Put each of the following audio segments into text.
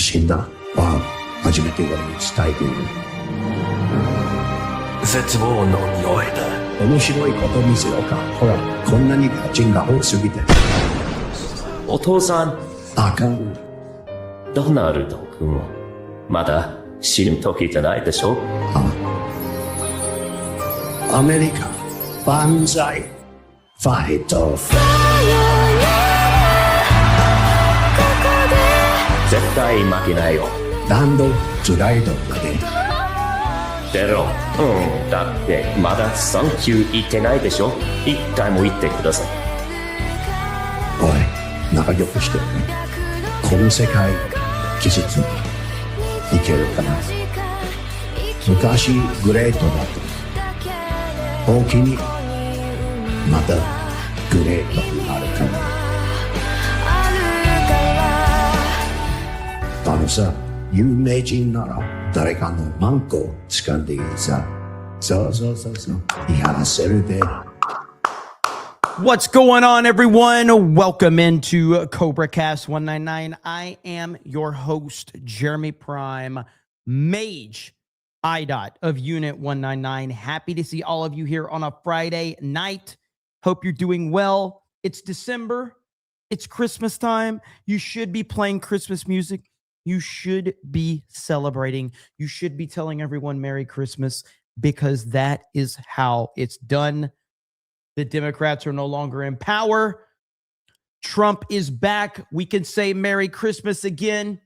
死んだは初めて俺に伝えている。絶望の匂いだ。面白いこと見せようか。ほら、こんなに家賃が多すぎて。お父さん。あかん。ドナルド君、まだ死ぬ時じゃないでしょ。アメリカ、万歳、ファイト。絶対負けないよ。ランド、トゥライドまで。出ろ。だってまだサンキュー言ってないでしょ。一回も言ってください。おい、仲良くしてるね。この世界、季節にいけるかな。昔グレートだと、大きにまたグレートになるかな。あのさ、有名人なら誰かのマンコを掴んでいいさ。そうそうそうそう。やらせるで。What's going on, everyone? Welcome into CobraCast 199. I am your host, Jeremy Prime, Mage IDOT of Unit 199. Happy to see all of you here on a Friday night. Hope you're doing well. It's December. It's Christmas time. You should be playing Christmas music. You should be celebrating. You should be telling everyone Merry Christmas because that is how it's done. The Democrats are no longer in power. Trump is back. We can say Merry Christmas again.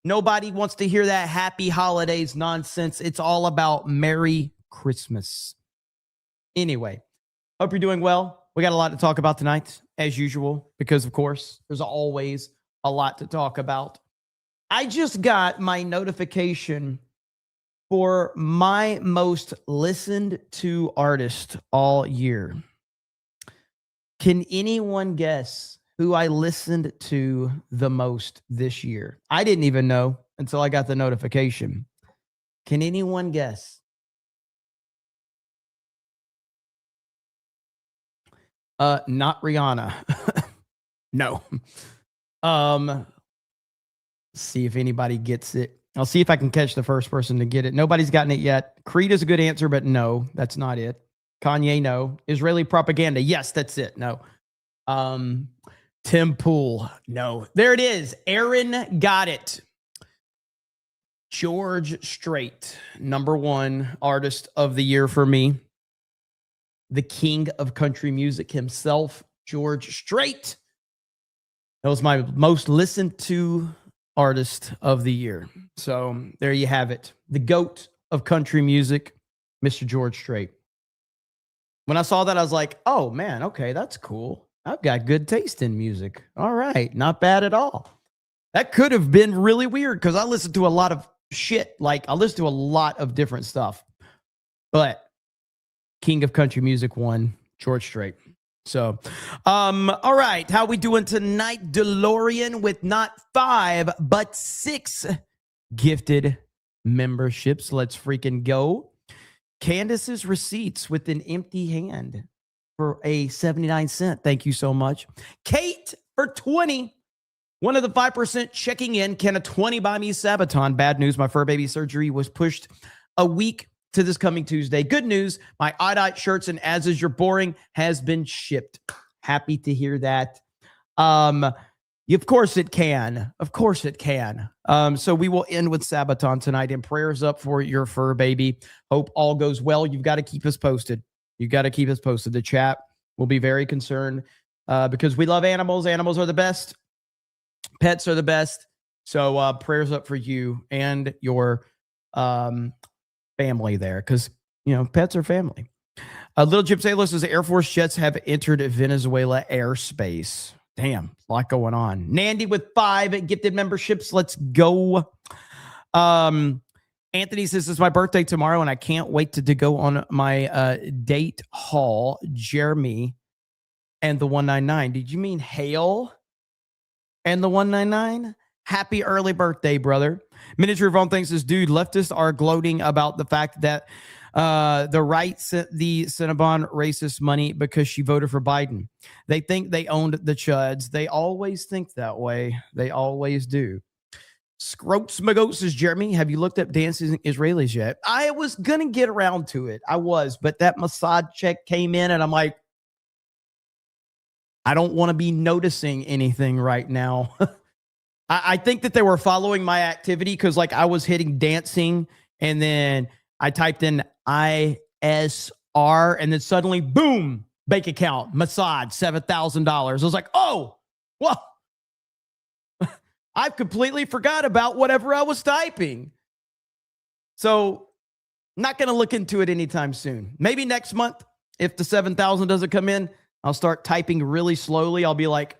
Nobody wants to hear that happy holidays nonsense. It's all about Merry Christmas. Anyway, hope you're doing well. We got a lot to talk about tonight, as usual, because, of course, there's always a lot to talk about. I just got my notification for my most listened to artist all year. Can anyone guess who I listened to the most this year? I didn't even know until I got the notification. Can anyone guess? Not Rihanna. No. See if anybody gets it. I'll see if I can catch the first person to get it. Nobody's gotten it yet. Creed is a good answer, but no, that's not it. Kanye, no. Israeli propaganda, yes, that's it. No. Tim Pool, no. There it is. Aaron got it. George Strait, number one artist of the year for me. The king of country music himself, George Strait. That was my most listened to artist of the year. So there you have it. The GOAT of country music, Mr. George Strait. When I saw that, I was like, oh, man, okay, that's cool. I've got good taste in music. All right, not bad at all. That could have been really weird because I listen to a lot of shit. Like, I listen to a lot of different stuff. But King of Country Music won, George Strait. So, all right, how we doing tonight? DeLorean with not 5, but 6 gifted memberships. Let's freaking go. Candace's receipts with an empty hand for a 79 cent. Thank you so much. Kate for 20. One of the 5% checking in. Can a 20 buy me Sabaton? Bad news. My fur baby surgery was pushed a week to this coming Tuesday. Good news. My IDOT shirts and As Is Your Boring has been shipped. Happy to hear that. Of course it can. Of course it can. So we will end with Sabaton tonight, and prayers up for your fur baby. Hope all goes well. You've got to keep us posted. You've got to keep us posted. The chat will be very concerned because we love animals. Animals are the best. Pets are the best. So prayers up for you and your family there because, you know, pets are family. Little Jim Sailor says Air Force jets have entered Venezuela airspace. Damn, a lot going on. Nandy with 5 gifted memberships. Let's go. Anthony says it's my birthday tomorrow, and I can't wait to go on my date haul. Jeremy and the 199. Did you mean Hale and the 199? Happy early birthday, brother. Miniature Vaughn thinks this dude, leftists are gloating about the fact that the right sent the Cinnabon racist money because she voted for Biden. They think they owned the chuds. They always think that way. They always do. Scropes Magos says, Jeremy, have you looked up Dancing Israelis yet? I was going to get around to it. I was, but that Mossad check came in and I'm like, I don't want to be noticing anything right now. I think that they were following my activity because like I was hitting dancing and then I typed in ISR and then suddenly, boom, bank account, Mossad, $7,000. I was like, oh, well, I've completely forgot about whatever I was typing. So not going to look into it anytime soon. Maybe next month, if the 7,000 doesn't come in, I'll start typing really slowly. I'll be like,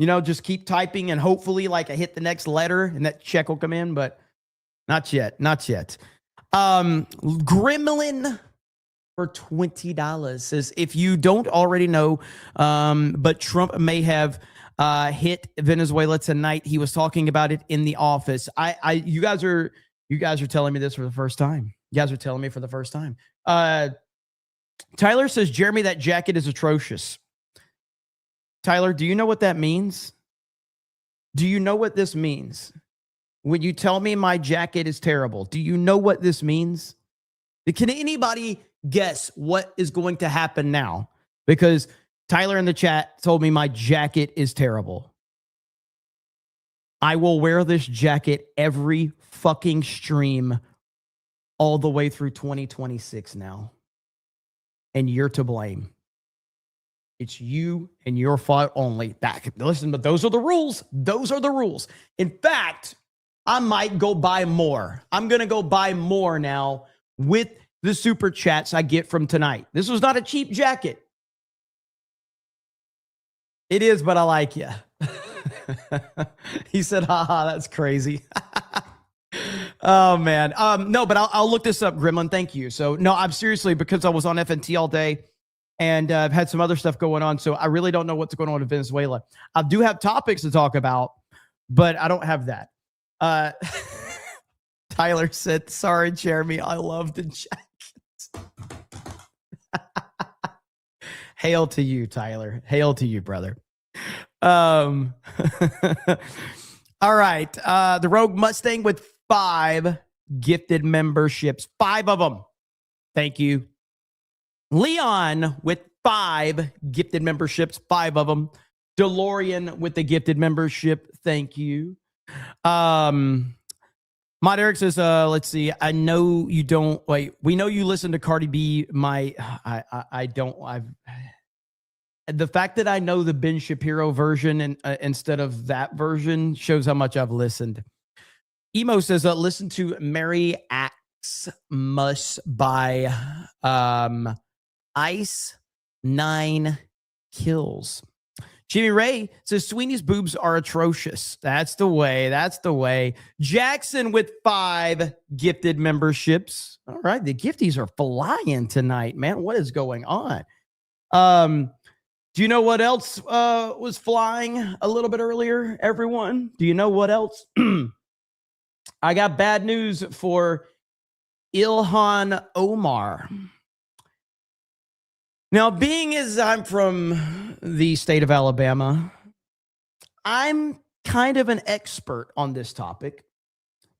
just keep typing and hopefully like I hit the next letter and that check will come in, but not yet. Not yet. Gremlin for $20 says, if you don't already know, but Trump may have hit Venezuela tonight. He was talking about it in the office. You guys are telling me this for the first time. You guys are telling me for the first time. Tyler says, Jeremy, that jacket is atrocious. Tyler, do you know what that means? Do you know what this means? When you tell me my jacket is terrible, do you know what this means? Can anybody guess what is going to happen now? Because Tyler in the chat told me my jacket is terrible. I will wear this jacket every fucking stream all the way through 2026 now. And you're to blame. It's you and your fault only. Listen, but those are the rules. Those are the rules. In fact, I might go buy more. I'm going to go buy more now with the super chats I get from tonight. This was not a cheap jacket. It is, but I like you. He said, haha, that's crazy. Oh, man. No, but I'll look this up, Gremlin. Thank you. So, no, I'm seriously, because I was on FNT all day and I've had some other stuff going on. So I really don't know what's going on in Venezuela. I do have topics to talk about, but I don't have that. Tyler said, sorry, Jeremy, I love the jacket. Hail to you, Tyler. Hail to you, brother. All right. The Rogue Mustang with 5 gifted memberships. 5 of them. Thank you. Leon with 5 gifted memberships. 5 of them. DeLorean with the gifted membership. Thank you. Mod Eric says, let's see. I know you don't wait. We know you listen to Cardi B. The fact that I know the Ben Shapiro version and instead of that version shows how much I've listened. Emo says, listen to Mary Axmus by Ice 9 Kills. Jimmy Ray says, Sweeney's boobs are atrocious. That's the way. That's the way. Jackson with 5 gifted memberships. All right. The gifties are flying tonight, man. What is going on? Do you know what else was flying a little bit earlier, everyone? Do you know what else? I got bad news for Ilhan Omar. Now, being as I'm from the state of Alabama, I'm kind of an expert on this topic.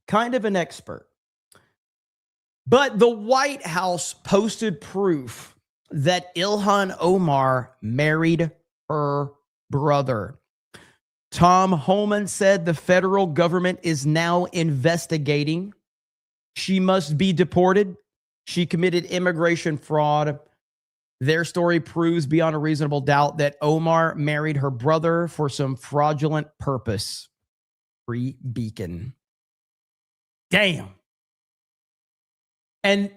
Kind of an expert. But the White House posted proof that Ilhan Omar married her brother. Tom Homan said the federal government is now investigating. She must be deported. She committed immigration fraud. Their story proves beyond a reasonable doubt that Omar married her brother for some fraudulent purpose. Free Beacon. Damn. And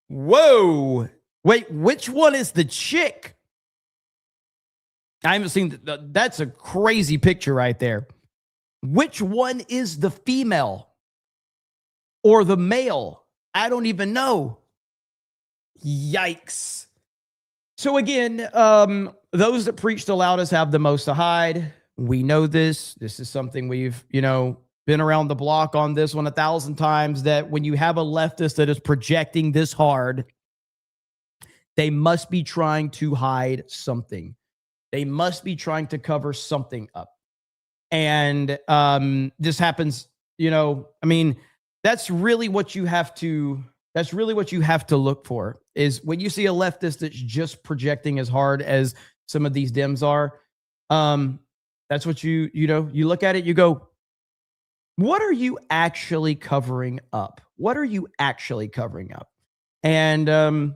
whoa. Wait, which one is the chick? I haven't seen that's a crazy picture right there. Which one is the female or the male? I don't even know. Yikes. So again, those that preach the loudest have the most to hide. We know this. This is something we've, been around the block on this one 1,000 times, that when you have a leftist that is projecting this hard, they must be trying to hide something. They must be trying to cover something up. And this happens, I mean, that's really what you have to look for, is when you see a leftist that's just projecting as hard as some of these Dems are. That's what you look at it, you go, what are you actually covering up? What are you actually covering up? And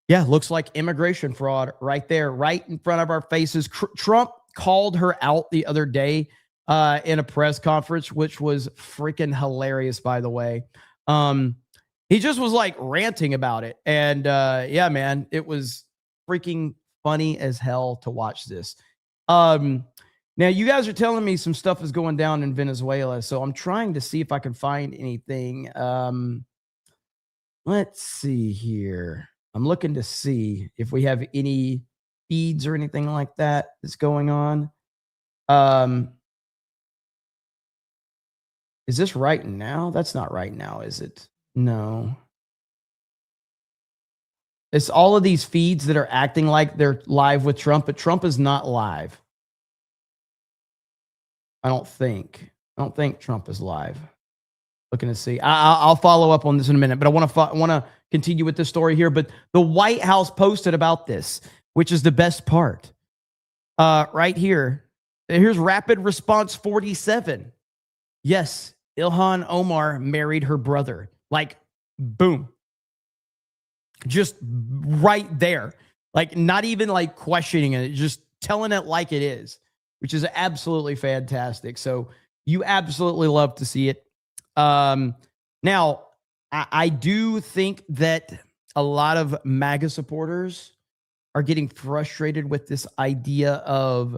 yeah, looks like immigration fraud right there, right in front of our faces. Trump called her out the other day in a press conference, which was freaking hilarious, by the way. He just was like ranting about it. And yeah, man, it was freaking funny as hell to watch this. Now, you guys are telling me some stuff is going down in Venezuela, so I'm trying to see if I can find anything. Let's see here. I'm looking to see if we have any feeds or anything like that that's going on. Is this right now? That's not right now, is it? No. It's all of these feeds that are acting like they're live with Trump, but Trump is not live. I don't think Trump is live. Looking to see. I'll follow up on this in a minute, but I want to continue with this story here. But the White House posted about this, which is the best part. Right here. Here's Rapid Response 47. Yes, Ilhan Omar married her brother. Like, boom. Just right there. Like, not even like questioning it, just telling it like it is, which is absolutely fantastic. So you absolutely love to see it. Now, I do think that a lot of MAGA supporters are getting frustrated with this idea of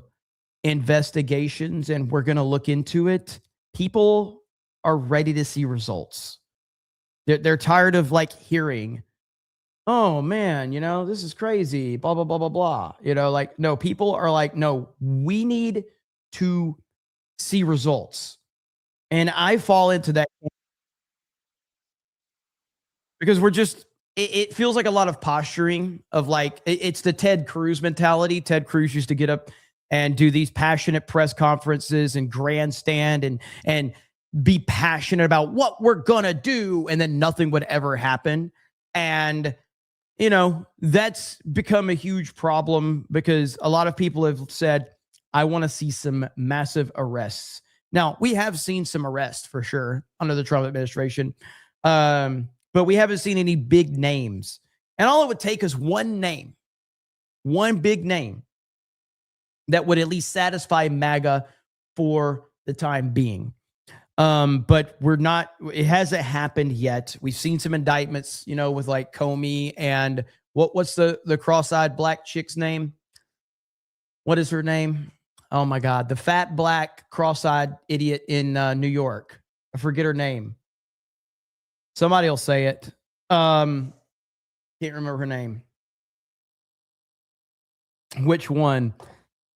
investigations, and we're going to look into it. People are ready to see results. They're tired of like hearing, oh man, this is crazy, blah, blah, blah, blah, blah. Like, no, people are like, no, we need to see results. And I fall into that because it feels like a lot of posturing of like, it's the Ted Cruz mentality. Ted Cruz used to get up and do these passionate press conferences and grandstand and be passionate about what we're going to do. And then nothing would ever happen. And, that's become a huge problem because a lot of people have said, I want to see some massive arrests. Now, we have seen some arrests for sure under the Trump administration, but we haven't seen any big names. And all it would take is one name, one big name that would at least satisfy MAGA for the time being. But it hasn't happened yet. We've seen some indictments, with like Comey and what's the cross-eyed black chick's name? What is her name? Oh my God. The fat black cross-eyed idiot in New York. I forget her name. Somebody will say it. Can't remember her name. Which one?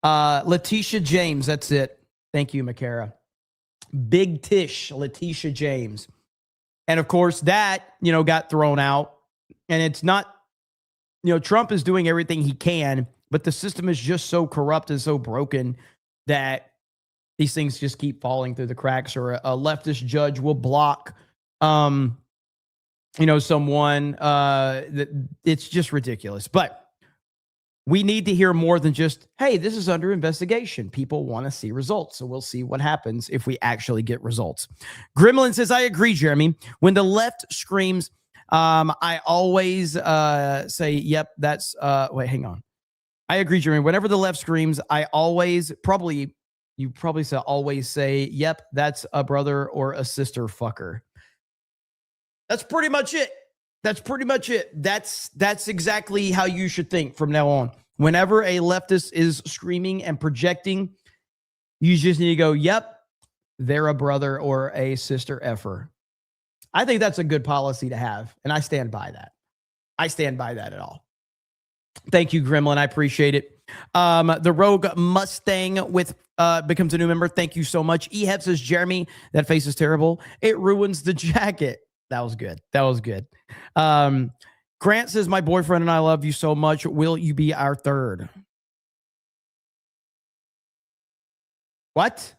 Letitia James. That's it. Thank you, Makara. Big Tish, Letitia James. And of course that, got thrown out. And it's not, Trump is doing everything he can, but the system is just so corrupt and so broken that these things just keep falling through the cracks, or a leftist judge will block, someone, that it's just ridiculous. But we need to hear more than just, hey, this is under investigation. People want to see results. So we'll see what happens if we actually get results. Gremlin says, I agree, Jeremy. When the left screams, I always say, yep, that's, wait, hang on. I agree, Jeremy. Whenever the left screams, I always you probably always say, yep, that's a brother or a sister fucker. That's pretty much it. That's pretty much it. That's exactly how you should think from now on. Whenever a leftist is screaming and projecting, you just need to go, yep, they're a brother or a sister effer. I think that's a good policy to have, and I stand by that. I stand by that at all. Thank you, Gremlin. I appreciate it. The Rogue Mustang with becomes a new member. Thank you so much. Ehab says, Jeremy, that face is terrible. It ruins the jacket. That was good. That was good. Grant says, my boyfriend and I love you so much. Will you be our third? What?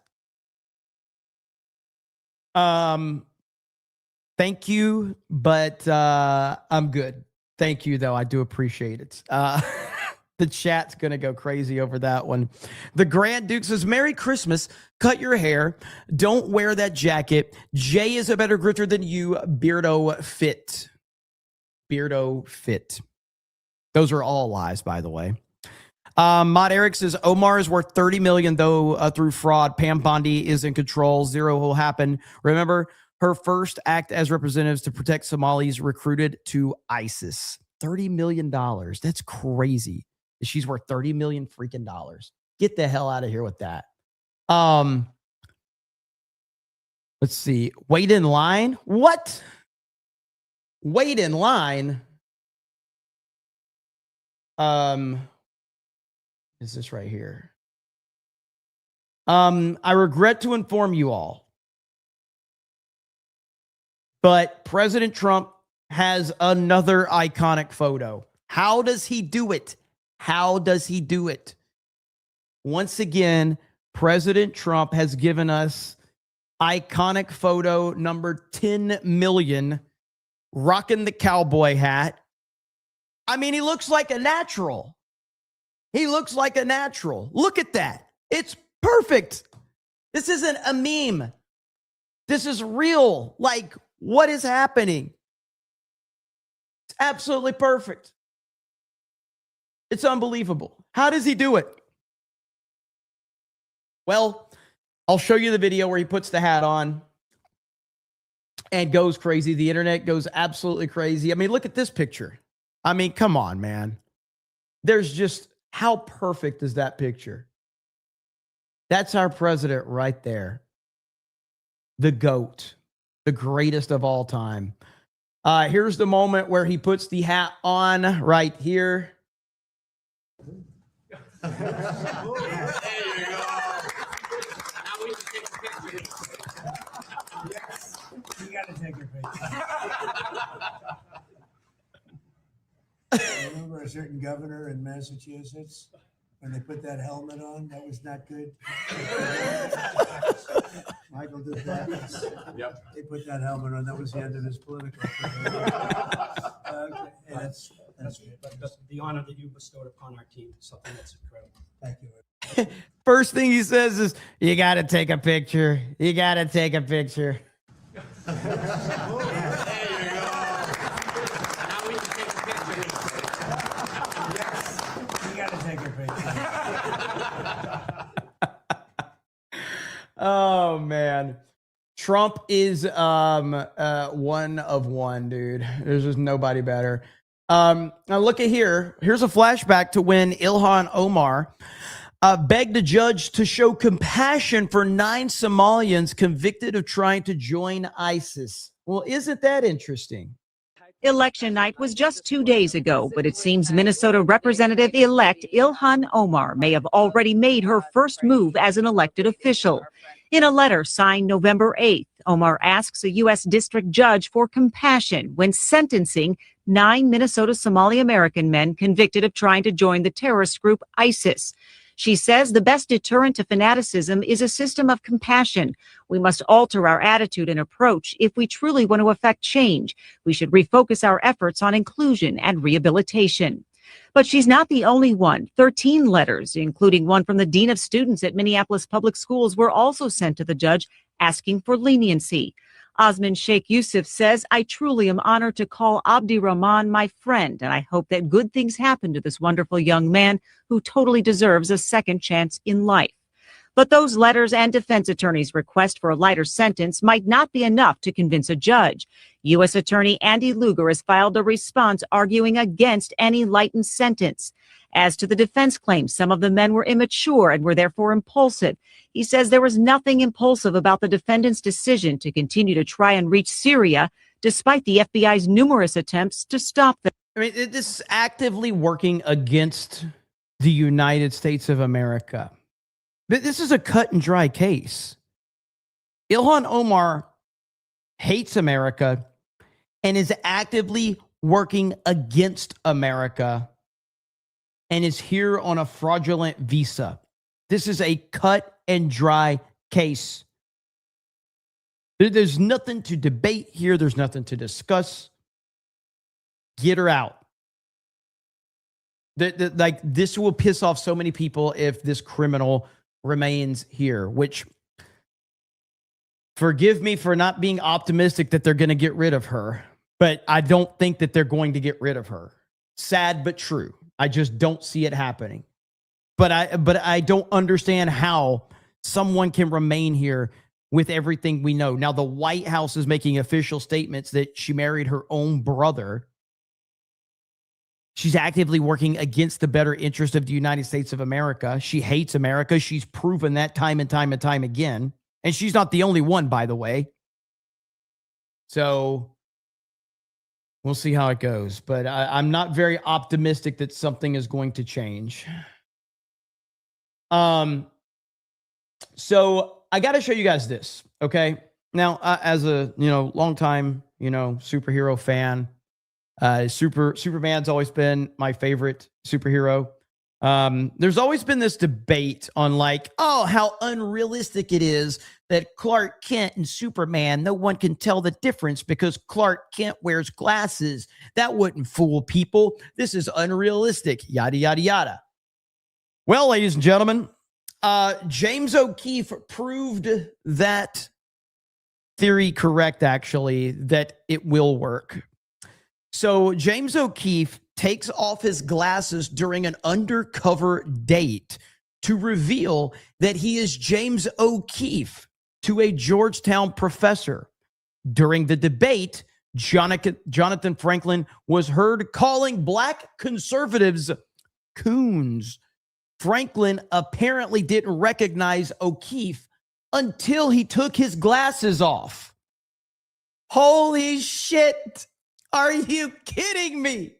Thank you, but I'm good. Thank you, though. I do appreciate it. The chat's going to go crazy over that one. The Grand Duke says, Merry Christmas. Cut your hair. Don't wear that jacket. Jay is a better grifter than you. Beardo fit. Beardo fit. Those are all lies, by the way. Mod Eric says, Omar is worth $30 million, though, through fraud. Pam Bondi is in control. Zero will happen. Remember, her first act as representatives to protect Somalis recruited to ISIS. $30 million. That's crazy. She's worth $30 million freaking dollars. Get the hell out of here with that. Let's see. Wait in line. What? Wait in line. Is this right here? I regret to inform you all, but President Trump has another iconic photo. How does he do it? How does he do it? Once again, President Trump has given us iconic photo number 10 million, rocking the cowboy hat. I mean, he looks like a natural. He looks like a natural. Look at that. It's perfect. This isn't a meme. This is real. Like, what is happening? It's absolutely perfect. It's unbelievable. How does he do it? Well, I'll show you the video where he puts the hat on and goes crazy. The internet goes absolutely crazy. I mean, look at this picture. I mean, come on, man. There's just, how perfect is that picture? That's our president right there. The GOAT, the greatest of all time. Here's the moment where he puts the hat on right here. There you go. Now we can take a picture. Yes, you got to take a picture. Remember a certain governor in Massachusetts when they put that helmet on? That was not good. Michael Dukakis. Yep. They put that helmet on. That was the end of his political career. Okay. Yeah, that's good. But the honor that you bestowed upon our team is something that's incredible. Thank you. First thing he says is, you got to take a picture. You got to take a picture. There you go. Now we can take a picture. Yes, you got to take a picture. Oh, man. Trump is one of one, dude. There's just nobody better. Now look at here. Here's a flashback to when Ilhan Omar begged a judge to show compassion for 9 Somalians convicted of trying to join ISIS. Well, isn't that interesting? Election night was just 2 days ago, but it seems Minnesota Representative-elect Ilhan Omar may have already made her first move as an elected official. In a letter signed November 8th, Omar asks a U.S. district judge for compassion when sentencing 9 Minnesota Somali American men convicted of trying to join the terrorist group ISIS. She says the best deterrent to fanaticism is a system of compassion. We must alter our attitude and approach if we truly want to affect change. We should refocus our efforts on inclusion and rehabilitation. But she's not the only one. 13 letters, including one from the dean of students at Minneapolis Public Schools, were also sent to the judge asking for leniency. Osman Sheikh Yusuf says, I truly am honored to call Abdi Rahman my friend, and I hope that good things happen to this wonderful young man who totally deserves a second chance in life. But those letters and defense attorneys' request for a lighter sentence might not be enough to convince a judge. U.S. Attorney Andy Lugar has filed a response arguing against any lightened sentence. As to the defense claims, some of the men were immature and were therefore impulsive. He says there was nothing impulsive about the defendant's decision to continue to try and reach Syria, despite the FBI's numerous attempts to stop them. I mean, this is actively working against the United States of America. This is a cut and dry case. Ilhan Omar hates America and is actively working against America and is here on a fraudulent visa. This is a cut and dry case. There's nothing to debate here. There's nothing to discuss. Get her out. Like, this will piss off so many people if this criminal remains here, which, forgive me for not being optimistic that they're going to get rid of her, but I don't think that they're going to get rid of her. Sad but true. I just don't see it happening. But I don't understand how someone can remain here with everything we know. Now, the White House is making official statements that she married her own brother. She's actively working against the better interest of the United States of America. She hates America. She's proven that time and time and time again. And she's not the only one, by the way. So we'll see how it goes. But I'm not very optimistic that something is going to change. So I got to show you guys this, okay? Now, as a, longtime, superhero fan, Superman's always been my favorite superhero. There's always been this debate on how unrealistic it is that Clark Kent and Superman, no one can tell the difference because Clark Kent wears glasses. That wouldn't fool people. This is unrealistic, yada, yada, yada. Well, ladies and gentlemen, James O'Keefe proved that theory correct, actually, that it will work. So James O'Keefe takes off his glasses during an undercover date to reveal that he is James O'Keefe to a Georgetown professor. During the debate, Jonathan Franklin was heard calling black conservatives coons. Franklin apparently didn't recognize O'Keefe until he took his glasses off. Holy shit! Are you kidding me?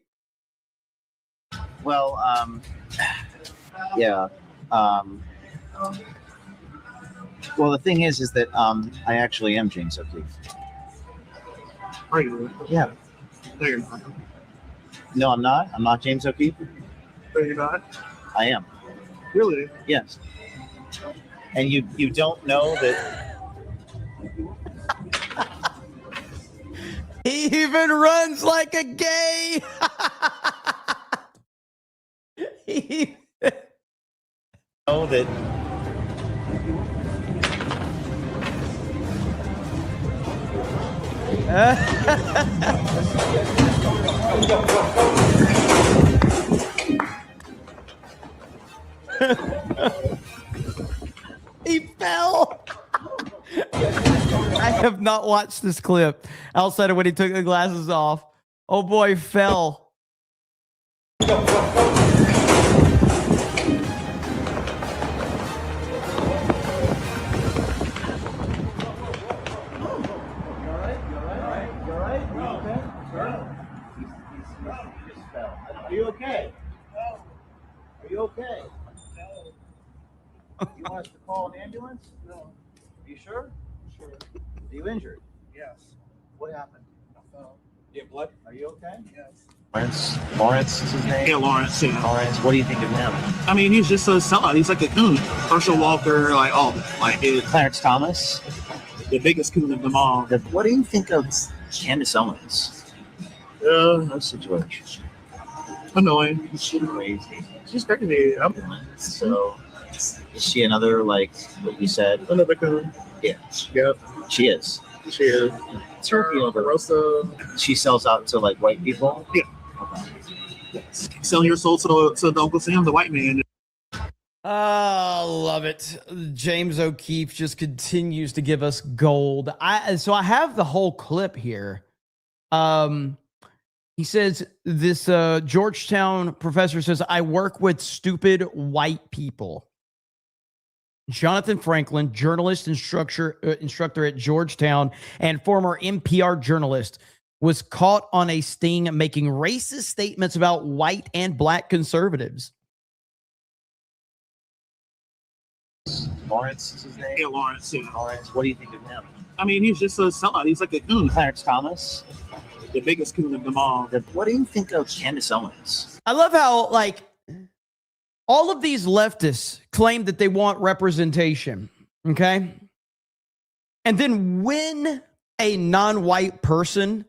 Well, yeah. Well, the thing is that I actually am James O'Keefe. Are you? Yeah. No, you're not. No, I'm not. I'm not James O'Keefe. Are you not? I am. Really? Yes. And you don't know that. He even runs like a gay. Know that. He fell. I have not watched this clip outside of when he took the glasses off. Oh boy, fell. Are you okay? Are you okay? You want us to call an ambulance? No. Are you sure? Sure. Are you injured? Yes. What happened? I fell. You have blood? Are you okay? Yes. Lawrence is his name? Yeah, Lawrence. Yeah. Lawrence, what do you think of him? I mean, he's just a sellout. He's like a coon. Herschel Walker, Clarence Thomas? the biggest coon of them all. What do you think of Candace Owens? No situation. Annoying. She's crazy. She's crazy. So, is she another, what you said? Another coon. Yeah. Yep. She is. She is. So, Rosa. she sells out to, white people? Yeah. Selling your soul to Uncle Sam, the white man. Oh, love it. James O'Keefe just continues to give us gold. So I have the whole clip here. He says this Georgetown professor says, I work with stupid white people. Jonathan Franklin, journalist instructor at Georgetown and former NPR journalist, was caught on a sting making racist statements about white and black conservatives. Lawrence is his name? Yeah, Lawrence. Yeah. Lawrence, what do you think of him? I mean, he's just a sellout. He's like a coon. Clarence Thomas? The biggest coon of them all. What do you think of Candace Owens? I love how, all of these leftists claim that they want representation, okay? And then when a non-white person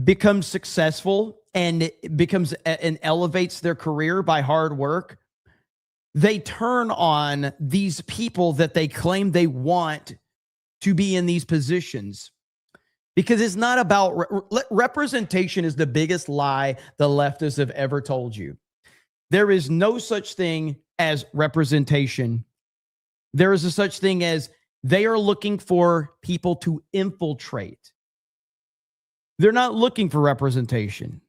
becomes successful and becomes and elevates their career by hard work, they turn on these people that they claim they want to be in these positions, because it's not about representation. Is the biggest lie the leftists have ever told you. There is no such thing as representation. There is a such thing as they are looking for people to infiltrate. They're not looking for representation.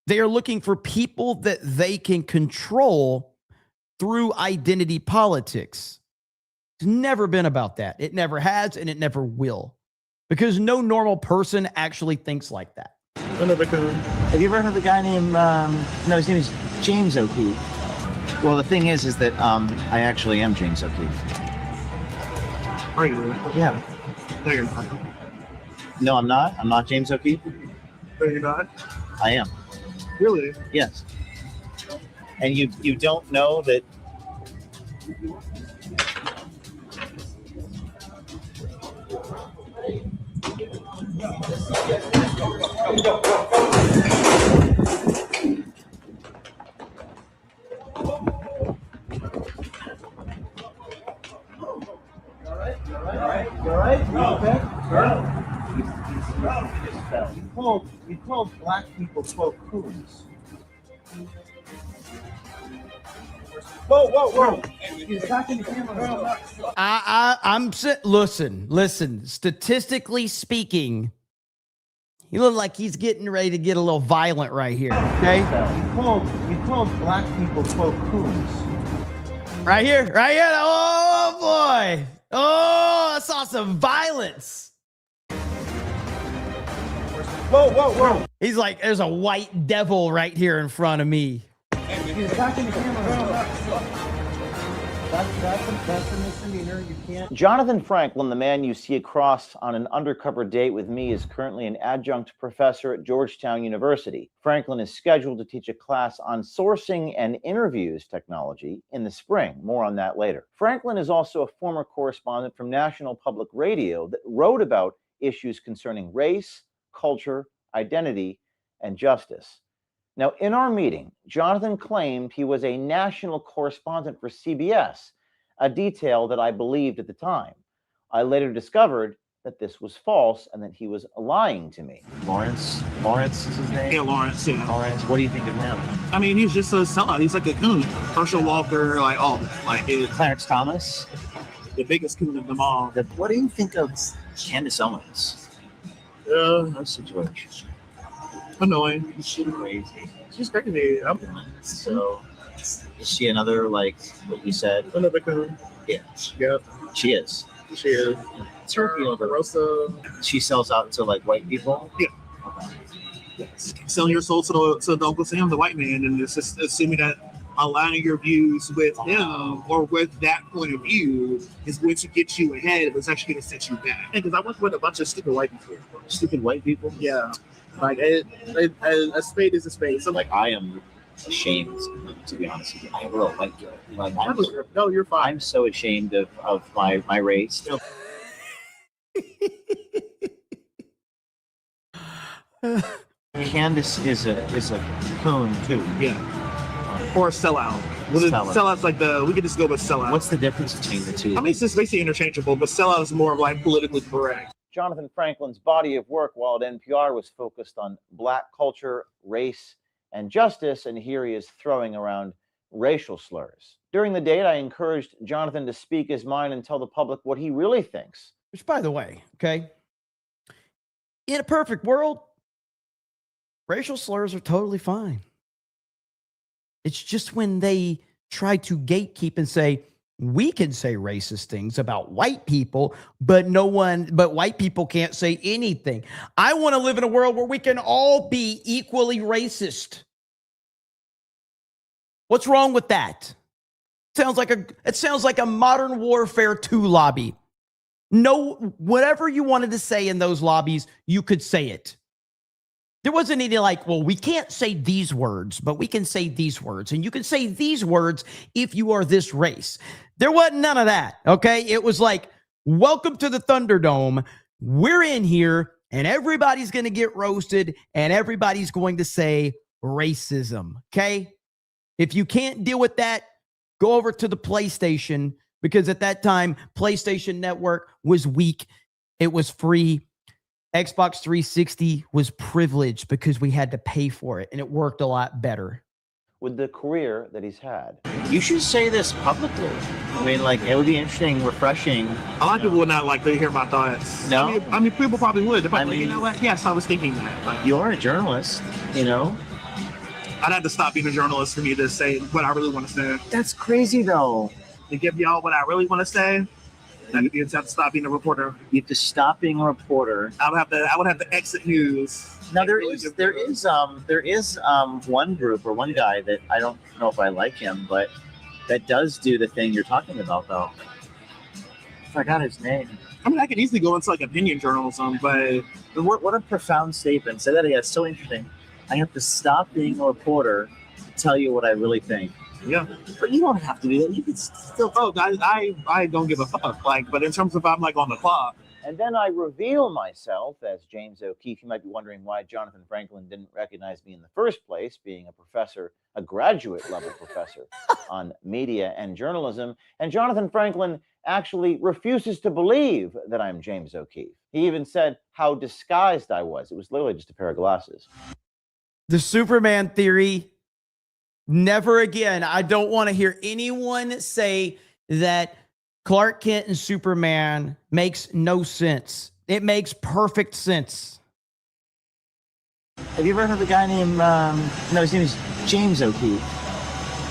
They are looking for people that they can control through identity politics. It's never been about that. It never has, and it never will, because no normal person actually thinks like that. Another coon. Have you ever heard of the guy named, no, his name is James O'Keefe. Well, the thing is that I actually am James O'Keefe. Are you? Yeah. No, you're not. No, I'm not. I'm not James O'Keefe. No, you're not. I am. Really? Yes. And you don't know that. You called black people coons. Whoa! You're attacking the camera. Listen. Statistically speaking, you look like he's getting ready to get a little violent right here. Okay, You called black people coons. right here. Oh boy! Oh, I saw some violence. Whoa! He's like, there's a white devil right here in front of me. You're attacking the camera. That's a misdemeanor. You can't. Jonathan Franklin, the man you see across on an undercover date with me, is currently an adjunct professor at Georgetown University. Franklin is scheduled to teach a class on sourcing and interviews technology in the spring. More on that later. Franklin is also a former correspondent from National Public Radio that wrote about issues concerning race, culture, identity, and justice. Now, in our meeting, Jonathan claimed he was a national correspondent for CBS, a detail that I believed at the time. I later discovered that this was false and that he was lying to me. Lawrence is his name? Yeah, Lawrence. Yeah. Lawrence, what do you think of him? I mean, he's just a sellout. He's like a coon. Herschel Walker, like all of it. Like it's Clarence Thomas? the biggest coon of them all. What do you think of Candace Owens? Her situation. Annoying. She's crazy. She's crazy. So, is she another, like what you said? Another coon. Yeah. Yep. She is. She is. It's her field. Rosa. She sells out to like white people? Yeah. Okay. Selling your soul to the Uncle Sam, the white man, and it's just assuming that aligning your views with him or with that point of view is going to get you ahead, but it's actually going to set you back. Because I worked with a bunch of stupid white people. Stupid white people? Yeah. Like, a spade is a spade. So, like, I am ashamed, to be honest with you. I will. Like no, you're fine. I'm so ashamed of my race. Candace is a coon too. Yeah. Or a sellout. Sellout. Sellout's like we could just go with sellout. What's the difference between the two? I mean, it's just basically interchangeable, but sellout is more of like politically correct. Jonathan Franklin's body of work while at NPR was focused on black culture, race, and justice, and here he is throwing around racial slurs. During the date, I encouraged Jonathan to speak his mind and tell the public what he really thinks. Which, by the way, okay, in a perfect world, racial slurs are totally fine. It's just when they try to gatekeep and say, we can say racist things about white people, but white people can't say anything. I want to live in a world where we can all be equally racist. What's wrong with that? It sounds like a Modern Warfare 2 lobby. No, whatever you wanted to say in those lobbies, you could say it. There wasn't any like, well, we can't say these words, but we can say these words. And you can say these words if you are this race. There wasn't none of that, okay? It was like, Welcome to the Thunderdome. We're in here, and everybody's going to get roasted, and everybody's going to say racism, okay? If you can't deal with that, go over to the PlayStation, because at that time, PlayStation Network was weak. It was free. Xbox 360 was privileged because we had to pay for it, and it worked a lot better. With the career that he's had. You should say this publicly. I mean, like, it would be interesting, refreshing. A lot of people would not like to hear my thoughts. No? I mean people probably would. They're probably I mean, you know what? Yes, I was thinking that. But You're a journalist, you know? I'd have to stop being a journalist for me to say what I really want to say. That's crazy, though. To give y'all what I really want to say, I would have to stop being a reporter. You have to stop being a reporter. I would have to exit news. Now there is one group or one guy that I don't know if I like him, but that does do the thing you're talking about, though. I forgot his name. I mean, I could easily go into like opinion journalism, but What a profound statement. Say that again. It's so interesting. I have to stop being a reporter to tell you what I really think. yeah. But you don't have to do that. You can still. Oh, I don't give a fuck. Like, but in terms of I'm like on the clock. And then I reveal myself as James O'Keefe. You might be wondering why Jonathan Franklin didn't recognize me in the first place, being a professor, a graduate level professor on media and journalism. And Jonathan Franklin actually refuses to believe that I'm James O'Keefe. He even said how disguised I was. It was literally just a pair of glasses. The Superman theory, never again. I don't want to hear anyone say that Clark Kent and Superman makes no sense. It makes perfect sense. Have you ever heard of a guy named, no, his name is James O'Keefe.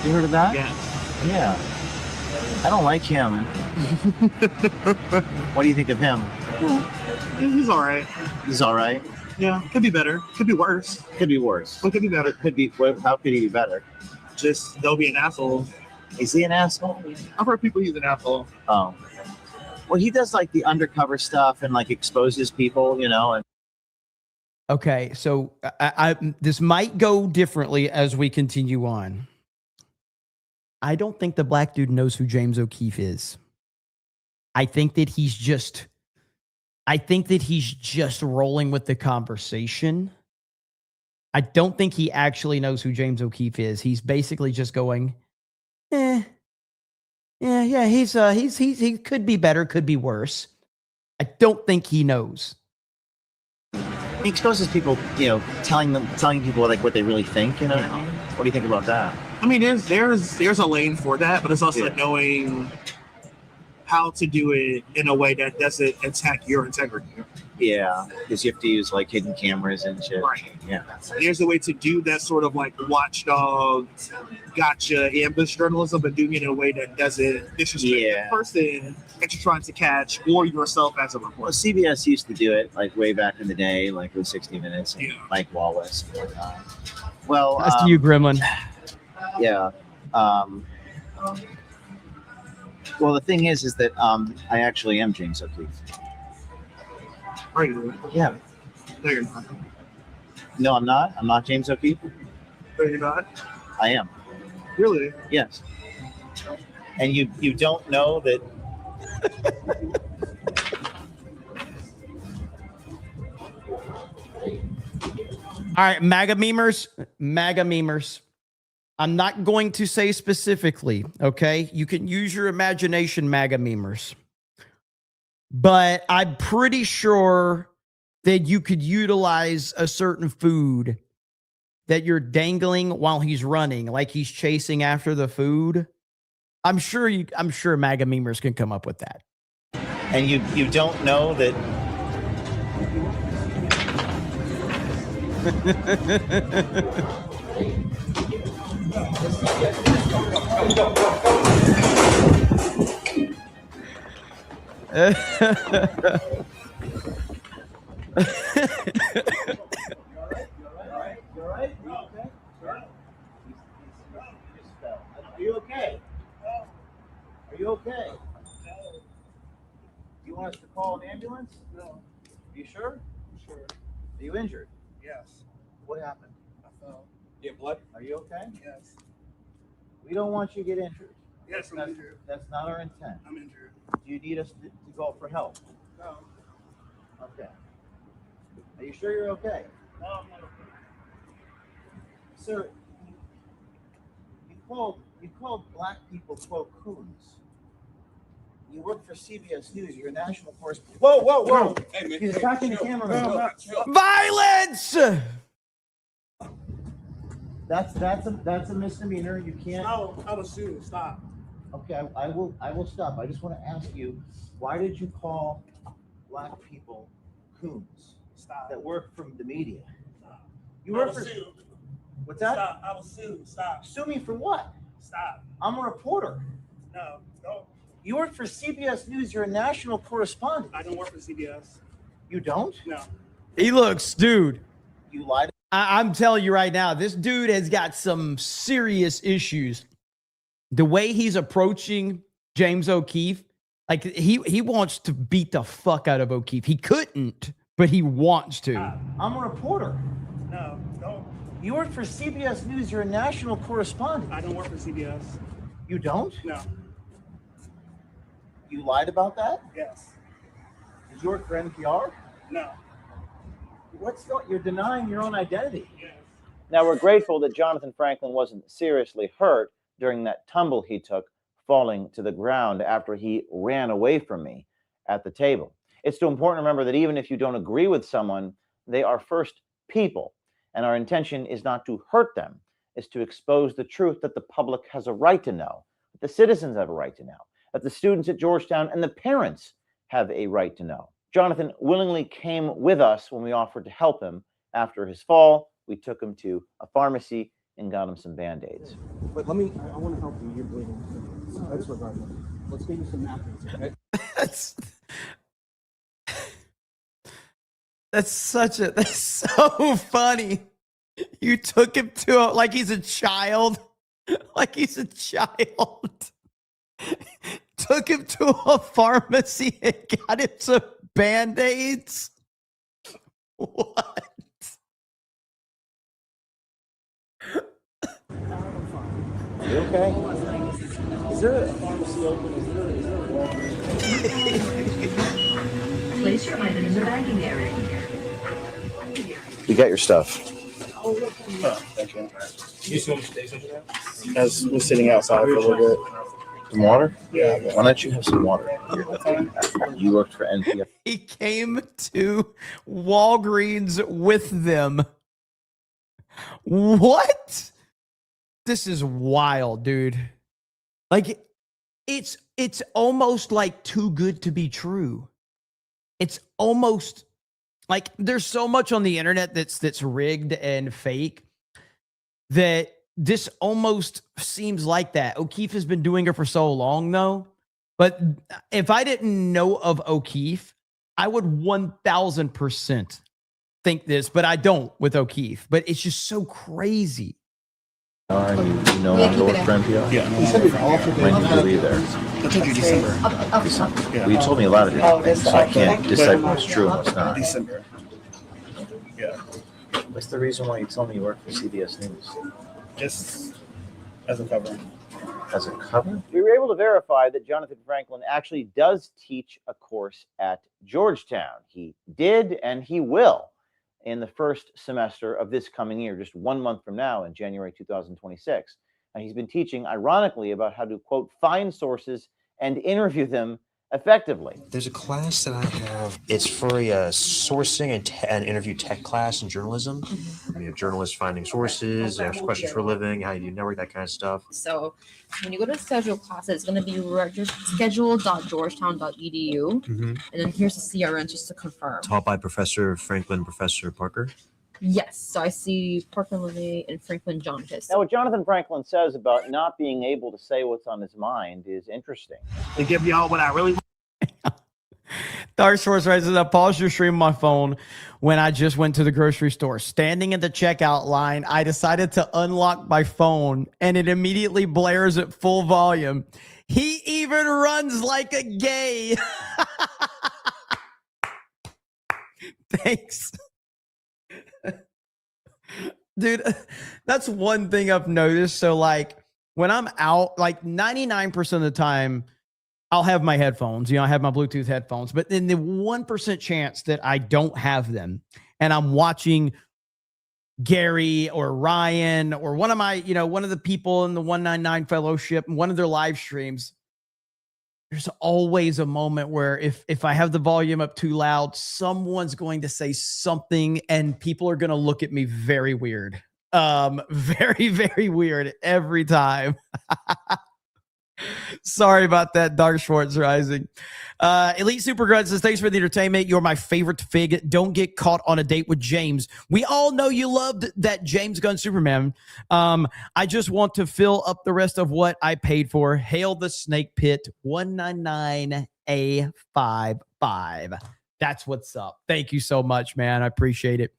You heard of that? Yeah. Yeah. I don't like him. What do you think of him? He's all right. He's all right. Yeah. Could be better. Could be worse. Could be worse. But could be better. How could he be better? Just they'll be an asshole. Is he an asshole? I've heard people use an asshole. Oh. Well, he does like the undercover stuff and like exposes people, you know. And Okay, so I this might go differently as we continue on. I don't think the black dude knows who James O'Keefe is. I think that he's just rolling with the conversation. I don't think he actually knows who James O'Keefe is. He's basically just going, yeah, he could be better, could be worse. I don't think he knows. he exposes people, you know, telling people like what they really think, you know. What do you think about that? I mean, there's a lane for that, but it's also knowing how to do it in a way that doesn't attack your integrity. Yeah, because you have to use like hidden cameras and shit. Right. Yeah. There's a way to do that sort of like watchdog, gotcha, ambush journalism, but doing it in a way that doesn't disrespect the person that you're trying to catch or yourself as a reporter. Well, CBS used to do it like way back in the day, like with 60 Minutes and Mike Wallace. Well, that's to you, Gremlin. Yeah. Well, the thing is that I actually am James O'Keefe. Are you? Yeah. No, you're not. No, I'm not. I'm not James O'Keefe. No, you're not. I am. Really? Yes. And you don't know that. All right, MAGA memers. I'm not going to say specifically, okay? You can use your imagination, MAGA memers. But I'm pretty sure that you could utilize a certain food that you're dangling while he's running, like he's chasing after the food. I'm sure MAGA memers can come up with that. And you don't know that. Are you okay? Are you okay? Do you want us to call an ambulance? No. Are you sure? Sure. Are you injured? Yes. What happened? I fell. You have blood? Are you okay? Yes. We don't want you to get injured. Yes, I'm injured. That's not our intent. I'm injured. Do you need us to go for help? No. Okay. Are you sure you're okay? No, I'm not okay. Sir, you called black people, quote, coons. You work for CBS News. You're a national correspondent. Whoa, whoa, whoa. Hey, man. He's attacking the camera. Violence! That's a misdemeanor. You can't. No, I was sue. Stop. Okay, I will stop. I just want to ask you, why did you call black people coons Stop. that work from the media? Stop. You I work was for sued. what's that? Stop. I was sued. Stop. Sue me for what? Stop. I'm a reporter. No. Don't. You work for CBS News. You're a national correspondent. I don't work for CBS. You don't? No. He looks, dude. You lied. I'm telling you right now, this dude has got some serious issues. The way he's approaching James O'Keefe, like he wants to beat the fuck out of O'Keefe. He couldn't, but he wants to. I'm a reporter. No. Don't. You work for CBS News. You're a national correspondent. I don't work for CBS. You don't? No. You lied about that? Yes. Did you work for NPR? No. You're denying your own identity. Yes. Now, we're grateful that Jonathan Franklin wasn't seriously hurt during that tumble he took, falling to the ground after he ran away from me at the table. It's still important to remember that even if you don't agree with someone, they are first people, and our intention is not to hurt them, it's to expose the truth that the public has a right to know, that the citizens have a right to know, that the students at Georgetown and the parents have a right to know. Jonathan willingly came with us when we offered to help him after his fall. We took him to a pharmacy and got him some Band-Aids. But I want to help you. You're bleeding. That's regardless. Let's get you some napkins, okay? That's so funny. You took him to like he's a child. Like he's a child. Took him to a pharmacy and got him some Band-Aids. What? You okay? Is there a pharmacy open? Is there a Walgreens? Place your item in the bagging area. You got your stuff. Oh, thank you. You still stay somewhere? As we're sitting outside for a little bit. Some water? Yeah. Why don't you have some water? You worked for NPR. He came to Walgreens with them. What? This is wild, dude. Like it's almost like too good to be true. It's almost like there's so much on the internet that's rigged and fake that this almost seems like that. O'Keefe has been doing it for so long, though. But if I didn't know of O'Keefe, I would 1000% think this, but I don't with O'Keefe. But it's just so crazy. You know I'm to work for NPR? Yeah. He said we'd offer When did you leave there? I told you December. Well, you told me a lot of different things, so I can't decide what's true and what's not. December. Yeah. What's the reason why you told me you work for CBS News? Just as a cover. As a cover? We were able to verify that Jonathan Franklin actually does teach a course at Georgetown. He did and he will in the first semester of this coming year, just 1 month from now in January 2026. And he's been teaching, ironically, about how to, quote, find sources and interview them effectively. There's a class that I have. It's for a sourcing and interview tech class in journalism. We have journalists finding sources, ask questions for a living, how you do network, that kind of stuff. So when you go to schedule classes, it's going to be schedule.georgetown.edu. And then here's the CRN just to confirm. Taught by Professor Franklin, Professor Parker. Yes. So I see Parker LeVay and Franklin John Kiss. Now, what Jonathan Franklin says about not being able to say what's on his mind is interesting. To give y'all what I really want. Dark Source writes, I paused your stream on my phone when I just went to the grocery store. Standing at the checkout line, I decided to unlock my phone and it immediately blares at full volume. He even runs like a gay. Thanks. Dude, that's one thing I've noticed. So like when I'm out, like 99% of the time, I'll have my headphones, I have my Bluetooth headphones, but then the 1% chance that I don't have them and I'm watching Gary or Ryan or one of my, one of the people in the 199 fellowship, one of their live streams, there's always a moment where if I have the volume up too loud, someone's going to say something and people are going to look at me very weird. Very, very weird every time. Sorry about that, Dark Schwartz Rising. Elite Super Grunt says, thanks for the entertainment. You're my favorite fig. Don't get caught on a date with James. We all know you loved that James Gunn Superman. I just want to fill up the rest of what I paid for. Hail the Snake Pit 199A55. That's what's up. Thank you so much, man. I appreciate it.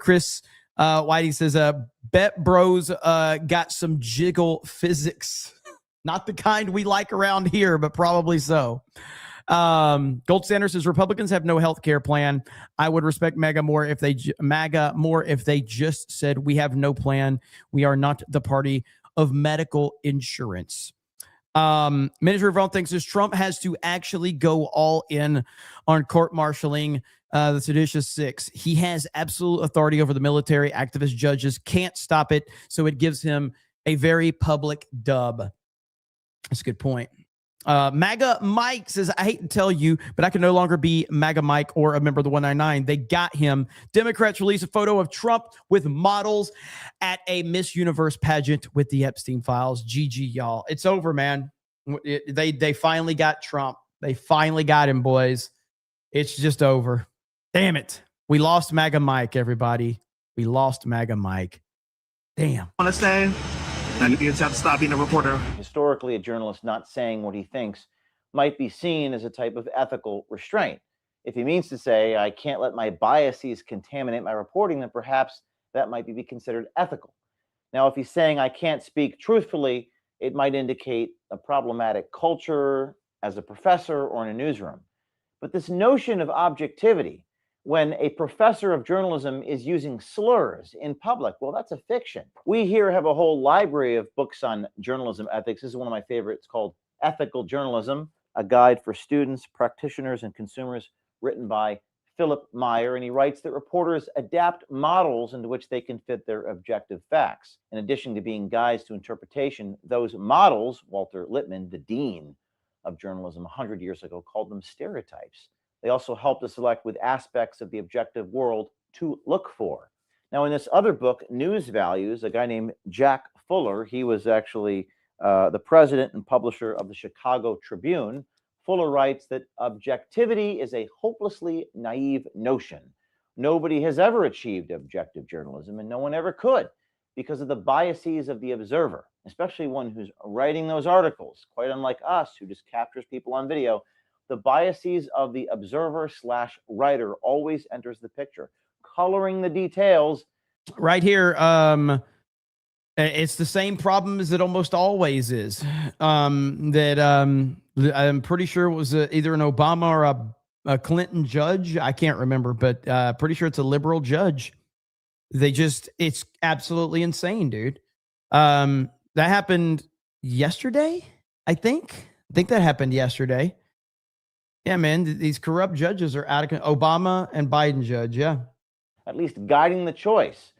Chris Whitey says, bet bros got some jiggle physics. Not the kind we like around here, but probably so. Gold Standard says Republicans have no health care plan. I would respect MAGA more if they just said we have no plan. We are not the party of medical insurance. Miniature Vaughn thinks this Trump has to actually go all in on court-martialing the seditious six. He has absolute authority over the military. Activist judges can't stop it, so it gives him a very public dub. That's a good point. MAGA Mike says, I hate to tell you, but I can no longer be MAGA Mike or a member of the 199. They got him. Democrats release a photo of Trump with models at a Miss Universe pageant with the Epstein files. GG, y'all. It's over, man. They finally got Trump. They finally got him, boys. It's just over. Damn it. We lost MAGA Mike, everybody. We lost MAGA Mike. Damn. I want to say, you just have to stop being a reporter. Historically, a journalist not saying what he thinks might be seen as a type of ethical restraint. If he means to say, I can't let my biases contaminate my reporting, then perhaps that might be considered ethical. Now, if he's saying I can't speak truthfully, it might indicate a problematic culture as a professor or in a newsroom. But this notion of objectivity, when a professor of journalism is using slurs in public, well, that's a fiction. We here have a whole library of books on journalism ethics. This is one of my favorites called Ethical Journalism, a guide for students, practitioners, and consumers, written by Philip Meyer. And he writes that reporters adapt models into which they can fit their objective facts. In addition to being guides to interpretation, those models, Walter Lippmann, the dean of journalism 100 years ago, called them stereotypes. They also help to select with aspects of the objective world to look for. Now, in this other book, News Values, a guy named Jack Fuller, he was actually the president and publisher of the Chicago Tribune. Fuller writes that objectivity is a hopelessly naive notion. Nobody has ever achieved objective journalism, and no one ever could, because of the biases of the observer, especially one who's writing those articles, quite unlike us, who just captures people on video. The biases of the observer/writer always enters the picture, coloring the details. Right here, it's the same problem as it almost always is. I'm pretty sure it was either an Obama or a Clinton judge. I can't remember, but pretty sure it's a liberal judge. It's absolutely insane, dude. That happened yesterday, I think. That happened yesterday. Yeah, man, these corrupt judges are out of Obama and Biden judge, yeah. At least guiding the choice.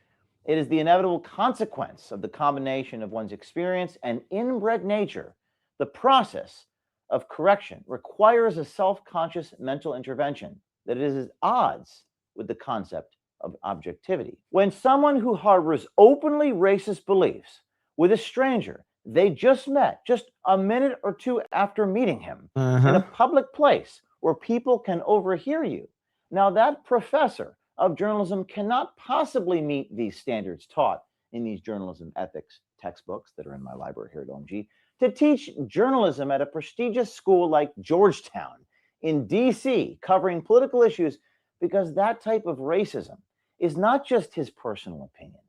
It is the inevitable consequence of the combination of one's experience and inbred nature. The process of correction requires a self-conscious mental intervention that is at odds with the concept of objectivity. When someone who harbors openly racist beliefs with a stranger they just met just a minute or two after meeting him in a public place where people can overhear you. Now, that professor of journalism cannot possibly meet these standards taught in these journalism ethics textbooks that are in my library here at OMG to teach journalism at a prestigious school like Georgetown in DC, covering political issues, because that type of racism is not just his personal opinion.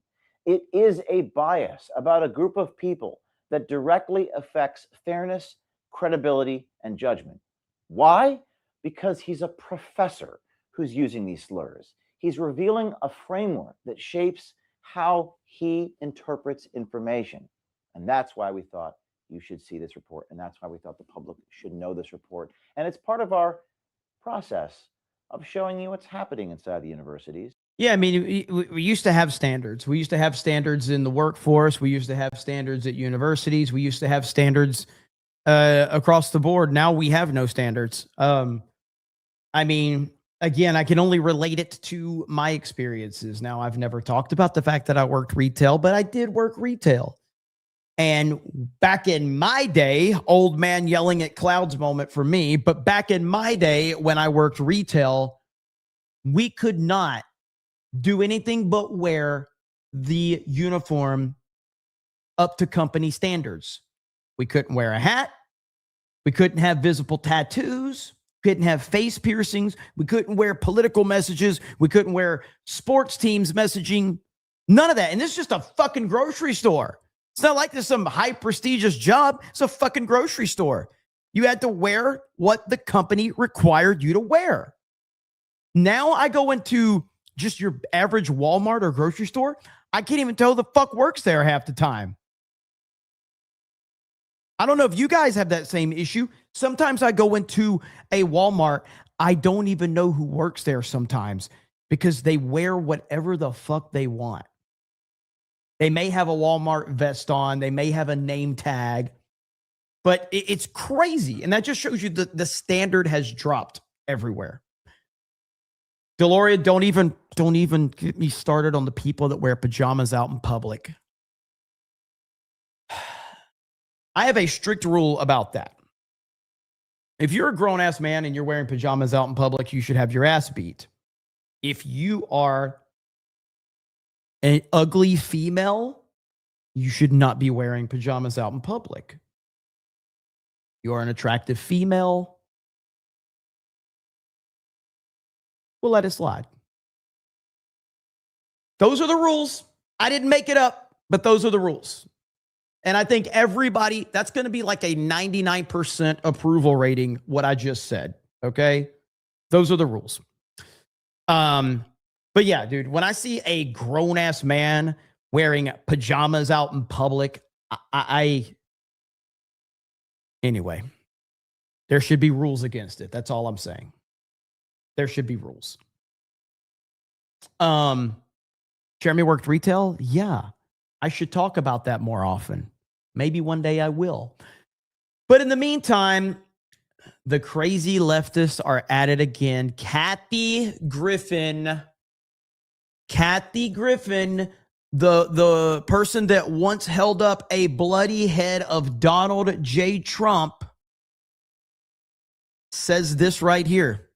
It is a bias about a group of people that directly affects fairness, credibility, and judgment. Why? Because he's a professor who's using these slurs. He's revealing a framework that shapes how he interprets information. And that's why we thought you should see this report. And that's why we thought the public should know this report. And it's part of our process of showing you what's happening inside the universities. Yeah, I mean, we used to have standards. We used to have standards in the workforce. We used to have standards at universities. We used to have standards across the board. Now we have no standards. I mean, again, I can only relate it to my experiences. Now, I've never talked about the fact that I worked retail, but I did work retail. And back in my day, old man yelling at clouds moment for me, but back in my day when I worked retail, we could not do anything but wear the uniform up to company standards. We couldn't wear a hat. We couldn't have visible tattoos. Couldn't have face piercings. We couldn't wear political messages. We couldn't wear sports teams messaging. None of that. And this is just a fucking grocery store. It's not like this some high prestigious job. It's a fucking grocery store. You had to wear what the company required you to wear. Now I go into just your average Walmart or grocery store. I can't even tell who the fuck works there half the time. I don't know if you guys have that same issue. Sometimes I go into a Walmart. I don't even know who works there sometimes because they wear whatever the fuck they want. They may have a Walmart vest on. They may have a name tag, but it's crazy. And that just shows you the standard has dropped everywhere. Deloria, don't even get me started on the people that wear pajamas out in public. I have a strict rule about that. If you're a grown-ass man and you're wearing pajamas out in public, you should have your ass beat. If you are an ugly female, you should not be wearing pajamas out in public. You are an attractive female, we'll let it slide. Those are the rules. I didn't make it up, but those are the rules. And I think everybody, that's going to be like a 99% approval rating, what I just said. Okay. Those are the rules. But yeah, dude, when I see a grown ass man wearing pajamas out in public, anyway, there should be rules against it. That's all I'm saying. There should be rules. Jeremy worked retail. Yeah. I should talk about that more often. Maybe one day I will. But in the meantime, the crazy leftists are at it again. Kathy Griffin, the person that once held up a bloody head of Donald J. Trump, says this right here.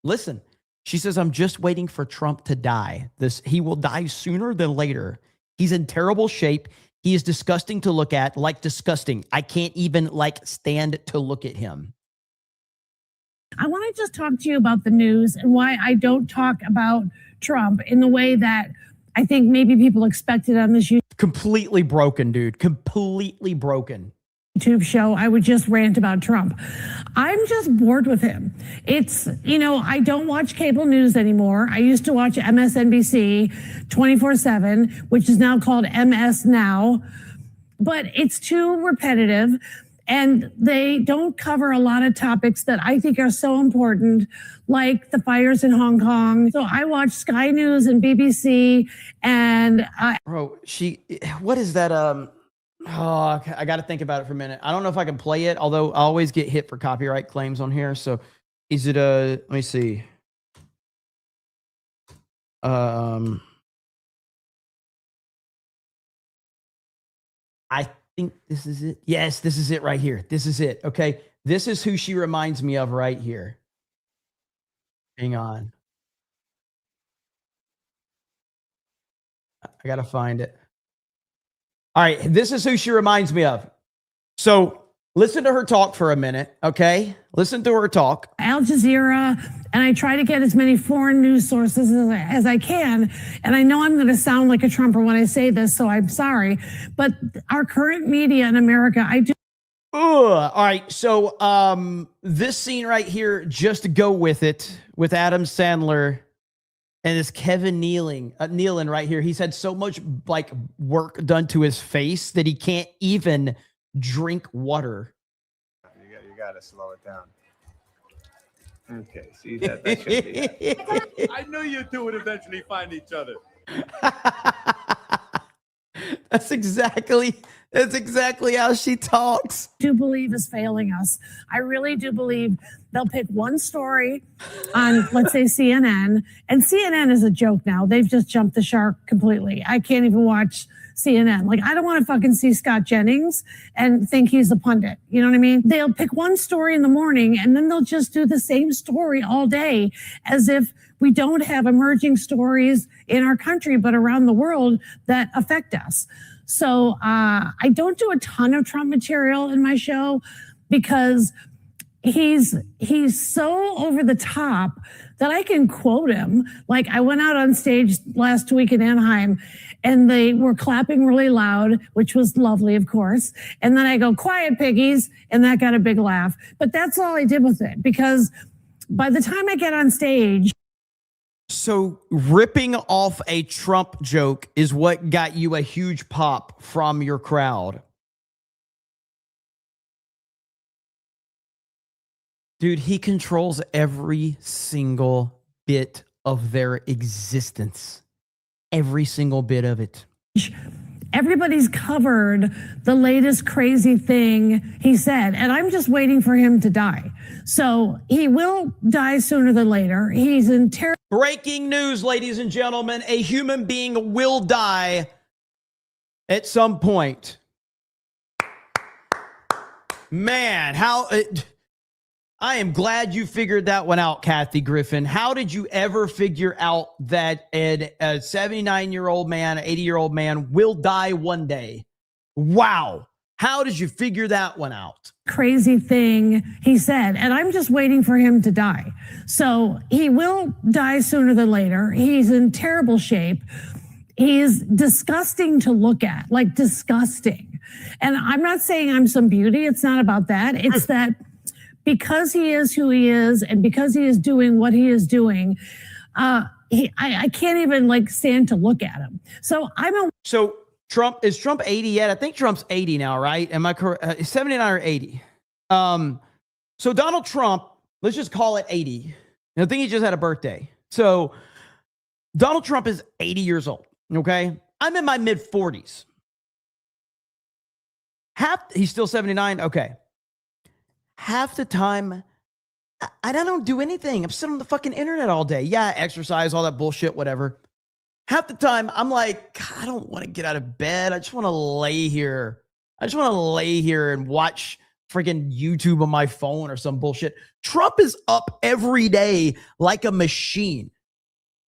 Listen. She says, I'm just waiting for Trump to die. He will die sooner than later. He's in terrible shape. He is disgusting to look at, like disgusting. I can't even stand to look at him. I want to just talk to you about the news and why I don't talk about Trump in the way that I think maybe people expected on this Completely broken, dude. Completely broken. YouTube show. I would just rant about Trump. I'm just bored with him. It's, I don't watch cable news anymore. I used to watch MSNBC 24/7, which is now called MS Now, but it's too repetitive and they don't cover a lot of topics that I think are so important, like the fires in Hong Kong. So I watch Sky News and BBC and what is that? Oh, I got to think about it for a minute. I don't know if I can play it, although I always get hit for copyright claims on here. So is it let me see. I think this is it. Yes, this is it right here. This is it. Okay. This is who she reminds me of right here. Hang on. I got to find it. All right, this is who she reminds me of. So listen to her talk for a minute, okay? Listen to her talk. Al Jazeera, and I try to get as many foreign news sources as I can. And I know I'm going to sound like a Trumper when I say this, so I'm sorry. But our current media in America, I do. All right, so this scene right here, just to go with it, with Adam Sandler And this Kevin Nealon right here, he's had so much like work done to his face that he can't even drink water. You got to slow it down. Okay, see that should be it. I knew you two would eventually find each other. That's exactly how she talks. I do believe is failing us. I really do believe they'll pick one story on, let's say, CNN, and CNN is a joke now. They've just jumped the shark completely. I can't even watch CNN. Like, I don't want to fucking see Scott Jennings and think he's a pundit. You know what I mean? They'll pick one story in the morning and then they'll just do the same story all day as if we don't have emerging stories in our country, but around the world that affect us. So I don't do a ton of Trump material in my show because he's so over the top that I can quote him. Like, I went out on stage last week in Anaheim and they were clapping really loud, which was lovely, of course. And then I go, "Quiet, piggies," and that got a big laugh. But that's all I did with it, because by the time I get on stage. So ripping off a Trump joke is what got you a huge pop from your crowd. Dude, he controls every single bit of their existence. Every single bit of it. Everybody's covered the latest crazy thing he said, and I'm just waiting for him to die. So he will die sooner than later. He's in terrible. Breaking news, ladies and gentlemen. A human being will die at some point. Man, I am glad you figured that one out, Kathy Griffin. How did you ever figure out that a 79-year-old man, an 80-year-old man will die one day? Wow. How did you figure that one out? Crazy thing he said, and I'm just waiting for him to die. So he will die sooner than later. He's in terrible shape. He's disgusting to look at, like disgusting. And I'm not saying I'm some beauty. It's not about that. It's that because he is who he is and because he is doing what he is doing, I can't even like stand to look at him. So is Trump 80 yet? I think Trump's 80 now, right? Am I correct? 79 or 80? So Donald Trump, let's just call it 80. I think he just had a birthday. So Donald Trump is 80 years old. Okay. I'm in my mid 40s. He's still 79. Okay. Half the time, I don't do anything. I'm sitting on the fucking internet all day. Yeah, exercise, all that bullshit, whatever. Half the time, I'm like, God, I don't want to get out of bed. I just want to lay here. I just want to lay here and watch freaking YouTube on my phone or some bullshit. Trump is up every day like a machine,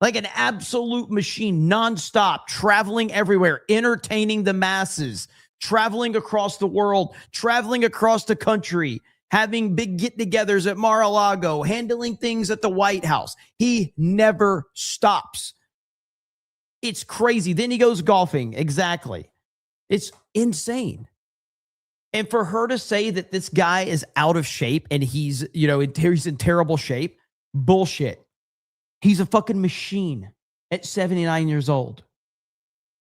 like an absolute machine, nonstop, traveling everywhere, entertaining the masses, traveling across the world, traveling across the country, having big get-togethers at Mar-a-Lago, handling things at the White House. He never stops. It's crazy. Then he goes golfing. Exactly. It's insane. And for her to say that this guy is out of shape and he's in terrible shape, bullshit. He's a fucking machine at 79 years old.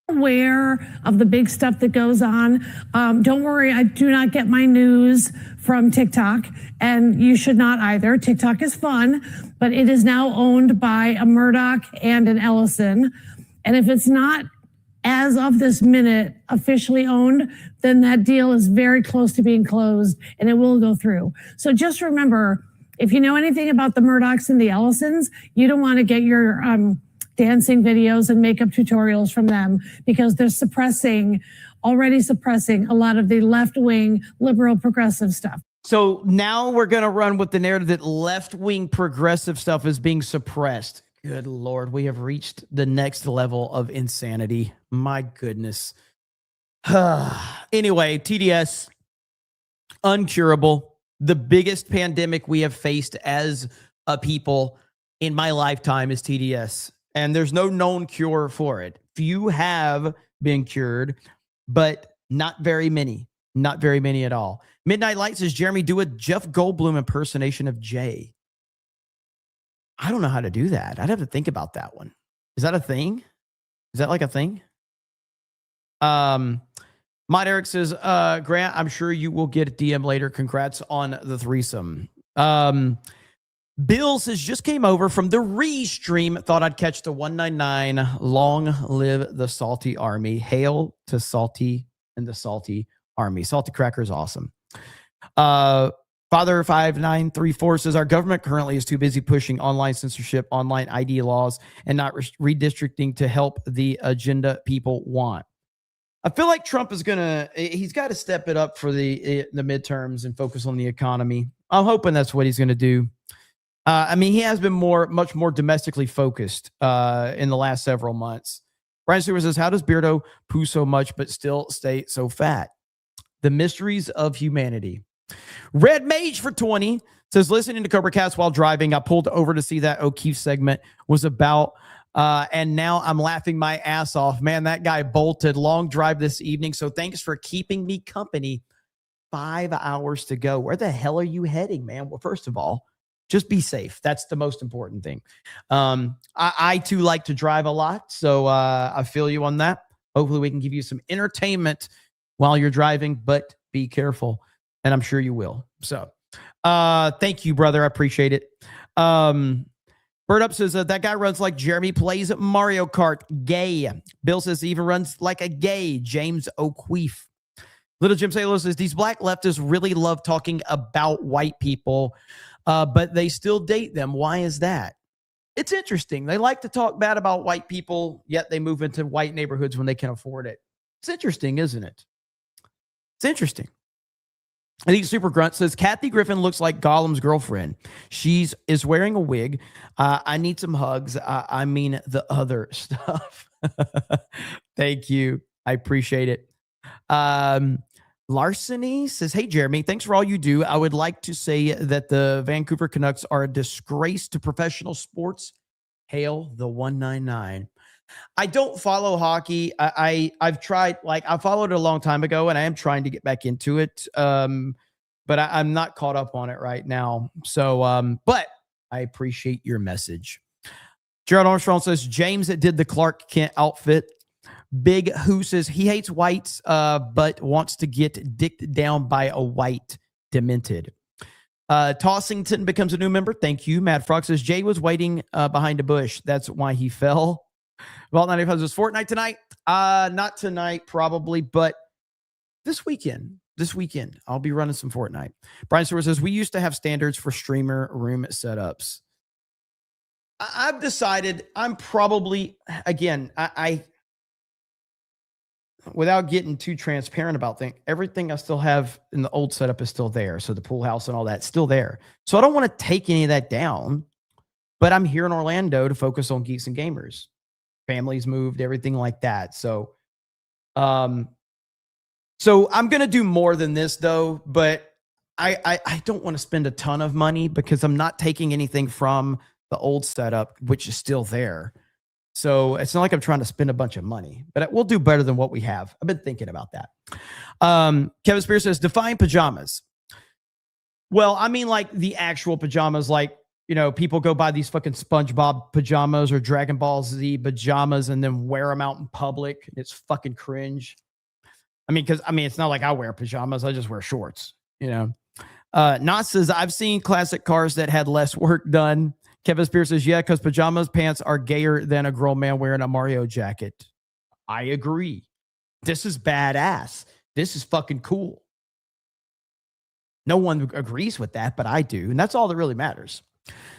Aware of the big stuff that goes on. Don't worry, I do not get my news from TikTok, and you should not either. TikTok is fun, but it is now owned by a Murdoch and an Ellison. And if it's not, as of this minute, officially owned, then that deal is very close to being closed and it will go through. So just remember, if you know anything about the Murdochs and the Ellisons, you don't want to get your dancing videos and makeup tutorials from them, because they're already suppressing a lot of the left-wing liberal progressive stuff. So now we're going to run with the narrative that left-wing progressive stuff is being suppressed. Good Lord, we have reached the next level of insanity. My goodness. Anyway, TDS, uncurable. The biggest pandemic we have faced as a people in my lifetime is TDS. And there's no known cure for it. Few have been cured, but not very many. Not very many at all. Midnight Light says, Jeremy, do a Jeff Goldblum impersonation of Jay. I don't know how to do that. I'd have to think about that one. Is that a thing? Is that like a thing? Matt Eric says, Grant, I'm sure you will get a DM later. Congrats on the threesome. Bill says, just came over from the re-stream. Thought I'd catch the 199. Long live the Salty Army. Hail to Salty and the Salty Army. Salty Cracker is awesome. Father 5934 says, our government currently is too busy pushing online censorship, online ID laws, and not redistricting to help the agenda people want. I feel like Trump is he's got to step it up for the midterms and focus on the economy. I'm hoping that's what he's going to do. I mean, he has been much more domestically focused in the last several months. Brian Stewart says, how does Beardo poo so much but still stay so fat? The mysteries of humanity. Red Mage for 20 says, listening to CobraCast while driving, I pulled over to see that O'Keefe segment was about, and now I'm laughing my ass off. Man, that guy bolted. Long drive this evening, so thanks for keeping me company. 5 hours to go. Where the hell are you heading, man? Well, first of all, just be safe. That's the most important thing. I too like to drive a lot, so I feel you on that. Hopefully we can give you some entertainment while you're driving, but be careful, and I'm sure you will. So thank you, brother. I appreciate it. Bird Up says, that guy runs like Jeremy plays Mario Kart. Gay. Bill says he even runs like a gay James O'Keefe. Little Jim Salo says, these black leftists really love talking about white people, but they still date them. Why is that? It's interesting. They like to talk bad about white people, yet they move into white neighborhoods when they can afford it. It's interesting, isn't it? It's interesting. I think Super Grunt says, Kathy Griffin looks like Gollum's girlfriend. She is wearing a wig. I need some hugs. I mean the other stuff. Thank you. I appreciate it. Larceny says, hey, Jeremy, thanks for all you do. I would like to say that the Vancouver Canucks are a disgrace to professional sports. Hail the 199. I don't follow hockey. I've tried, I followed it a long time ago, and I am trying to get back into it. But I'm not caught up on it right now. So, but I appreciate your message. Gerald Armstrong says, James that did the Clark Kent outfit. Big Who says he hates whites, but wants to get dicked down by a white demented. Tossington becomes a new member. Thank you. Matt Frog says Jay was waiting behind a bush. That's why he fell. Vault 95 says Fortnite tonight. Not tonight, probably, but this weekend. I'll be running some Fortnite. Brian Stewart says we used to have standards for streamer room setups. I've decided I'm probably, again, I without getting too transparent about things, everything I still have in the old setup is still there. So the pool house and all that's still there. So I don't want to take any of that down, but I'm here in Orlando to focus on Geeks and Gamers. Families moved, everything like that. So I'm going to do more than this though, but I don't want to spend a ton of money because I'm not taking anything from the old setup, which is still there. So it's not like I'm trying to spend a bunch of money, but we'll do better than what we have. I've been thinking about that. Kevin Spears says, define pajamas. Well, I mean like the actual pajamas, like, you know, people go buy these fucking SpongeBob pajamas or Dragon Ball Z pajamas and then wear them out in public. It's fucking cringe. It's not like I wear pajamas. I just wear shorts, you know. Nas says, I've seen classic cars that had less work done. Kevin Spears says, yeah, because pajamas pants are gayer than a grown man wearing a Mario jacket. I agree. This is badass. This is fucking cool. No one agrees with that, but I do. And that's all that really matters.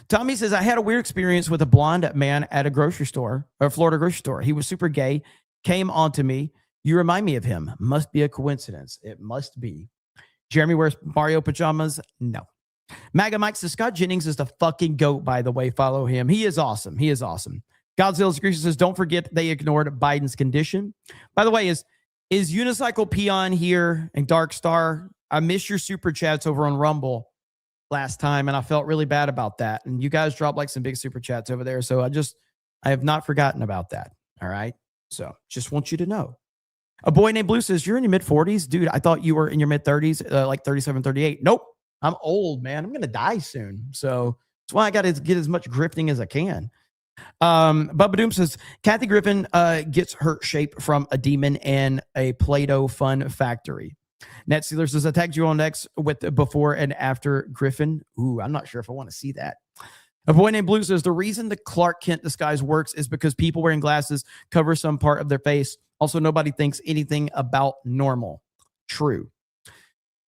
Tommy says, I had a weird experience with a blonde man at a grocery store, or Florida grocery store. He was super gay, came on to me. You remind me of him. Must be a coincidence. It must be. Jeremy wears Mario pajamas? No. MAGA Mike says, Scott Jennings is the fucking GOAT, by the way. Follow him. He is awesome. He is awesome. Godzilla's Greasy says, don't forget they ignored Biden's condition. By the way, is Unicycle Peon here and Dark Star? I missed your super chats over on Rumble last time, and I felt really bad about that. And you guys dropped like some big super chats over there. So I have not forgotten about that. All right. So just want you to know. A boy named Blue says, you're in your mid 40s. Dude, I thought you were in your mid 30s, like 37, 38. Nope. I'm old, man. I'm going to die soon. So that's why I got to get as much grifting as I can. Bubba Doom says Kathy Griffin gets her shape from a demon in a Play-Doh fun factory. Net Sealer says I tagged you on X with the before and after Griffin. Ooh, I'm not sure if I want to see that. A boy named Blue says the reason the Clark Kent disguise works is because people wearing glasses cover some part of their face. Also, nobody thinks anything about normal. True.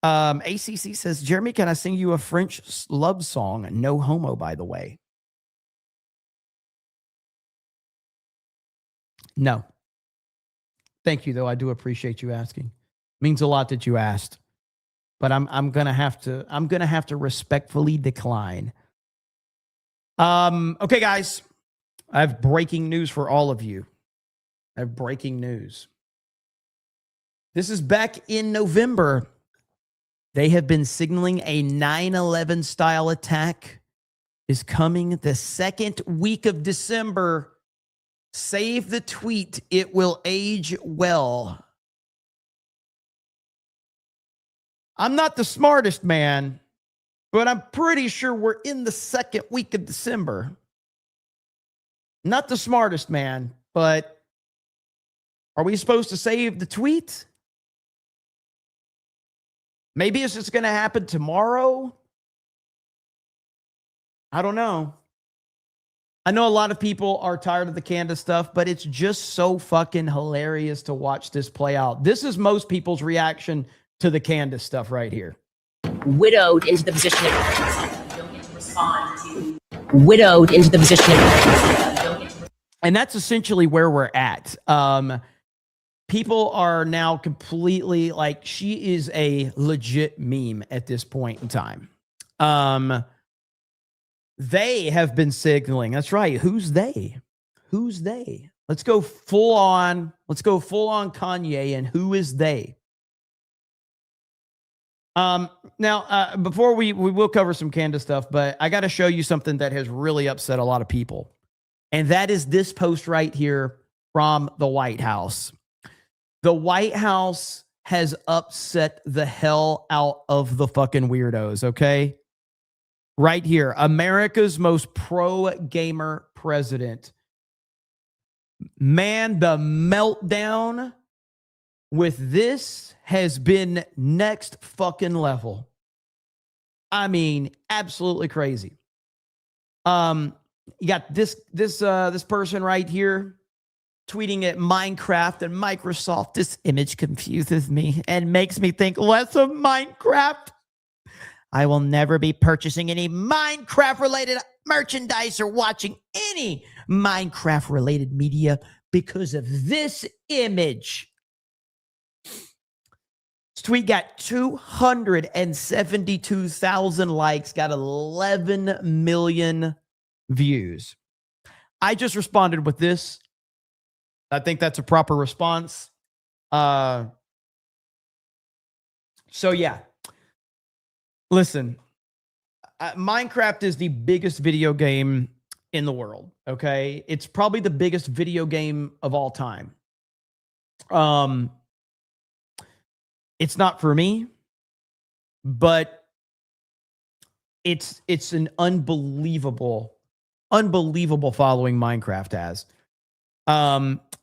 ACC says, Jeremy, can I sing you a French love song? No homo, by the way. No. Thank you, though. I do appreciate you asking. Means a lot that you asked. But I'm gonna have to respectfully decline. Okay, guys. I have breaking news for all of you. I have breaking news. This is back in November. They have been signaling a 9/11 style attack is coming the second week of December. Save the tweet. It will age well. I'm not the smartest man, but I'm pretty sure we're in the second week of December. Not the smartest man, but are we supposed to save the tweet? Maybe it's just going to happen tomorrow. I don't know. I know a lot of people are tired of the Candace stuff, but it's just so fucking hilarious to watch this play out. This is most people's reaction to the Candace stuff right here. Widowed into the position of don't get to respond to widowed into the position of and that's essentially where we're at. People are now completely like, she is a legit meme at this point in time. They have been signaling. That's right. Who's they? Who's they? Let's go full on Kanye and who is they? Now, before we will cover some Candace stuff, but I got to show you something that has really upset a lot of people. And that is this post right here from the White House. The White House has upset the hell out of the fucking weirdos, okay? Right here, America's most pro-gamer president. Man, the meltdown with this has been next fucking level. I mean, absolutely crazy. You got this person right here tweeting at Minecraft and Microsoft. This image confuses me and makes me think less of Minecraft. I will never be purchasing any Minecraft-related merchandise or watching any Minecraft-related media because of this image. This tweet got 272,000 likes, got 11 million views. I just responded with this. I think that's a proper response. So yeah. Listen, Minecraft is the biggest video game in the world, okay? It's probably the biggest video game of all time. It's not for me, but it's an unbelievable following Minecraft has.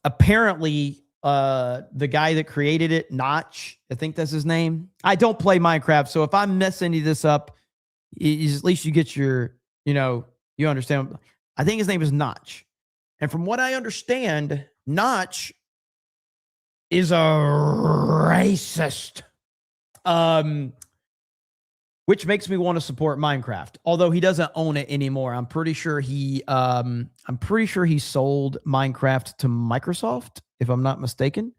Apparently, the guy that created it, Notch, I think that's his name. I don't play Minecraft, so if I'm messing this up, at least you get your, you understand. I think his name is Notch. And from what I understand, Notch is a racist. Which makes me want to support Minecraft, although he doesn't own it anymore. I'm pretty sure he sold Minecraft to Microsoft, if I'm not mistaken.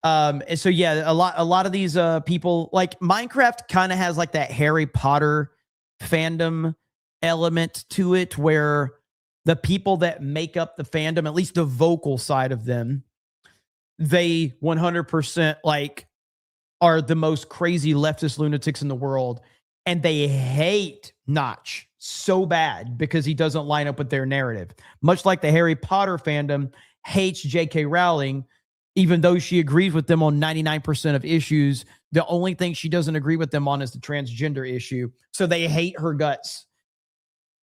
And so yeah, a lot of these people, like Minecraft kind of has like that Harry Potter fandom element to it, where the people that make up the fandom, at least the vocal side of them, they 100% like are the most crazy leftist lunatics in the world. And they hate Notch so bad because he doesn't line up with their narrative. Much like the Harry Potter fandom hates J.K. Rowling, even though she agrees with them on 99% of issues. The only thing she doesn't agree with them on is the transgender issue. So they hate her guts.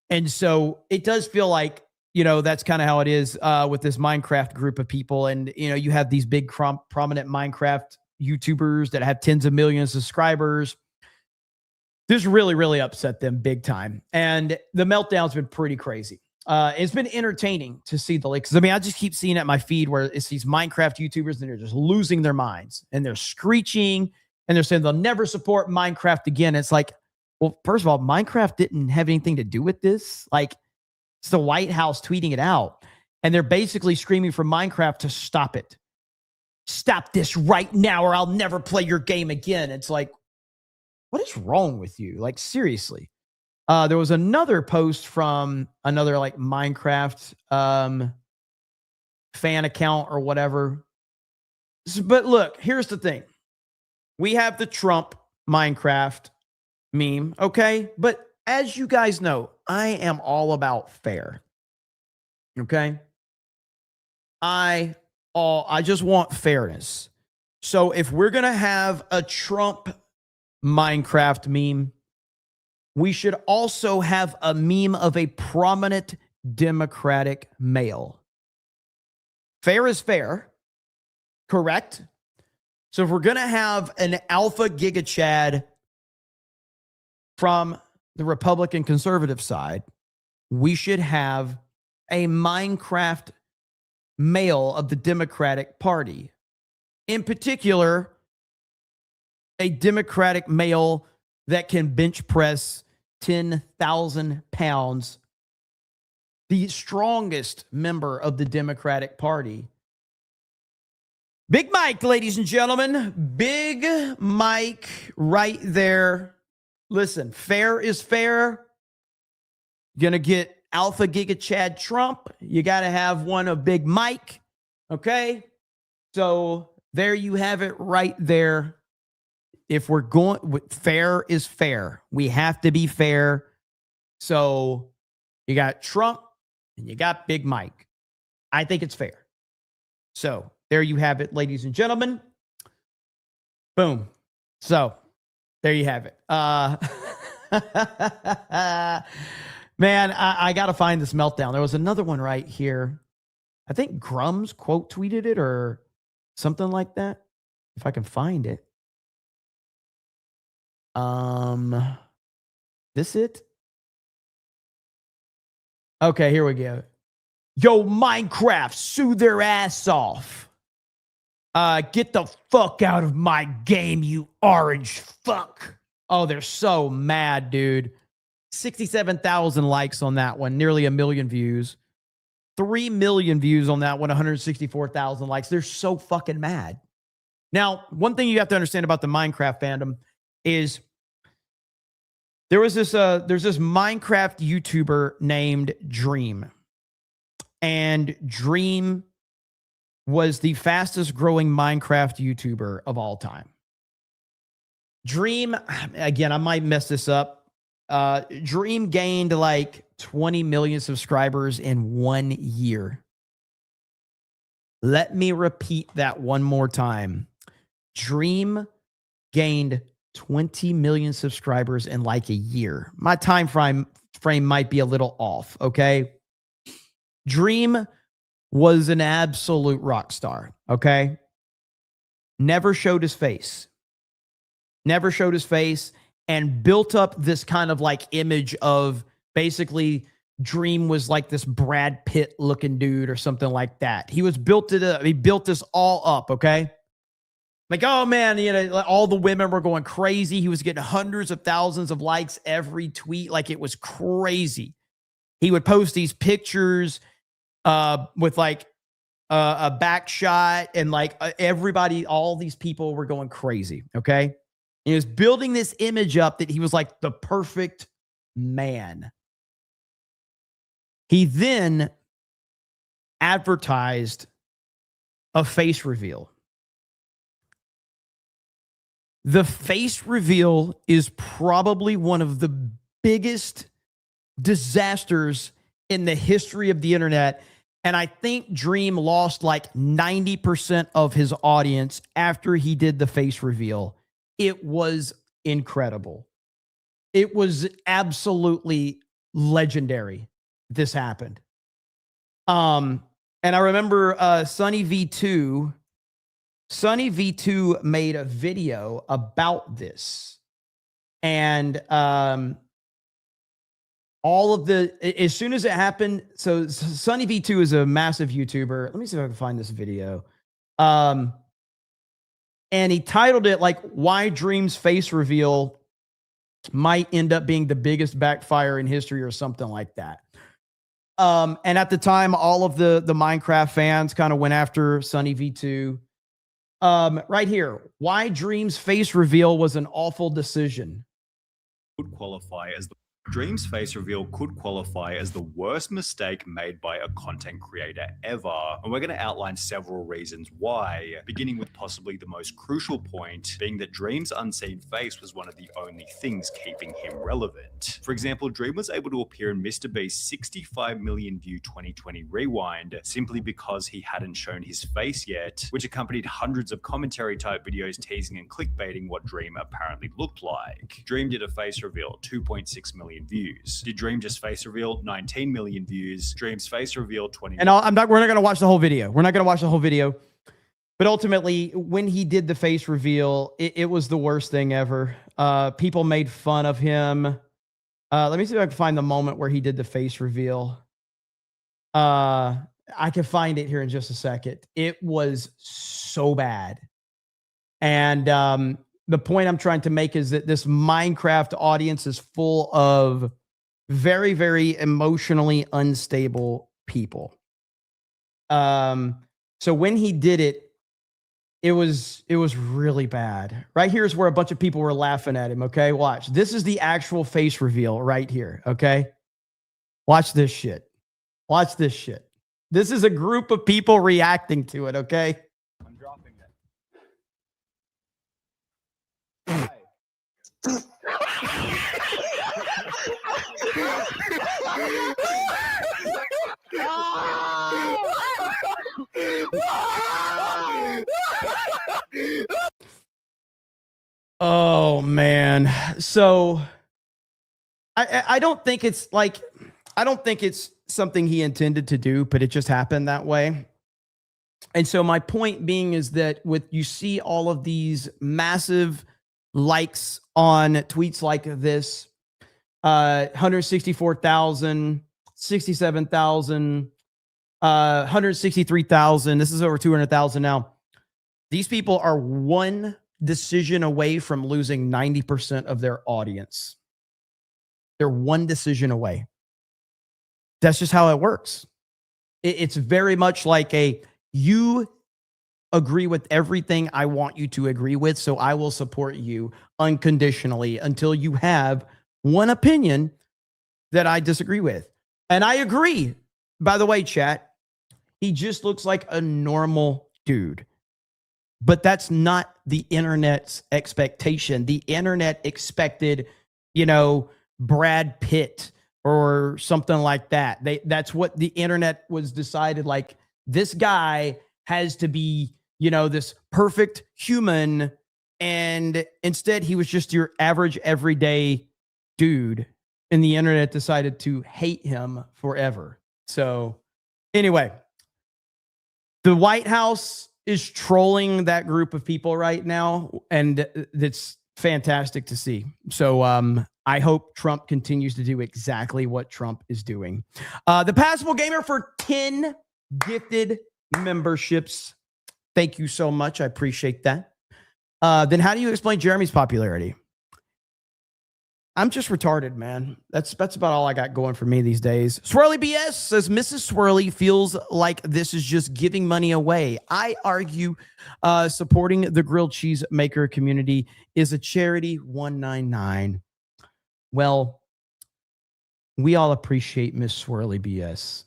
And so it does feel like, you know, that's kind of how it is with this Minecraft group of people. And, you know, you have these big prominent Minecraft YouTubers that have tens of millions of subscribers. This really, really upset them big time. And the meltdown's been pretty crazy. It's been entertaining to see the leaks. I mean, I just keep seeing at my feed where it's these Minecraft YouTubers and they're just losing their minds and they're screeching and they're saying they'll never support Minecraft again. It's like, well, first of all, Minecraft didn't have anything to do with this. Like, it's the White House tweeting it out. And they're basically screaming for Minecraft to stop it. Stop this right now or I'll never play your game again. It's like, what is wrong with you? Like, seriously. There was another post from another like Minecraft fan account or whatever. But look, here's the thing. We have the Trump Minecraft meme, okay? But as you guys know, I am all about fair. Okay? I just want fairness. So if we're going to have a Trump Minecraft meme, we should also have a meme of a prominent Democratic male. Fair is fair, correct? So if we're going to have an alpha giga Chad from the Republican conservative side, we should have a Minecraft male of the Democratic Party. In particular, a Democratic male that can bench press 10,000 pounds, the strongest member of the Democratic Party. Big Mike, ladies and gentlemen. Big Mike right there. Listen, fair is fair. You're going to get Alpha Giga Chad Trump. You got to have one of Big Mike. Okay? So there you have it right there. If we're going with fair is fair, we have to be fair. So you got Trump and you got Big Mike. I think it's fair. So there you have it, ladies and gentlemen. Boom. So there you have it. Man, I got to find this meltdown. There was another one right here. I think Grums quote tweeted it or something like that. If I can find it. This it? Okay, here we go. Yo, Minecraft, sue their ass off. Get the fuck out of my game, you orange fuck. Oh, they're so mad, dude. 67,000 likes on that one, nearly 1 million views. 3 million views on that one, 164,000 likes. They're so fucking mad. Now, one thing you have to understand about the Minecraft fandom is there's this Minecraft YouTuber named Dream. And Dream was the fastest growing Minecraft YouTuber of all time. Dream, again, I might mess this up. Dream gained like 20 million subscribers in 1 year. Let me repeat that one more time. Dream gained 20 million subscribers in like a year. My time frame might be a little off, okay? Dream was an absolute rock star, okay? Never showed his face. Never showed his face and built up this kind of like image of basically Dream was like this Brad Pitt looking dude or something like that. He built this all up, okay? Like, oh man, you know, all the women were going crazy. He was getting hundreds of thousands of likes every tweet. Like, it was crazy. He would post these pictures with like a back shot and like everybody, all these people were going crazy. Okay. And he was building this image up that he was like the perfect man. He then advertised a face reveal. The face reveal is probably one of the biggest disasters in the history of the internet. And I think Dream lost like 90% of his audience after he did the face reveal. It was incredible. It was absolutely legendary. This happened. And I remember Sunny V2 made a video about this. And all of as soon as it happened, so Sunny V2 is a massive YouTuber. Let me see if I can find this video. And he titled it like "Why Dream's Face Reveal Might End Up Being the Biggest Backfire in History" or something like that. And at the time, all of the Minecraft fans kind of went after Sunny V2. Right here, "Why Dream's Face Reveal Was an Awful Decision." Would qualify as Dream's face reveal could qualify as the worst mistake made by a content creator ever, and we're going to outline several reasons why, beginning with possibly the most crucial point being that Dream's unseen face was one of the only things keeping him relevant. For example, Dream was able to appear in Mr. Beast's 65 million view 2020 rewind simply because he hadn't shown his face yet, which accompanied hundreds of commentary type videos teasing and clickbaiting what Dream apparently looked like. Dream did a face reveal, 2.6 million views. Did Dream just face reveal? 19 million views. Dream's face reveal, 20. And we're not going to watch the whole video. We're not going to watch the whole video. But ultimately, when he did the face reveal, it was the worst thing ever. People made fun of him. Let me see if I can find the moment where he did the face reveal. I can find it here in just a second. It was so bad. And the point I'm trying to make is that this Minecraft audience is full of very, very emotionally unstable people. So when he did it, it was really bad. Right here is where a bunch of people were laughing at him. Okay, watch. This is the actual face reveal right here. Okay, watch this shit. Watch this shit. This is a group of people reacting to it. Okay. I'm dropping it. Oh man. So I don't think it's like, I don't think it's something he intended to do, but it just happened that way. And so my point being is that you see all of these massive likes on tweets like this, 164,000, 67,000, 163,000. This is over 200,000 now. These people are one decision away from losing 90% of their audience. They're one decision away. That's just how it works. It's very much like you agree with everything I want you to agree with, so I will support you unconditionally until you have one opinion that I disagree with. And I agree. By the way, chat, he just looks like a normal dude. But that's not the internet's expectation. The internet expected, Brad Pitt or something like that. That's what the internet was decided. Like, this guy has to be, this perfect human. And instead, he was just your average, everyday dude. And the internet decided to hate him forever. So anyway, the White House is trolling that group of people right now, and that's fantastic to see. So I hope Trump continues to do exactly what Trump is doing. The Passable Gamer for 10 gifted memberships. Thank you so much. I appreciate that. Then how do you explain Jeremy's popularity? I'm just retarded, man. That's about all I got going for me these days. Swirly BS says, Mrs. Swirly feels like this is just giving money away. I argue supporting the grilled cheese maker community is a charity 199. Well, we all appreciate Miss Swirly BS.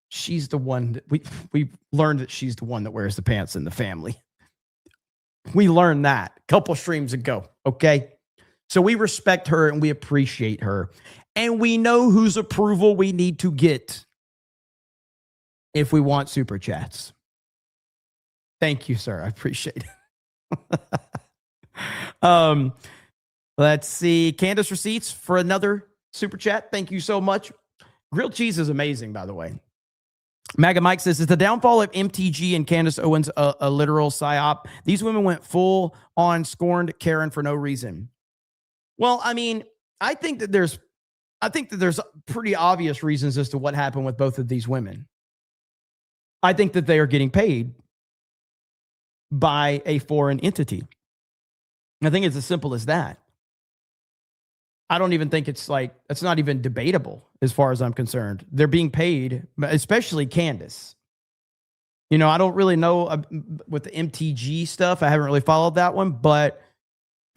She's the one that we learned that she's the one that wears the pants in the family. We learned that a couple streams ago, okay? So we respect her and we appreciate her. And we know whose approval we need to get if we want super chats. Thank you, sir. I appreciate it. Let's see. Candace Receipts for another super chat. Thank you so much. Grilled cheese is amazing, by the way. Maga Mike says, is the downfall of MTG and Candace Owens a literal psyop? These women went full on scorned Karen for no reason. Well, I mean, I think that there's pretty obvious reasons as to what happened with both of these women. I think that they are getting paid by a foreign entity. I think it's as simple as that. I don't even think it's not even debatable as far as I'm concerned. They're being paid, especially Candace. You know, I don't really know with the MTG stuff. I haven't really followed that one, but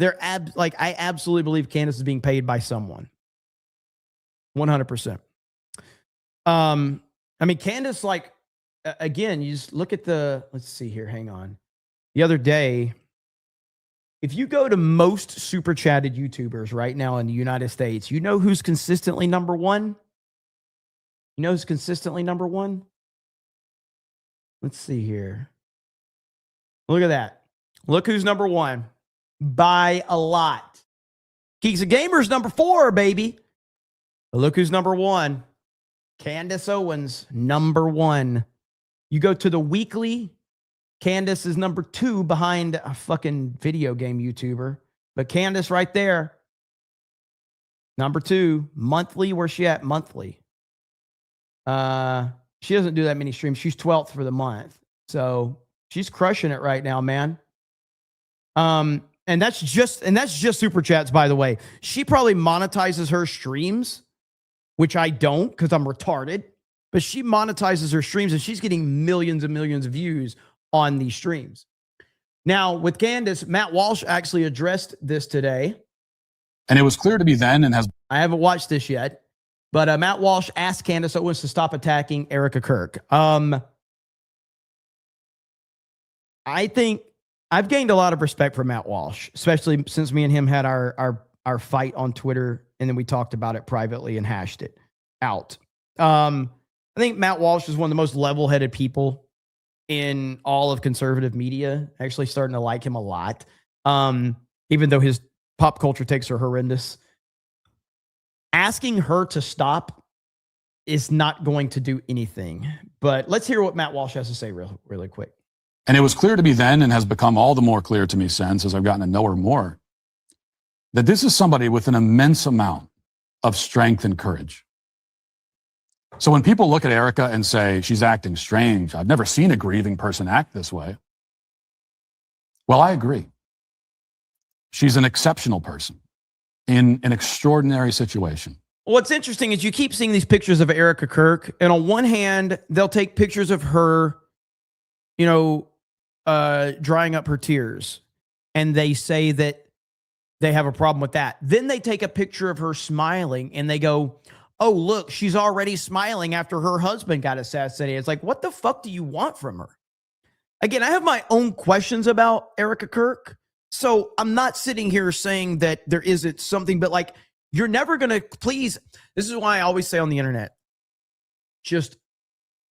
I absolutely believe Candace is being paid by someone. 100%. I mean, Candace, again, you just look at let's see here. Hang on. The other day, if you go to most super chatted YouTubers right now in the United States, you know who's consistently number one? You know who's consistently number one? Let's see here. Look at that. Look who's number one by a lot. Geeks and Gamers number 4, baby. But look who's number one. Candace Owens, number 1. You go to the weekly, Candace is number 2 behind a fucking video game YouTuber. But Candace right there, number 2. Monthly, where's she at? Monthly. She doesn't do that many streams. She's 12th for the month. So she's crushing it right now, man. And that's just super chats, by the way. She probably monetizes her streams, which I don't because I'm retarded. But she monetizes her streams and she's getting millions and millions of views on these streams. Now, with Candace, Matt Walsh actually addressed this today. And it was clear to me then and has... I haven't watched this yet. But Matt Walsh asked Candace Owens to stop attacking Erica Kirk. I think I've gained a lot of respect for Matt Walsh, especially since me and him had our fight on Twitter, and then we talked about it privately and hashed it out. I think Matt Walsh is one of the most level-headed people in all of conservative media. Actually starting to like him a lot, even though his pop culture takes are horrendous. Asking her to stop is not going to do anything. But let's hear what Matt Walsh has to say really quick. And it was clear to me then and has become all the more clear to me since, as I've gotten to know her more, that this is somebody with an immense amount of strength and courage. So when people look at Erica and say she's acting strange, I've never seen a grieving person act this way. Well, I agree. She's an exceptional person in an extraordinary situation. What's interesting is you keep seeing these pictures of Erica Kirk, and on one hand, they'll take pictures of her, drying up her tears, and they say that they have a problem with that. Then they take a picture of her smiling, and they go, oh, look, she's already smiling after her husband got assassinated. It's like, what the fuck do you want from her? Again, I have my own questions about Erica Kirk. So I'm not sitting here saying that there isn't something, but you're never going to, please, this is why I always say on the internet, just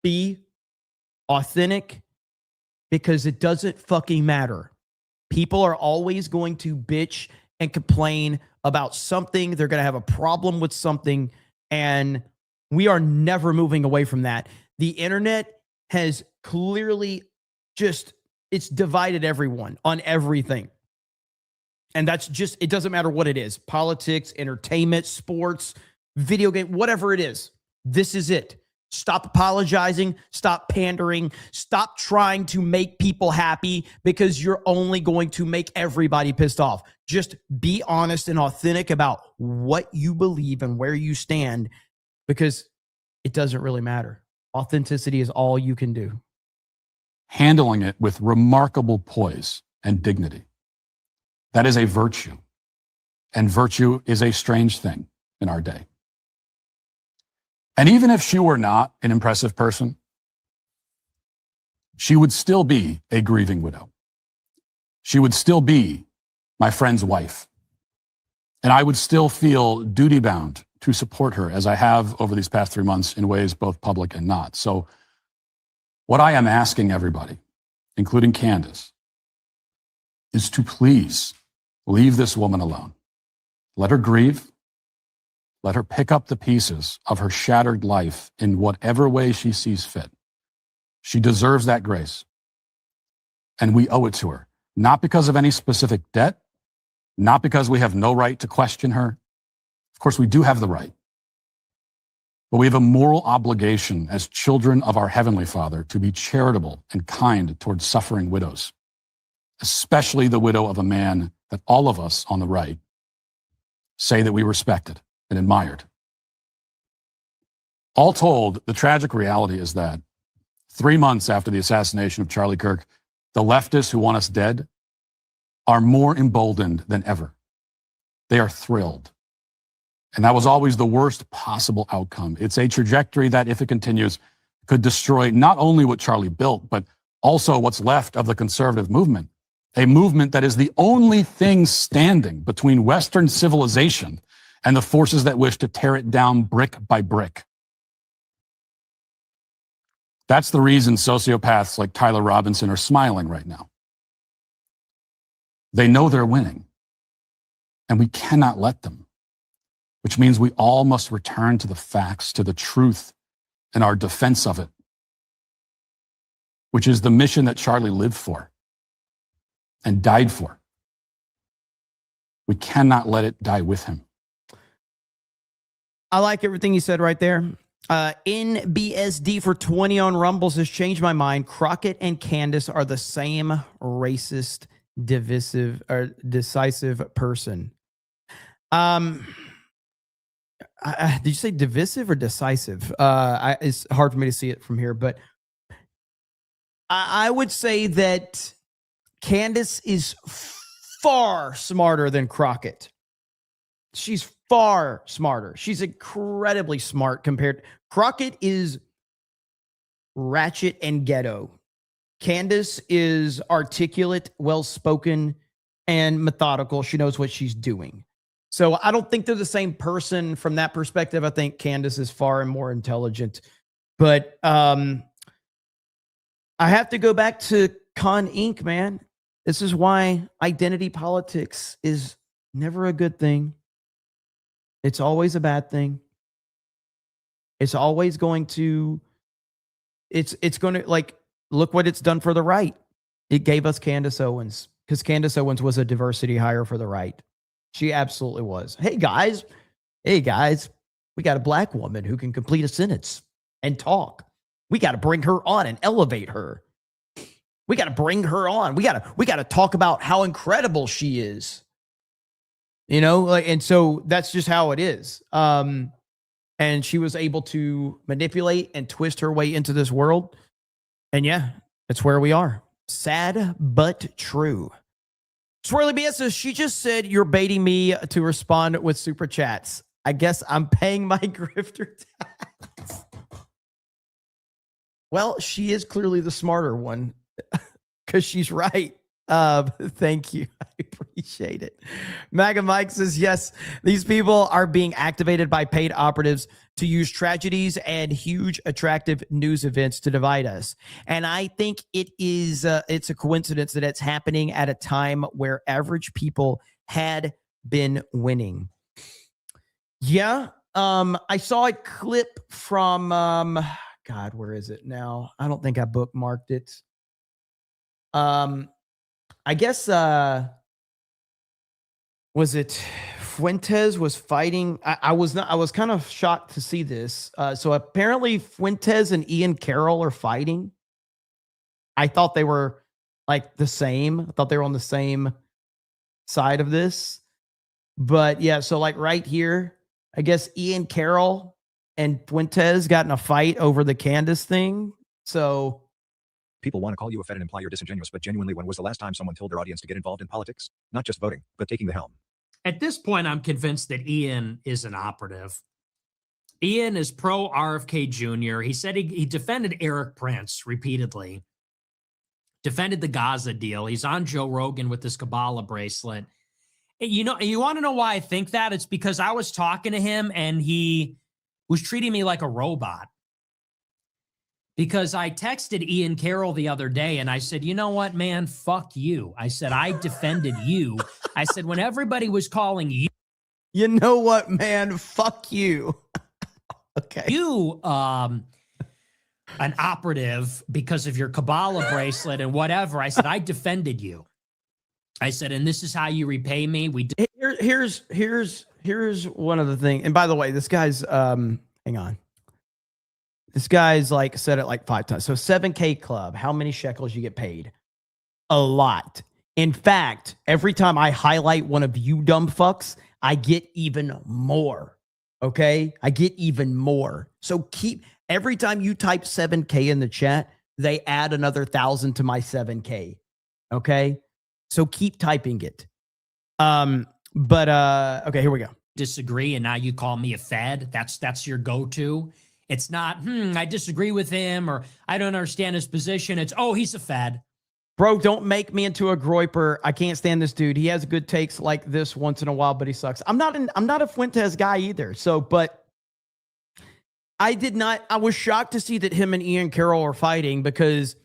be authentic, because it doesn't fucking matter. People are always going to bitch and complain about something. They're going to have a problem with something, and we are never moving away from that. The internet has clearly it's divided everyone on everything. And that's just, it doesn't matter what it is. Politics, entertainment, sports, video game, whatever it is. This is it. Stop apologizing. Stop pandering. Stop trying to make people happy, because you're only going to make everybody pissed off. Just be honest and authentic about what you believe and where you stand, because it doesn't really matter. Authenticity is all you can do. Handling it with remarkable poise and dignity. That is a virtue. And virtue is a strange thing in our day. And even if she were not an impressive person, she would still be a grieving widow. She would still be my friend's wife. And I would still feel duty-bound to support her, as I have over these past 3 months in ways both public and not. So what I am asking everybody, including Candace, is to please leave this woman alone. Let her grieve. Let her pick up the pieces of her shattered life in whatever way she sees fit. She deserves that grace. And we owe it to her, not because of any specific debt, not because we have no right to question her. Of course, we do have the right. But we have a moral obligation as children of our Heavenly Father to be charitable and kind towards suffering widows, especially the widow of a man that all of us on the right say that we respected and admired. All told, the tragic reality is that 3 months after the assassination of Charlie Kirk, the leftists who want us dead are more emboldened than ever. They are thrilled. And that was always the worst possible outcome. It's a trajectory that, if it continues, could destroy not only what Charlie built, but also what's left of the conservative movement, a movement that is the only thing standing between Western civilization and the forces that wish to tear it down brick by brick. That's the reason sociopaths like Tyler Robinson are smiling right now. They know they're winning, and we cannot let them, which means we all must return to the facts, to the truth, and our defense of it, which is the mission that Charlie lived for and died for. We cannot let it die with him. I like everything you said right there. NBSD for 20 on Rumbles has changed my mind. Crockett and Candace are the same racist, divisive, or decisive person. Did you say divisive or decisive? It's hard for me to see it from here, but I would say that Candace is far smarter than Crockett. She's far smarter. She's incredibly smart compared. Crockett is ratchet and ghetto. Candace is articulate, well-spoken, and methodical. She knows what she's doing. So I don't think they're the same person from that perspective. I think Candace is far and more intelligent. But I have to go back to Con Inc., man. This is why identity politics is never a good thing. It's always a bad thing. It's always going to, it's going to, like, look what it's done for the right. It gave us Candace Owens, because Candace Owens was a diversity hire for the right. She absolutely was. Hey guys, we got a black woman who can complete a sentence and talk. We got to bring her on and elevate her. We got to bring her on. We got to talk about how incredible she is. You know, like, and so that's just how it is. And she was able to manipulate and twist her way into this world. And yeah, that's where we are. Sad, but true. Swirly BS says, she just said you're baiting me to respond with super chats. I guess I'm paying my grifter tax. Well, she is clearly the smarter one because she's right. Thank you. I appreciate it. MAGA Mike says, yes, these people are being activated by paid operatives to use tragedies and huge attractive news events to divide us. And I think it is, it's a coincidence that it's happening at a time where average people had been winning. Yeah. I saw a clip from, God, where is it now? I don't think I bookmarked it. I guess, was it Fuentes was fighting? I was kind of shocked to see this. So apparently Fuentes and Ian Carroll are fighting. I thought they were like the same. I thought they were on the same side of this. But yeah, so like right here, I guess Ian Carroll and Fuentes got in a fight over the Candace thing. So people want to call you a fed and imply you're disingenuous, but genuinely, when was the last time someone told their audience to get involved in politics? Not just voting, but taking the helm. At this point, I'm convinced that Ian is an operative. Ian is pro RFK Jr. He said he defended Eric Prince repeatedly, defended the Gaza deal. He's on Joe Rogan with this Kabbalah bracelet. And you want to know why I think that? It's because I was talking to him and he was treating me like a robot. Because I texted Ian Carroll the other day and I said, you know what, man, fuck you. I said, I defended you. I said, when everybody was calling you. You know what, man, fuck you. Okay. You, an operative because of your Kabbalah bracelet and whatever. I said, I defended you. I said, and this is how you repay me. Here's one of the things. And by the way, this guy's hang on. This guy's like said it like 5 times. So 7K club, how many shekels you get paid? A lot. In fact, every time I highlight one of you dumb fucks, I get even more. Okay? I get even more. So every time you type 7K in the chat, they add another 1,000 to my 7K. Okay? So keep typing it. Okay, here we go. Disagree, and now you call me a fed. That's your go-to. It's not, I disagree with him, or I don't understand his position. It's, oh, he's a fed. Bro, don't make me into a groiper. I can't stand this dude. He has good takes like this once in a while, but he sucks. I'm not a Fuentes guy either. So, but I was shocked to see that him and Ian Carroll are fighting, because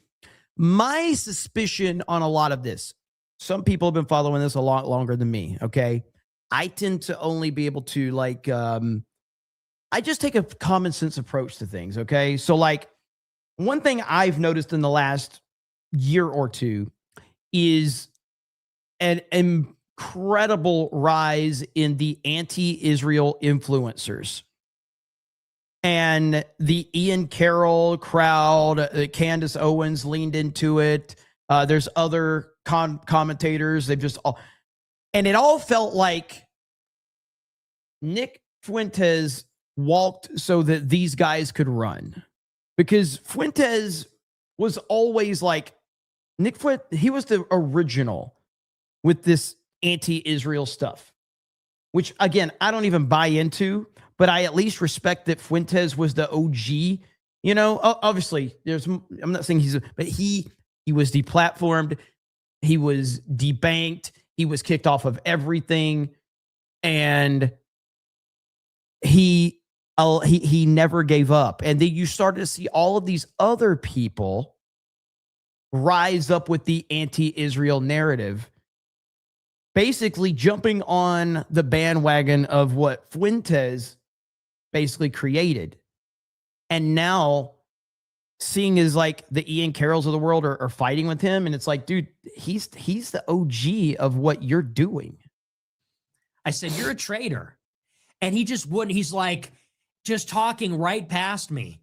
my suspicion on a lot of this, some people have been following this a lot longer than me. Okay. I tend to only be able to I just take a common sense approach to things. Okay. So like one thing I've noticed in the last year or two is an incredible rise in the anti-Israel influencers. And the Ian Carroll crowd, Candace Owens leaned into it. There's other commentators. They've just all, and it all felt like Nick Fuentes walked so that these guys could run, because Fuentes was always like Nick Fuentes. He was the original with this anti-Israel stuff, which again, I don't even buy into, but I at least respect that Fuentes was the OG. You know, obviously I'm not saying but he was deplatformed. He was debanked. He was kicked off of everything. And he never gave up. And then you started to see all of these other people rise up with the anti-Israel narrative, basically jumping on the bandwagon of what Fuentes basically created. And now seeing as like the Ian Carrolls of the world are fighting with him. And it's like, dude, he's the OG of what you're doing. I said, you're a traitor. And he just wouldn't. He's like, just talking right past me.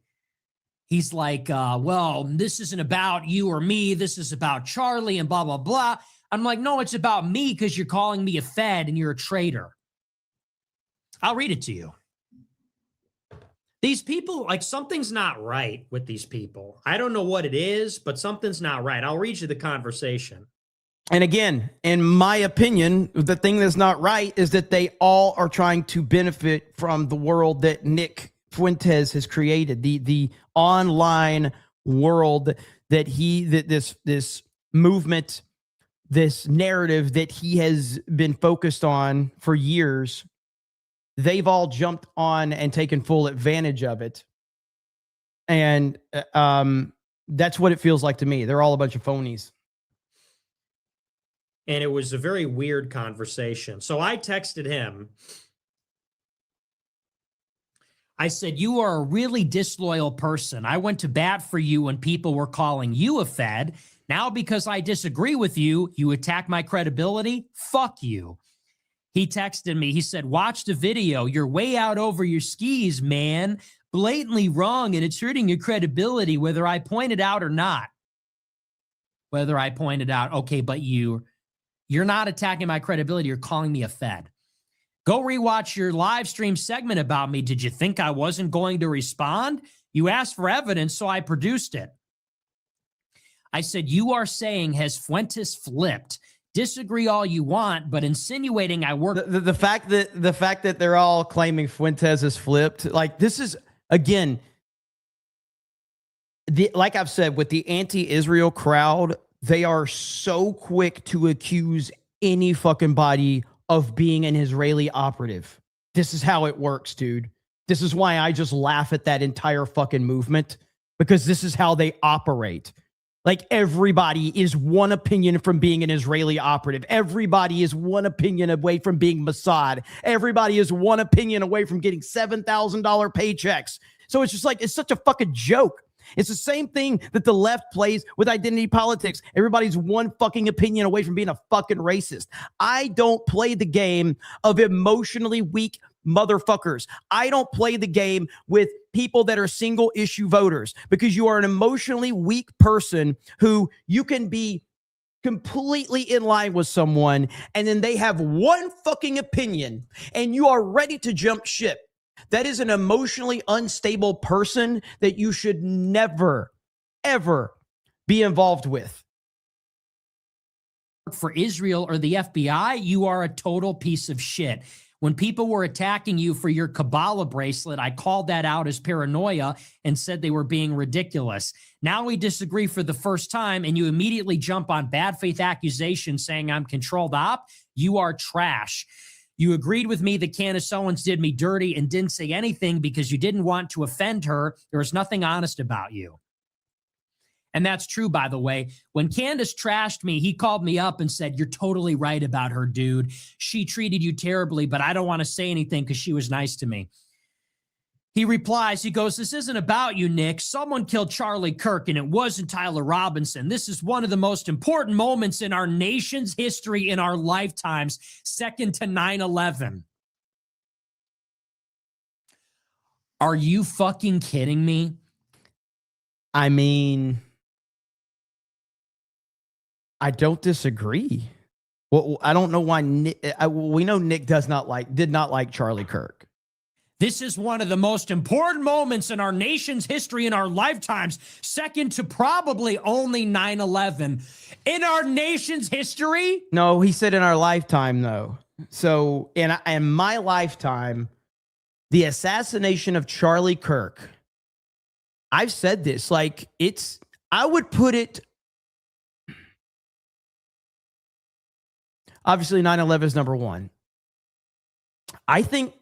He's like, well, this isn't about you or me. This is about Charlie and blah, blah, blah. I'm like, no, it's about me because you're calling me a fed and you're a traitor. I'll read it to you. These people, like, something's not right with these people. I don't know what it is, but something's not right. I'll read you the conversation. And again, in my opinion, the thing that's not right is that they all are trying to benefit from the world that Nick Fuentes has created, the online world that this movement, this narrative that he has been focused on for years. They've all jumped on and taken full advantage of it. And that's what it feels like to me. They're all a bunch of phonies. And it was a very weird conversation. So I texted him. I said, you are a really disloyal person. I went to bat for you when people were calling you a fed. Now, because I disagree with you, you attack my credibility? Fuck you. He texted me. He said, watch the video. You're way out over your skis, man. Blatantly wrong, and it's hurting your credibility, whether I point it out or not. Whether I point it out, okay, but you're not attacking my credibility. You're calling me a fed. Go rewatch your live stream segment about me. Did you think I wasn't going to respond? You asked for evidence, so I produced it. I said, you are saying, has Fuentes flipped? Disagree all you want, but insinuating I work. The fact that they're all claiming Fuentes has flipped, like, this is, again, like I've said, with the anti-Israel crowd, they are so quick to accuse any fucking body of being an Israeli operative. This is how it works, dude. This is why I just laugh at that entire fucking movement, because this is how they operate. Like, everybody is one opinion from being an Israeli operative. Everybody is one opinion away from being Mossad. Everybody is one opinion away from getting $7,000 paychecks. So it's just like, it's such a fucking joke. It's the same thing that the left plays with identity politics. Everybody's one fucking opinion away from being a fucking racist. I don't play the game of emotionally weak motherfuckers. I don't play the game with people that are single issue voters, because you are an emotionally weak person who you can be completely in line with someone and then they have one fucking opinion and you are ready to jump ship. That is an emotionally unstable person that you should never, ever be involved with. For Israel or the FBI, you are a total piece of shit. When people were attacking you for your Kabbalah bracelet, I called that out as paranoia and said they were being ridiculous. Now we disagree for the first time and you immediately jump on bad faith accusations saying I'm controlled op. You are trash. You agreed with me that Candace Owens did me dirty and didn't say anything because you didn't want to offend her. There was nothing honest about you. And that's true, by the way. When Candace trashed me, he called me up and said, you're totally right about her, dude. She treated you terribly, but I don't want to say anything because she was nice to me. He replies, he goes, this isn't about you, Nick. Someone killed Charlie Kirk, and it wasn't Tyler Robinson. This is one of the most important moments in our nation's history in our lifetimes, second to 9/11. Are you fucking kidding me? I mean, I don't disagree. Well, I don't know why Nick, we know Nick did not like Charlie Kirk. This is one of the most important moments in our nation's history in our lifetimes, second to probably only 9/11. In our nation's history? No, he said in our lifetime, though. So in my lifetime, the assassination of Charlie Kirk, I've said this, like I would put it, obviously 9/11 is number one. I think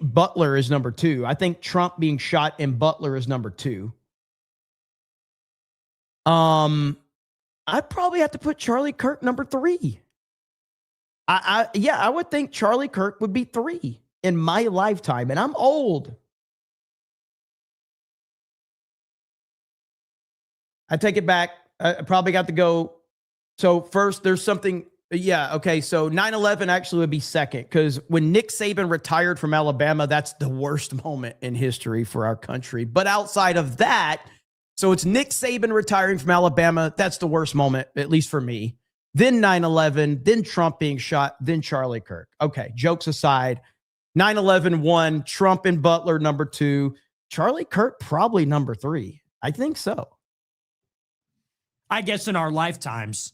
Butler is number two. I think Trump being shot in Butler is number two. I'd probably have to put Charlie Kirk number three. I would think Charlie Kirk would be three in my lifetime, and I'm old. I take it back. I probably got to go. So first, there's something. Yeah, okay, so 9/11 actually would be second, because when Nick Saban retired from Alabama, that's the worst moment in history for our country. But outside of that, so it's Nick Saban retiring from Alabama, that's the worst moment, at least for me. Then 9/11, then Trump being shot, then Charlie Kirk. Okay, jokes aside, 9/11 one, Trump and Butler number two, Charlie Kirk probably number three. I think so. I guess in our lifetimes.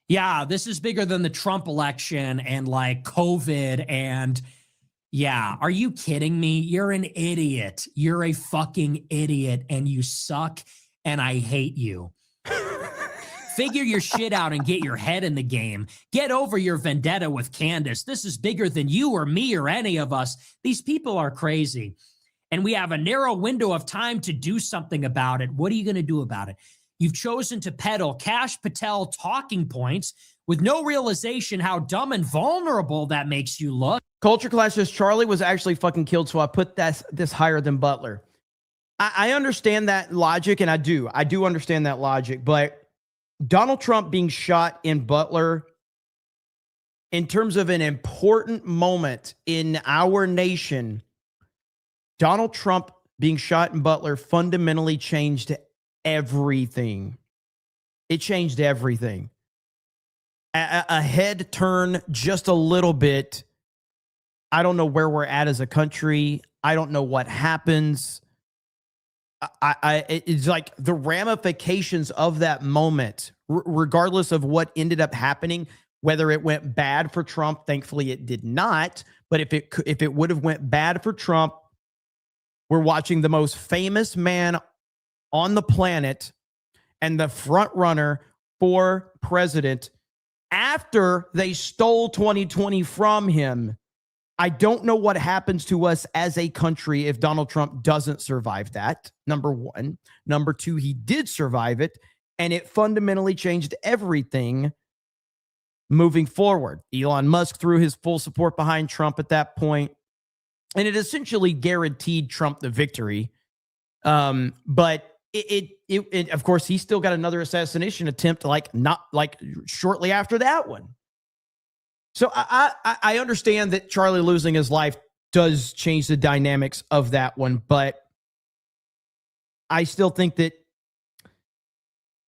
Yeah, this is bigger than the Trump election and like COVID and yeah, are you kidding me? You're an idiot. You're a fucking idiot and you suck and I hate you. Figure your shit out and get your head in the game. Get over your vendetta with Candace. This is bigger than you or me or any of us. These people are crazy and we have a narrow window of time to do something about it. What are you going to do about it? You've chosen to peddle Kash Patel talking points with no realization how dumb and vulnerable that makes you look. Culture Clash says Charlie was actually fucking killed, so I put this higher than Butler. I understand that logic, and I do understand that logic, but Donald Trump being shot in Butler, in terms of an important moment in our nation, Donald Trump being shot in Butler fundamentally changed everything. It changed everything. A head turn just a little bit. I don't know where we're at as a country. I don't know what happens. It's like the ramifications of that moment, regardless of what ended up happening, whether it went bad for Trump, thankfully it did not. But if it would have went bad for Trump, we're watching the most famous man on the planet and the front runner for president after they stole 2020 from him. I don't know what happens to us as a country if Donald Trump doesn't survive that, number one. Number two, he did survive it, and it fundamentally changed everything moving forward. Elon Musk threw his full support behind Trump at that point, and it essentially guaranteed Trump the victory. But Of course, he still got another assassination attempt, not shortly after that one. So I understand that Charlie losing his life does change the dynamics of that one, but I still think that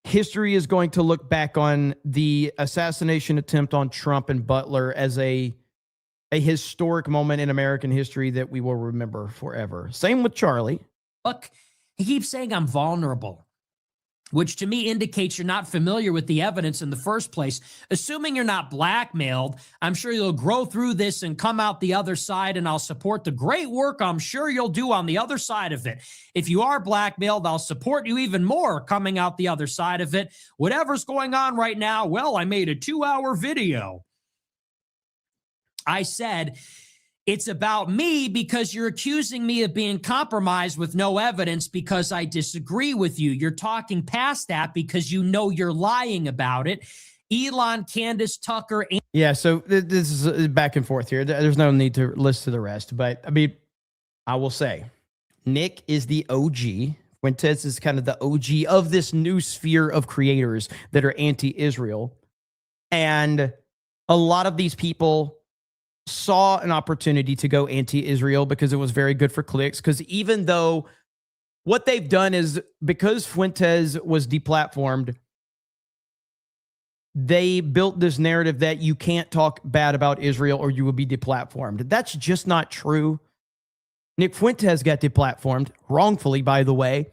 history is going to look back on the assassination attempt on Trump and Butler as a historic moment in American history that we will remember forever. Same with Charlie. Look, he keeps saying I'm vulnerable, which to me indicates you're not familiar with the evidence in the first place. Assuming you're not blackmailed, I'm sure you'll grow through this and come out the other side, and I'll support the great work I'm sure you'll do on the other side of it. If you are blackmailed, I'll support you even more coming out the other side of it. Whatever's going on right now, well, I made a 2-hour video. I said, it's about me because you're accusing me of being compromised with no evidence because I disagree with you. You're talking past that because you know you're lying about it. Elon, Candace, Tucker. Yeah, so this is back and forth here. There's no need to list to the rest. But, I mean, I will say, Nick is the OG. Fuentes is kind of the OG of this new sphere of creators that are anti-Israel. And a lot of these people saw an opportunity to go anti-Israel because it was very good for clicks. Because even though what they've done is, because Fuentes was deplatformed, they built this narrative that you can't talk bad about Israel or you will be deplatformed. That's just not true. Nick Fuentes got deplatformed, wrongfully, by the way,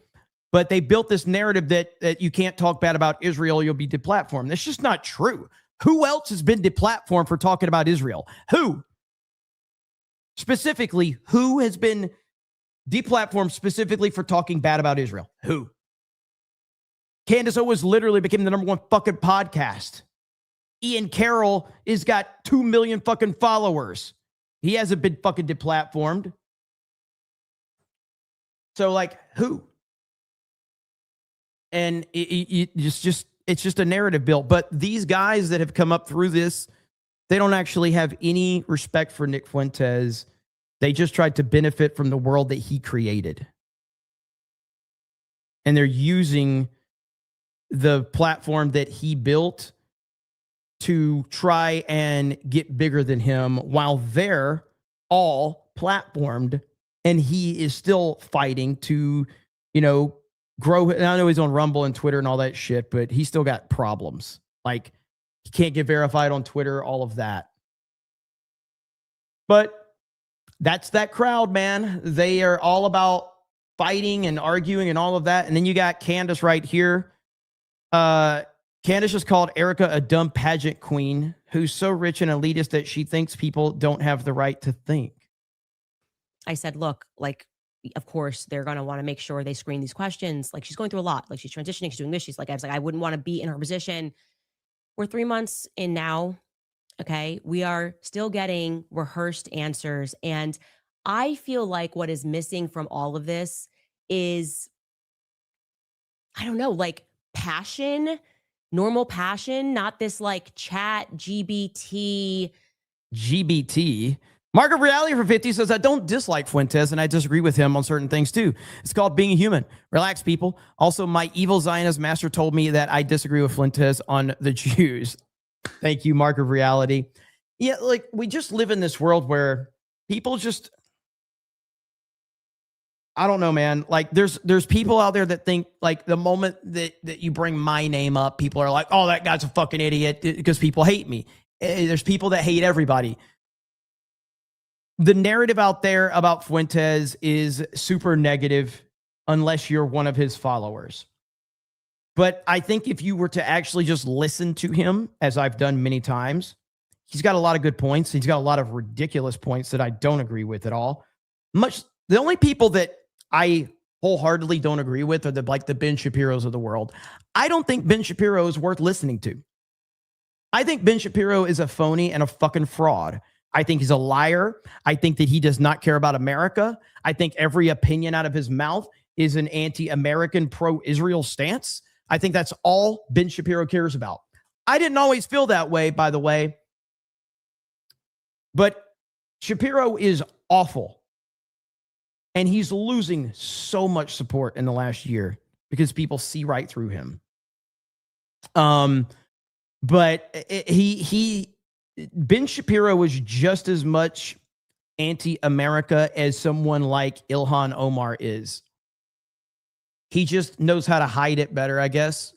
but they built this narrative that you can't talk bad about Israel, you'll be deplatformed. That's just not true. Who else has been deplatformed for talking about Israel? Who? Specifically, who has been deplatformed specifically for talking bad about Israel? Who? Candace Owens literally became the #1 fucking podcast. Ian Carroll has got 2 million fucking followers. He hasn't been fucking deplatformed. So, like, who? And it's just a narrative built. But these guys that have come up through this, they don't actually have any respect for Nick Fuentes. They just tried to benefit from the world that he created. And they're using the platform that he built to try and get bigger than him while they're all platformed and he is still fighting to, grow. And I know he's on Rumble and Twitter and all that shit, but he's still got problems. Like, he can't get verified on Twitter, all of that. But that's that crowd, man. They are all about fighting and arguing and all of that. And then you got Candace right here. Candace just called Erica a dumb pageant queen who's so rich and elitist that she thinks people don't have the right to think. I said, look, of course, they're going to want to make sure they screen these questions. Like, she's going through a lot. Like, she's transitioning. She's doing this. I was like, I wouldn't want to be in her position. We're 3 months in now. Okay. We are still getting rehearsed answers. And I feel like what is missing from all of this is, I don't know, passion, normal passion, not this chat GBT. Mark of Reality for 50 says, I don't dislike Fuentes and I disagree with him on certain things too. It's called being a human. Relax, people. Also, my evil Zionist master told me that I disagree with Fuentes on the Jews. Thank you, Mark of Reality. Yeah, we just live in this world where people just, I don't know, man. There's people out there that think the moment that you bring my name up, people are like, oh, that guy's a fucking idiot because people hate me. There's people that hate everybody. The narrative out there about Fuentes is super negative unless you're one of his followers. But I think if you were to actually just listen to him, as I've done many times, he's got a lot of good points. He's got a lot of ridiculous points that I don't agree with at all. The only people that I wholeheartedly don't agree with are the Ben Shapiros of the world. I don't think Ben Shapiro is worth listening to. I think Ben Shapiro is a phony and a fucking fraud. I think he's a liar. I think that he does not care about America. I think every opinion out of his mouth is an anti-American, pro-Israel stance. I think that's all Ben Shapiro cares about. I didn't always feel that way, by the way. But Shapiro is awful. And he's losing so much support in the last year. because people see right through him. But Ben Shapiro was just as much anti-America as someone like Ilhan Omar is. He just knows how to hide it better, I guess,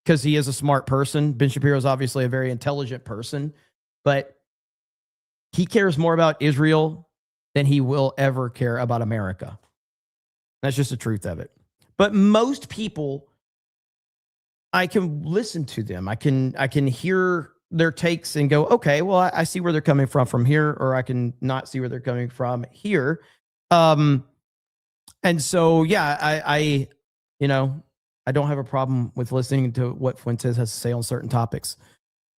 because he is a smart person. Ben Shapiro is obviously a very intelligent person, but he cares more about Israel than he will ever care about America. That's just the truth of it. But most people, I can listen to them. I can hear their takes and go, okay, well, I see where they're coming from here, or I can not see where they're coming from here. And so, yeah, I don't have a problem with listening to what Fuentes has to say on certain topics.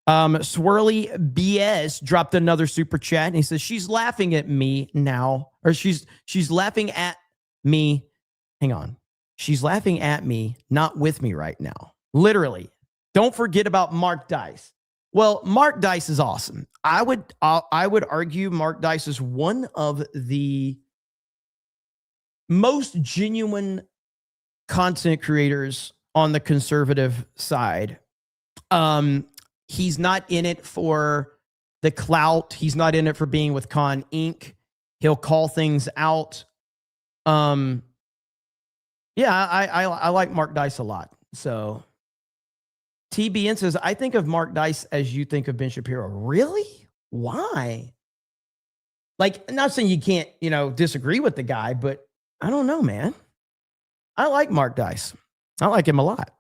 Swirly BS dropped another super chat, and he says, she's laughing at me now, or she's laughing at me. Hang on. She's laughing at me, not with me right now. Literally. Don't forget about Mark Dice. Well, Mark Dice is awesome. I would argue Mark Dice is one of the most genuine content creators on the conservative side. He's not in it for the clout. He's not in it for being with Con Inc. He'll call things out. Yeah, I like Mark Dice a lot. So TBN says, I think of Mark Dice as you think of Ben Shapiro. Really? Why? Like, I'm not saying you can't, disagree with the guy, but I don't know, man. I like Mark Dice. I like him a lot.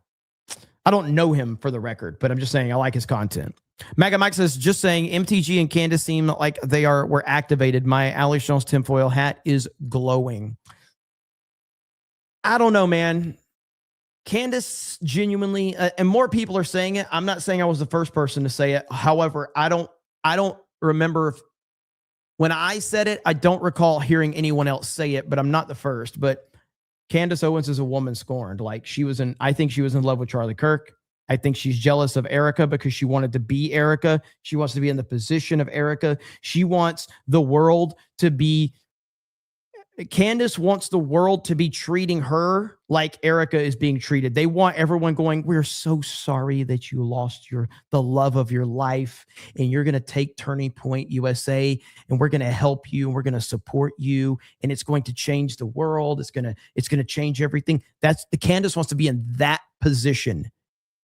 I don't know him for the record, but I'm just saying I like his content. Mega Mike says, just saying MTG and Candace seem like they were activated. My Alex Jones tinfoil hat is glowing. I don't know, man. Candace genuinely, and more people are saying it. I'm not saying I was the first person to say it. However, I don't remember when I said it. I don't recall hearing anyone else say it, but I'm not the first. But Candace Owens is a woman scorned. Like, I think she was in love with Charlie Kirk. I think she's jealous of Erica because she wanted to be Erica. She wants to be in the position of Erica. She wants the world to be, Candace wants the world to be treating her like Erica is being treated. They want everyone going, we're so sorry that you lost the love of your life, and you're going to take Turning Point USA, and we're going to help you, and we're going to support you, and it's going to change the world. It's going to change everything. That's the Candace wants to be in that position.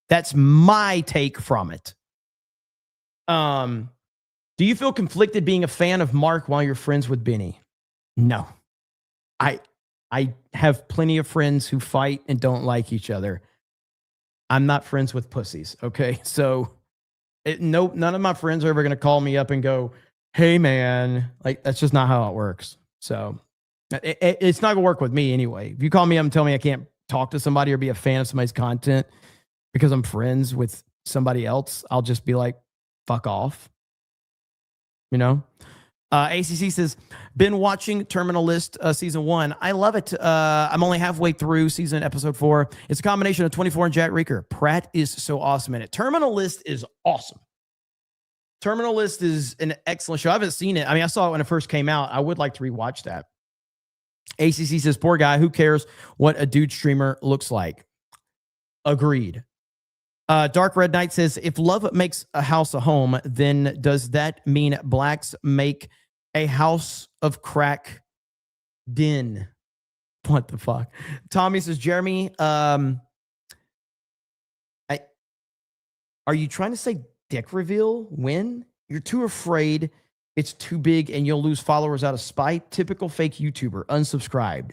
That's my take from it. Do you feel conflicted being a fan of Mark while you're friends with Benny? No. I have plenty of friends who fight and don't like each other. I'm not friends with pussies, okay? So none of my friends are ever going to call me up and go, hey, man. Like, that's just not how it works. So it's not going to work with me anyway. If you call me up and tell me I can't talk to somebody or be a fan of somebody's content because I'm friends with somebody else, I'll just be like, fuck off. ACC says, been watching Terminal List season 1. I love it. I'm only halfway through episode 4. It's a combination of 24 and Jack Reacher. Pratt is so awesome in it. Terminal List is awesome. Terminal List is an excellent show. I haven't seen it. I mean, I saw it when it first came out. I would like to rewatch that. ACC says, poor guy. Who cares what a dude streamer looks like? Agreed. Dark Red Knight says, if love makes a house a home, then does that mean blacks make a house of crack den? What the fuck? Tommy says, Jeremy, are you trying to say dick reveal? When? You're too afraid it's too big and you'll lose followers out of spite. Typical fake YouTuber. Unsubscribed.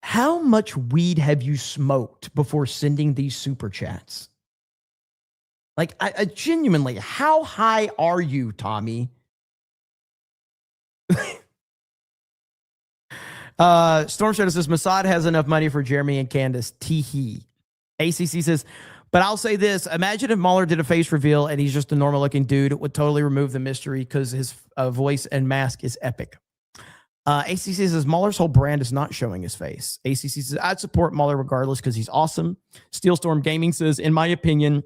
How much weed have you smoked before sending these super chats? Like, I genuinely, how high are you, Tommy? Storm Shadow says, Mossad has enough money for Jeremy and Candace. Teehee. ACC says, but I'll say this. Imagine if Mahler did a face reveal and he's just a normal looking dude. It would totally remove the mystery because his voice and mask is epic. ACC says, Mahler's whole brand is not showing his face. ACC says, I'd support Mahler regardless because he's awesome. Steelstorm Gaming says, in my opinion,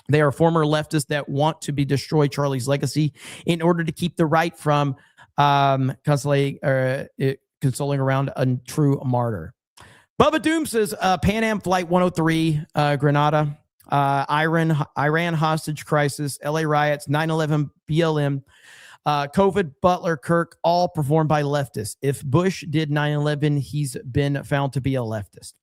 they are former leftists that want to destroy Charlie's legacy in order to keep the right from consoling around a true martyr. Bubba Doom says Pan Am Flight 103, Grenada, Iran hostage crisis, LA riots, 9/11 BLM, COVID, Butler, Kirk, all performed by leftists. If Bush did 9/11, he's been found to be a leftist.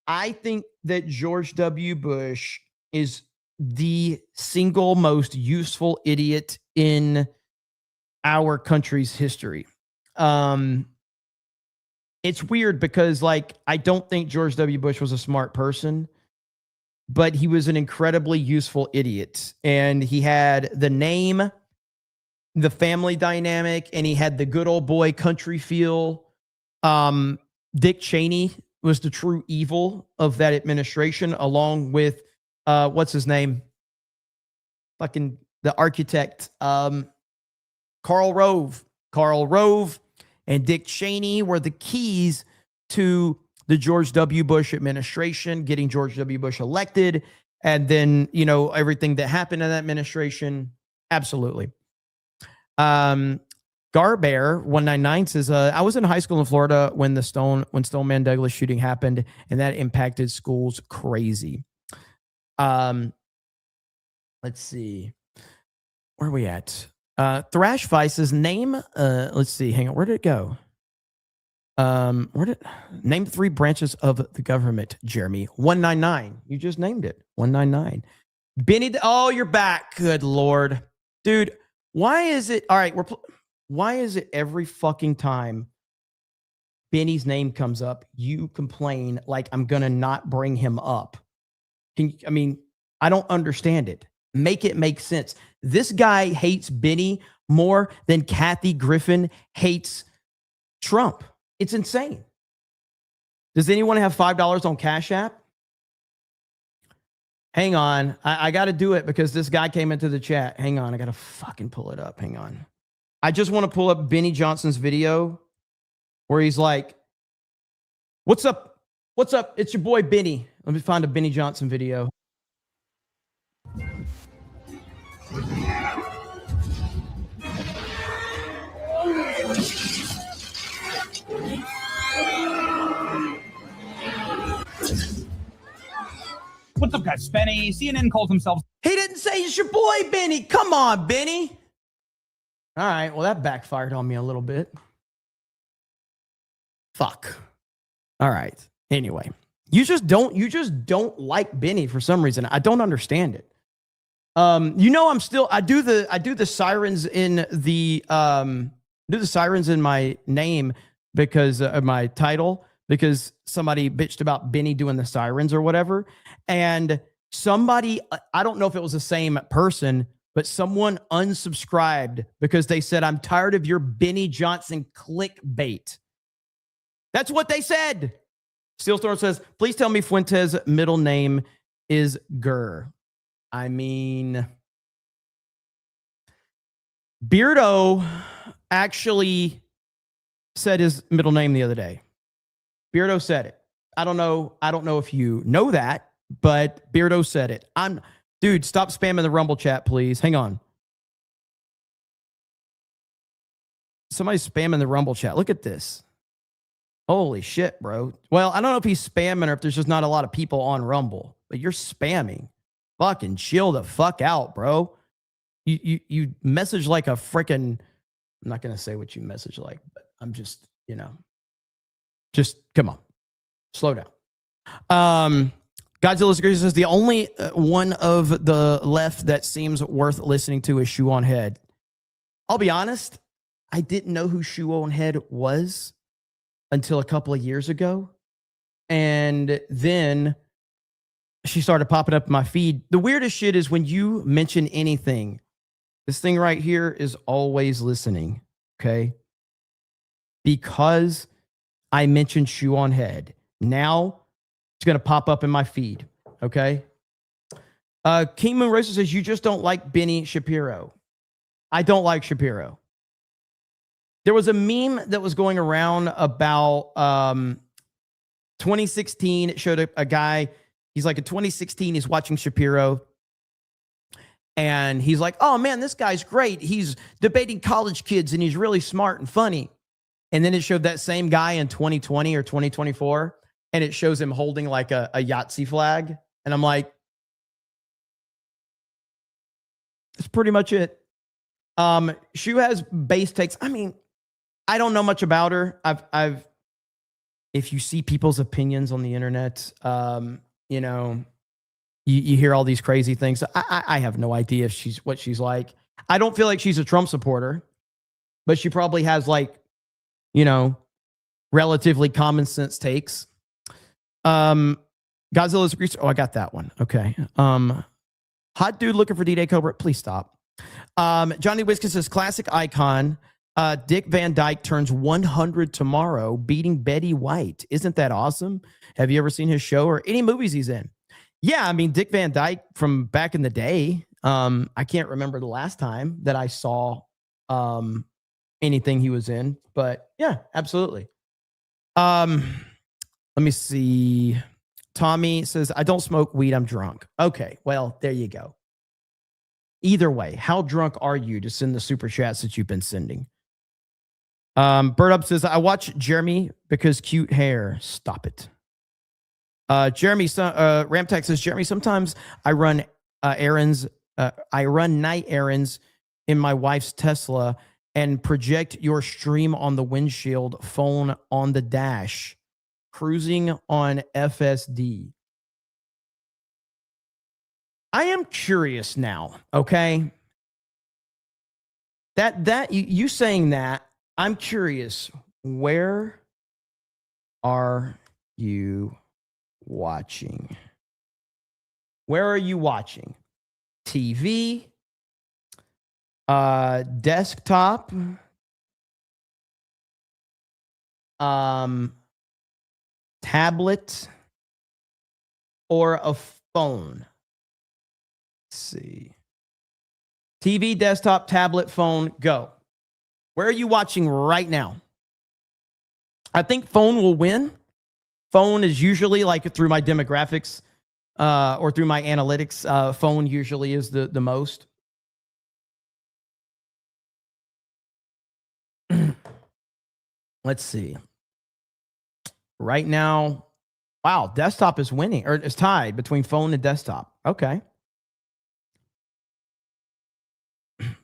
I think that George W. Bush is the single most useful idiot in our country's history. It's weird because, like, I don't think George W. Bush was a smart person, but he was an incredibly useful idiot. And he had the name, the family dynamic, and he had the good old boy country feel. Dick Cheney was the true evil of that administration, along with, what's his name? Fucking the architect, Karl Rove. Karl Rove and Dick Cheney were the keys to the George W. Bush administration, getting George W. Bush elected, and then, you know, everything that happened in that administration. Absolutely. Garbear 199 says, I was in high school in Florida when Stoneman Douglas shooting happened, and that impacted schools crazy. Let's see. Where are we at? Thrash Vice's name. Let's see. Hang on. Where did it go? Name 3 branches of the government, Jeremy. 199. You just named it. 199. Benny. Oh, you're back. Good Lord. Dude, why is it? All right. Why is it every fucking time Benny's name comes up, you complain like I'm going to not bring him up? I don't understand it. Make it make sense. This guy hates Benny more than Kathy Griffin hates Trump. It's insane. Does anyone have $5 on Cash App? Hang on. I got to do it because this guy came into the chat. Hang on. I got to fucking pull it up. Hang on. I just want to pull up Benny Johnson's video where he's like, what's up? What's up? It's your boy Benny. Let me find a Benny Johnson video. What's up, guys? Benny. CNN calls themselves. He didn't say it's your boy Benny. Come on, Benny. All right. Well, that backfired on me a little bit. Fuck. All right. Anyway, you just don't like Benny for some reason. I don't understand it. I do the sirens in my name because of my title, because somebody bitched about Benny doing the sirens or whatever. And somebody, I don't know if it was the same person, but someone unsubscribed because they said, I'm tired of your Benny Johnson clickbait. That's what they said. Steelstorm says, please tell me Fuentes' middle name is Gurr. I mean, Beardo actually said his middle name the other day. Beardo said it. I don't know if you know that, but Beardo said it. Dude, stop spamming the Rumble chat, please. Hang on. Somebody's spamming the Rumble chat. Look at this. Holy shit, bro. Well, I don't know if he's spamming or if there's just not a lot of people on Rumble, but you're spamming. Fucking chill the fuck out, bro. You message like a freaking, I'm not going to say what you message like, but I'm just, just come on. Slow down. Godzilla Security says the only one of the left that seems worth listening to is Shoe on Head. I'll be honest, I didn't know who Shoe on Head was until a couple of years ago. And then she started popping up in my feed. The weirdest shit is when you mention anything, this thing right here is always listening. Okay. Because I mentioned Shoe on Head. Now it's going to pop up in my feed. Okay. King Moon Racer says, you just don't like Benny Shapiro. I don't like Shapiro. There was a meme that was going around about 2016. It showed a guy. He's like, in 2016, he's watching Shapiro. And he's like, oh, man, this guy's great. He's debating college kids, and he's really smart and funny. And then it showed that same guy in 2020 or 2024 and it shows him holding like a Yahtzee flag. And I'm like, that's pretty much it. Shu has base takes. I mean, I don't know much about her. If you see people's opinions on the internet, you know, you hear all these crazy things. I have no idea if what she's like. I don't feel like she's a Trump supporter, but she probably has like, you know, relatively common sense takes. Godzilla's Grease. Oh, I got that one. Okay. Hot dude looking for D-Day Cobra. Please stop. Johnny Whiskey says classic icon. Dick Van Dyke turns 100 tomorrow, beating Betty White. Isn't that awesome? Have you ever seen his show or any movies he's in? Yeah, I mean, Dick Van Dyke from back in the day. I can't remember the last time that I saw anything he was in, but yeah, absolutely. Let me see. Tommy says, I don't smoke weed, I'm drunk. Okay, well, there you go. Either way, how drunk are you to send the super chats that you've been sending? Bird Up says, I watch Jeremy because cute hair. Stop it. Jeremy, Ramtack says, Jeremy, sometimes I run errands. I run night errands in my wife's Tesla and project your stream on the windshield, phone on the dash, cruising on FSD. I am curious now, okay? That you saying that, I'm curious, where are you watching? Where are you watching? TV, desktop, tablet, or a phone? Let's see. TV, desktop, tablet, phone, go. Where are you watching right now? I think phone will win. Phone is usually like through my demographics or through my analytics. Phone usually is the most. Let's see. Right now, wow, desktop is winning, or it's tied between phone and desktop. Okay.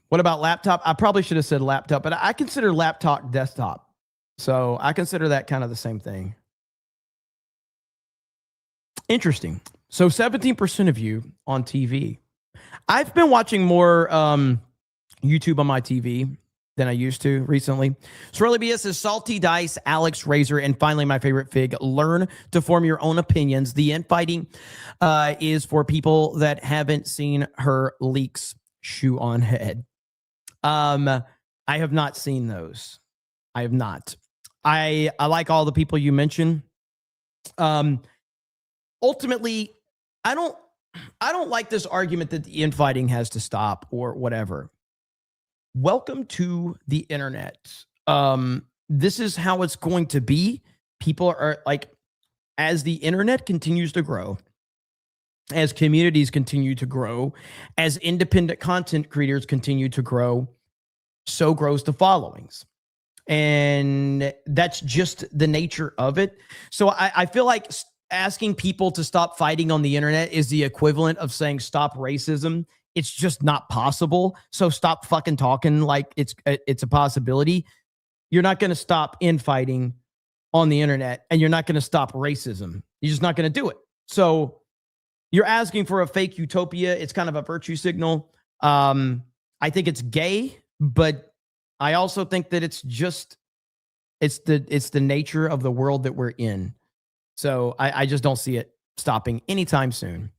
What about laptop? I probably should have said laptop, but I consider laptop desktop. So I consider that kind of the same thing. Interesting. So 17% of you on TV. I've been watching more YouTube on my TV than I used to recently. Swirly BS is Salty Dice, Alex Razor, and finally my favorite fig, learn to form your own opinions. The infighting is for people that haven't seen her leaks. Shoe on head. I have not seen those. I have not. I like all the people you mentioned. Ultimately, I don't like this argument that the infighting has to stop or whatever. Welcome to the internet. This is how it's going to be. People are like, as the internet continues to grow, as communities continue to grow, as independent content creators continue to grow, so grows the followings. And that's just the nature of it. So I feel like asking people to stop fighting on the internet is the equivalent of saying stop racism. It's just not possible. So stop fucking talking like it's a possibility. You're not going to stop infighting on the internet, and you're not going to stop racism. You're just not going to do it. So you're asking for a fake utopia. It's kind of a virtue signal. I think it's gay, but I also think that it's the nature of the world that we're in. So I just don't see it stopping anytime soon.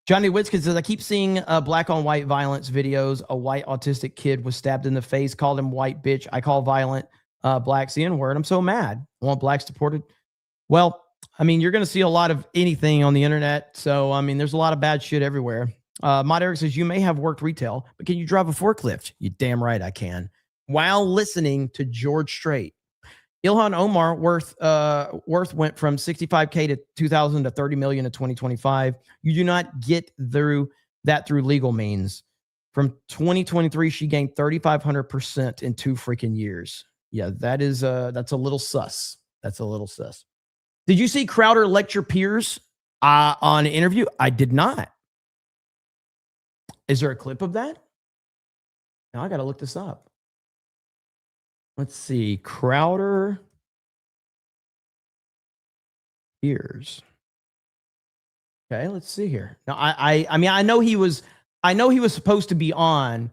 Johnny Witzkin says, I keep seeing black on white violence videos. A white autistic kid was stabbed in the face, called him white bitch. I call violent blacks the N-word. I'm so mad. I want blacks deported. Well, I mean, you're going to see a lot of anything on the internet. So, I mean, there's a lot of bad shit everywhere. Mod Eric says, you may have worked retail, but can you drive a forklift? You damn right I can. While listening to George Strait. Ilhan Omar worth went from 65K to 2,000 to 30 million in 2025. You do not get through that through legal means. From 2023, she gained 3,500% in 2 freaking years. Yeah, that's a little sus. That's a little sus. Did you see Crowder lecture Piers on an interview? I did not. Is there a clip of that? Now I got to look this up. Let's see. Crowder Piers. Okay, let's see here. Now I mean I know he was supposed to be on.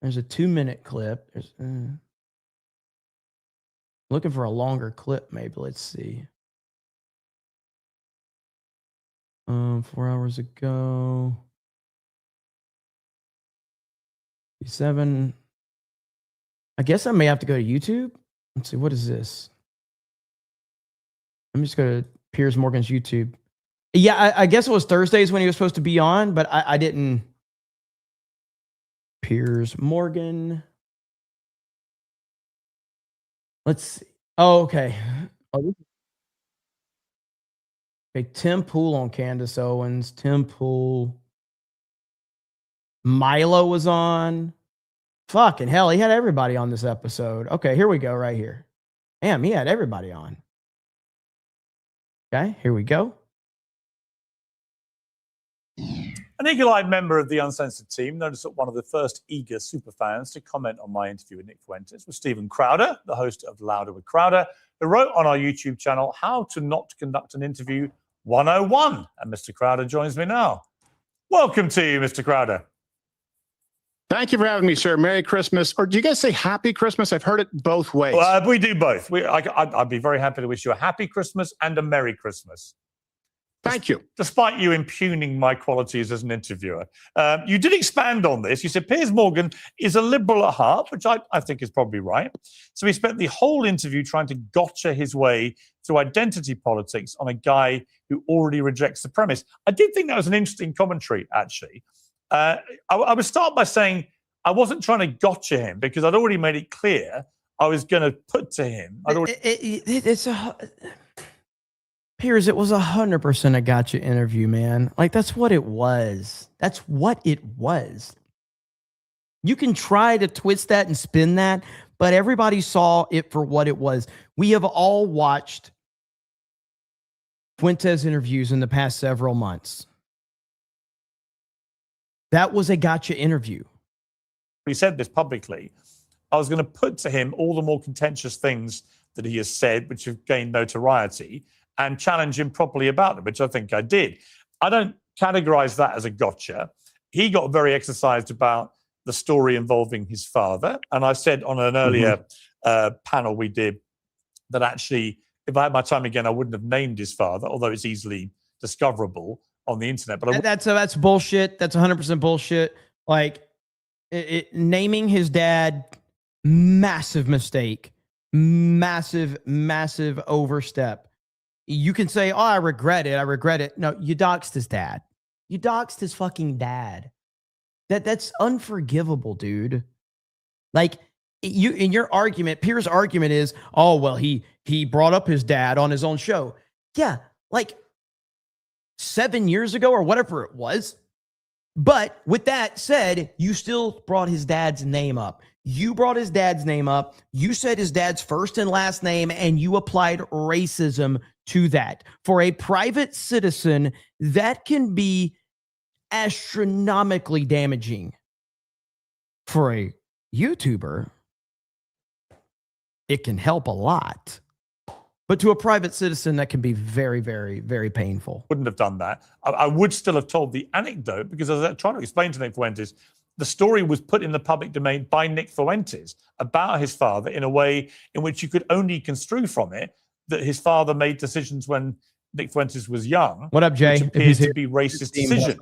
There's a 2-minute clip. There's looking for a longer clip, maybe. Let's see. 4 hours ago. 7. I guess I may have to go to YouTube. Let's see. What is this? Let me just go to Piers Morgan's YouTube. Yeah, I guess it was Thursdays when he was supposed to be on, but I didn't. Piers Morgan. Let's see. Oh, okay. Oh, okay, Tim Pool on Candace Owens. Tim Pool. Milo was on. Fucking hell, he had everybody on this episode. Okay, here we go right here. Damn, he had everybody on. Okay, here we go. An eagle-eyed member of the Uncensored team noticed that one of the first eager superfans to comment on my interview with Nick Fuentes was Stephen Crowder, the host of Louder with Crowder, who wrote on our YouTube channel, How to Not Conduct an Interview 101. And Mr. Crowder joins me now. Welcome to you, Mr. Crowder. Thank you for having me, sir. Merry Christmas. Or do you guys say Happy Christmas? I've heard it both ways. We do both. I'd be very happy to wish you a Happy Christmas and a Merry Christmas. Thank you. Despite you impugning my qualities as an interviewer. You did expand on this. You said Piers Morgan is a liberal at heart, which I think is probably right. So he spent the whole interview trying to gotcha his way through identity politics on a guy who already rejects the premise. I did think that was an interesting commentary, actually. I would start by saying I wasn't trying to gotcha him because I'd already made it clear I was going to put to him. Piers, it was 100% a gotcha interview, man. Like, that's what it was. That's what it was. You can try to twist that and spin that, but everybody saw it for what it was. We have all watched Fuentes interviews in the past several months. That was a gotcha interview. He said this publicly. I was going to put to him all the more contentious things that he has said, which have gained notoriety, and challenge him properly about them, which I think I did. I don't categorize that as a gotcha. He got very exercised about the story involving his father. And I said on an earlier panel we did that actually, if I had my time again, I wouldn't have named his father, although it's easily discoverable on the internet. But that's bullshit. That's 100% bullshit. Like, naming his dad, massive mistake. Massive overstep. You can say, oh, I regret it. No, you doxed his dad. You doxed his fucking dad. That's unforgivable, dude. Like, you in your argument, Piers' argument is, oh, well, he brought up his dad on his own show. Yeah, like 7 years ago or whatever it was. But with that said, you still brought his dad's name up. You brought his dad's name up. You said his dad's first and last name, and you applied racism to that. For a private citizen, that can be astronomically damaging. For a YouTuber, it can help a lot. But to a private citizen, that can be very, very, very painful. Wouldn't have done that. I would still have told the anecdote because as I was trying to explain to Nick Fuentes, the story was put in the public domain by Nick Fuentes about his father in a way in which you could only construe from it that his father made decisions when Nick Fuentes was young. What up, Jay? Which appears to be racist decisions.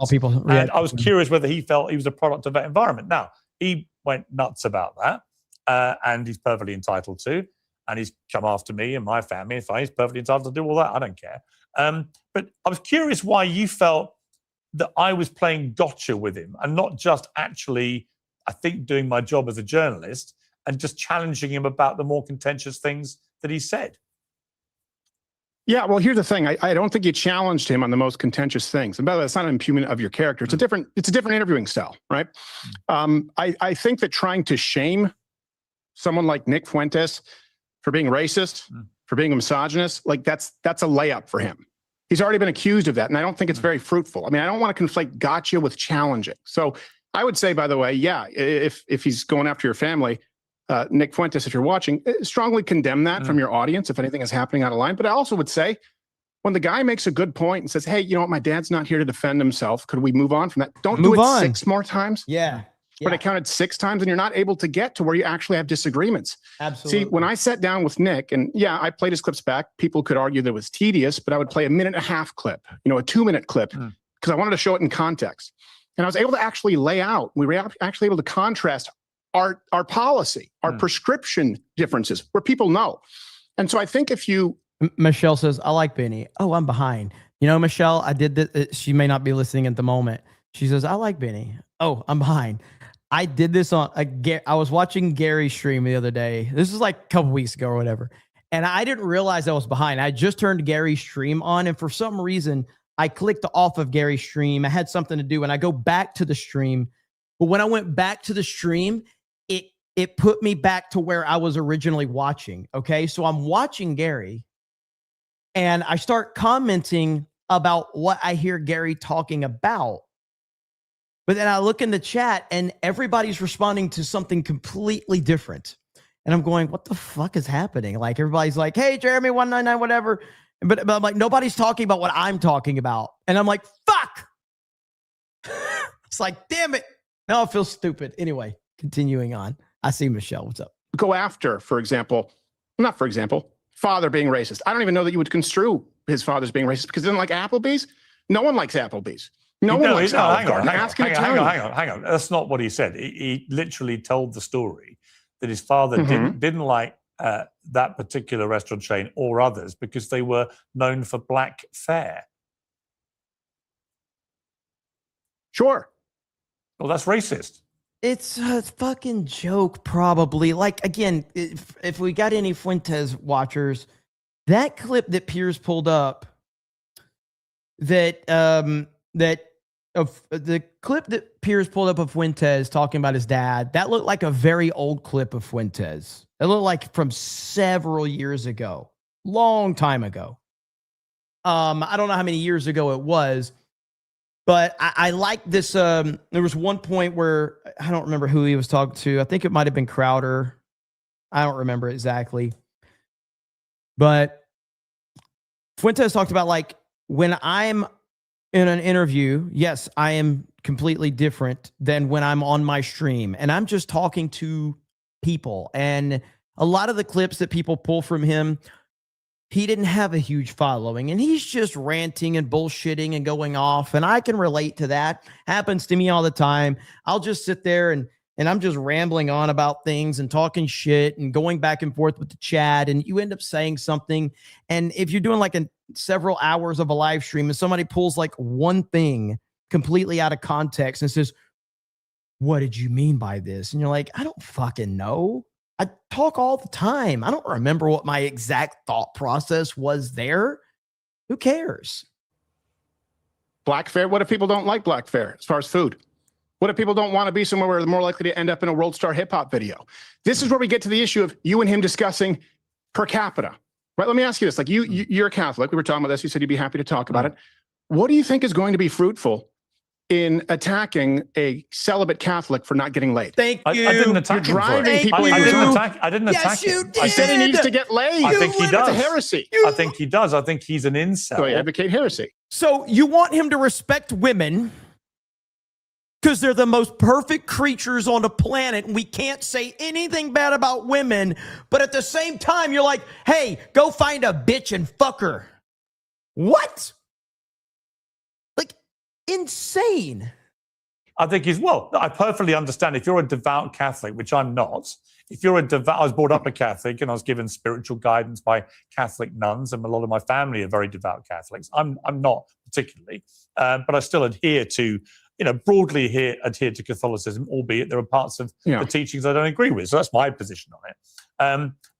And I was curious whether he felt he was a product of that environment. Now, he went nuts about that, and he's perfectly entitled to. And he's come after me and my family. If he's perfectly entitled to do all that, I don't care. But I was curious why you felt that I was playing gotcha with him and not just actually, I think, doing my job as a journalist and just challenging him about the more contentious things that he said. Yeah, well, here's the thing. I don't think you challenged him on the most contentious things. And by the way, it's not an impugnment of your character. It's a different interviewing style, right? I think that trying to shame someone like Nick Fuentes for being racist, for being a misogynist, like that's a layup for him. He's already been accused of that, and I don't think it's very fruitful. I mean, I don't want to conflate gotcha with challenging. So I would say, by the way, yeah, if he's going after your family, Nick Fuentes, if you're watching, strongly condemn that from your audience if anything is happening out of line. But I also would say, when the guy makes a good point and says, hey, you know what, my dad's not here to defend himself. Could we move on from that? Don't do it 6 more times. Yeah. But I counted 6 times, and you're not able to get to where you actually have disagreements. Absolutely. See, when I sat down with Nick, and yeah, I played his clips back. People could argue that it was tedious, but I would play a 1.5-minute clip, a 2-minute clip, because I wanted to show it in context. And I was able to actually lay out, we were actually able to contrast our policy, our prescription differences, where people know. And so I think if you... Michelle says, I like Benny. Oh, I'm behind. Michelle, I did this. She may not be listening at the moment. She says, I like Benny. Oh, I'm behind. I did this on I was watching Gary's stream the other day. This is like a couple weeks ago or whatever. And I didn't realize I was behind. I just turned Gary's stream on. And for some reason, I clicked off of Gary's stream. I had something to do, and I go back to the stream. But when I went back to the stream, it put me back to where I was originally watching. Okay. So I'm watching Gary, and I start commenting about what I hear Gary talking about. But then I look in the chat, and everybody's responding to something completely different. And I'm going, what the fuck is happening? Like, everybody's like, hey, Jeremy 199, whatever. But I'm like, nobody's talking about what I'm talking about. And I'm like, fuck. It's like, damn it. Now I feel stupid. Anyway, continuing on. I see Michelle. What's up? Go after, father being racist. I don't even know that you would construe his father's being racist because he doesn't like Applebee's. No one likes Applebee's. No one likes Olive Garden. Hang on. That's not what he said. He literally told the story that his father didn't like that particular restaurant chain or others because they were known for black fare. Sure. Well, that's racist. It's a fucking joke, probably. Like, again, if we got any Fuentes watchers, that clip that Piers pulled up, the clip that Piers pulled up of Fuentes talking about his dad, that looked like a very old clip of Fuentes. It looked like from several years ago, long time ago. I don't know how many years ago it was, but I like this. There was one point where I don't remember who he was talking to. I think it might have been Crowder. I don't remember exactly. But Fuentes talked about, like, when I'm in an interview, yes, I am completely different than when I'm on my stream. And I'm just talking to people. And a lot of the clips that people pull from him, he didn't have a huge following, and he's just ranting and bullshitting and going off. And I can relate to that. Happens to me all the time. I'll just sit there and I'm just rambling on about things and talking shit and going back and forth with the chat. And you end up saying something. And if you're doing like several hours of a live stream and somebody pulls like one thing completely out of context and says, what did you mean by this? And you're like, I don't fucking know. I talk all the time. I don't remember what my exact thought process was there. Who cares? Black fare. What if people don't like black fare as far as food? What if people don't want to be somewhere where they're more likely to end up in a World Star hip hop video? This is where we get to the issue of you and him discussing per capita, right? Let me ask you this. Like you're a Catholic. We were talking about this. You said you'd be happy to talk about it. What do you think is going to be fruitful in attacking a celibate Catholic for not getting laid? Thank you. I didn't attack him for it. I didn't attack him. I said he needs to get laid. I think he does. That's a heresy. I think he does. I think he's an incel. So I advocate heresy. So you want him to respect women because they're the most perfect creatures on the planet, and we can't say anything bad about women. But at the same time, you're like, hey, go find a bitch and fuck her. What? Like, insane. I think I perfectly understand if you're a devout Catholic, which I'm not. If you're I was brought up a Catholic and I was given spiritual guidance by Catholic nuns, and a lot of my family are very devout Catholics. I'm not particularly, but I still adhere to, broadly adhere to Catholicism, albeit there are parts of the teachings I don't agree with. So that's my position on it.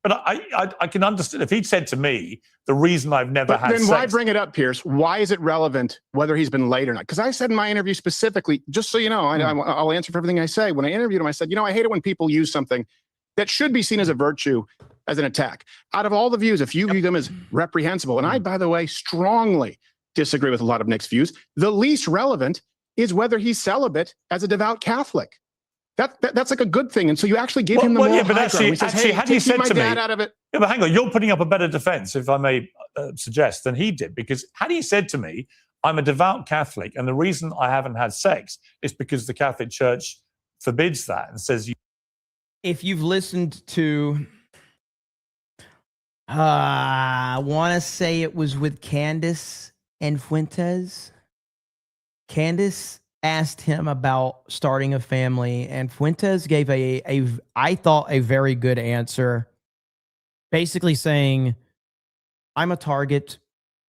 But I can understand if he'd said to me, the reason I've never had then sex. Why bring it up, Pierce? Why is it relevant whether he's been late or not? Because I said in my interview specifically, just so you know, I'll answer for everything I say. When I interviewed him, I said, I hate it when people use something that should be seen as a virtue as an attack. Out of all the views, if you view them as reprehensible, and I, by the way, strongly disagree with a lot of Nick's views, the least relevant is whether he's celibate as a devout Catholic. That's like a good thing. And so you actually give him the moral high ground. He says, hey, had he said to me, out of it. Yeah, but hang on, you're putting up a better defense, if I may suggest, than he did. Because had he said to me, I'm a devout Catholic, and the reason I haven't had sex is because the Catholic Church forbids that and says you. If you've listened to, I want to say it was with Candace and Fuentes. Candace asked him about starting a family, and Fuentes gave I thought a very good answer, basically saying, I'm a target.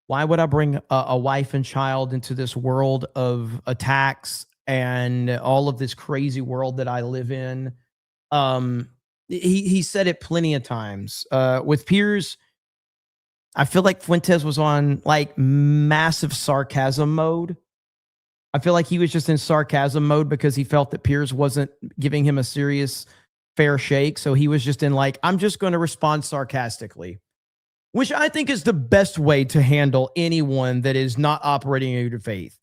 Why would I bring a wife and child into this world of attacks and all of this crazy world that I live in? He said it plenty of times. With Piers, I feel like Fuentes was on like massive sarcasm mode. I feel like he was just in sarcasm mode because he felt that Piers wasn't giving him a serious, fair shake. So he was just in like, I'm just going to respond sarcastically, which I think is the best way to handle anyone that is not operating in good faith.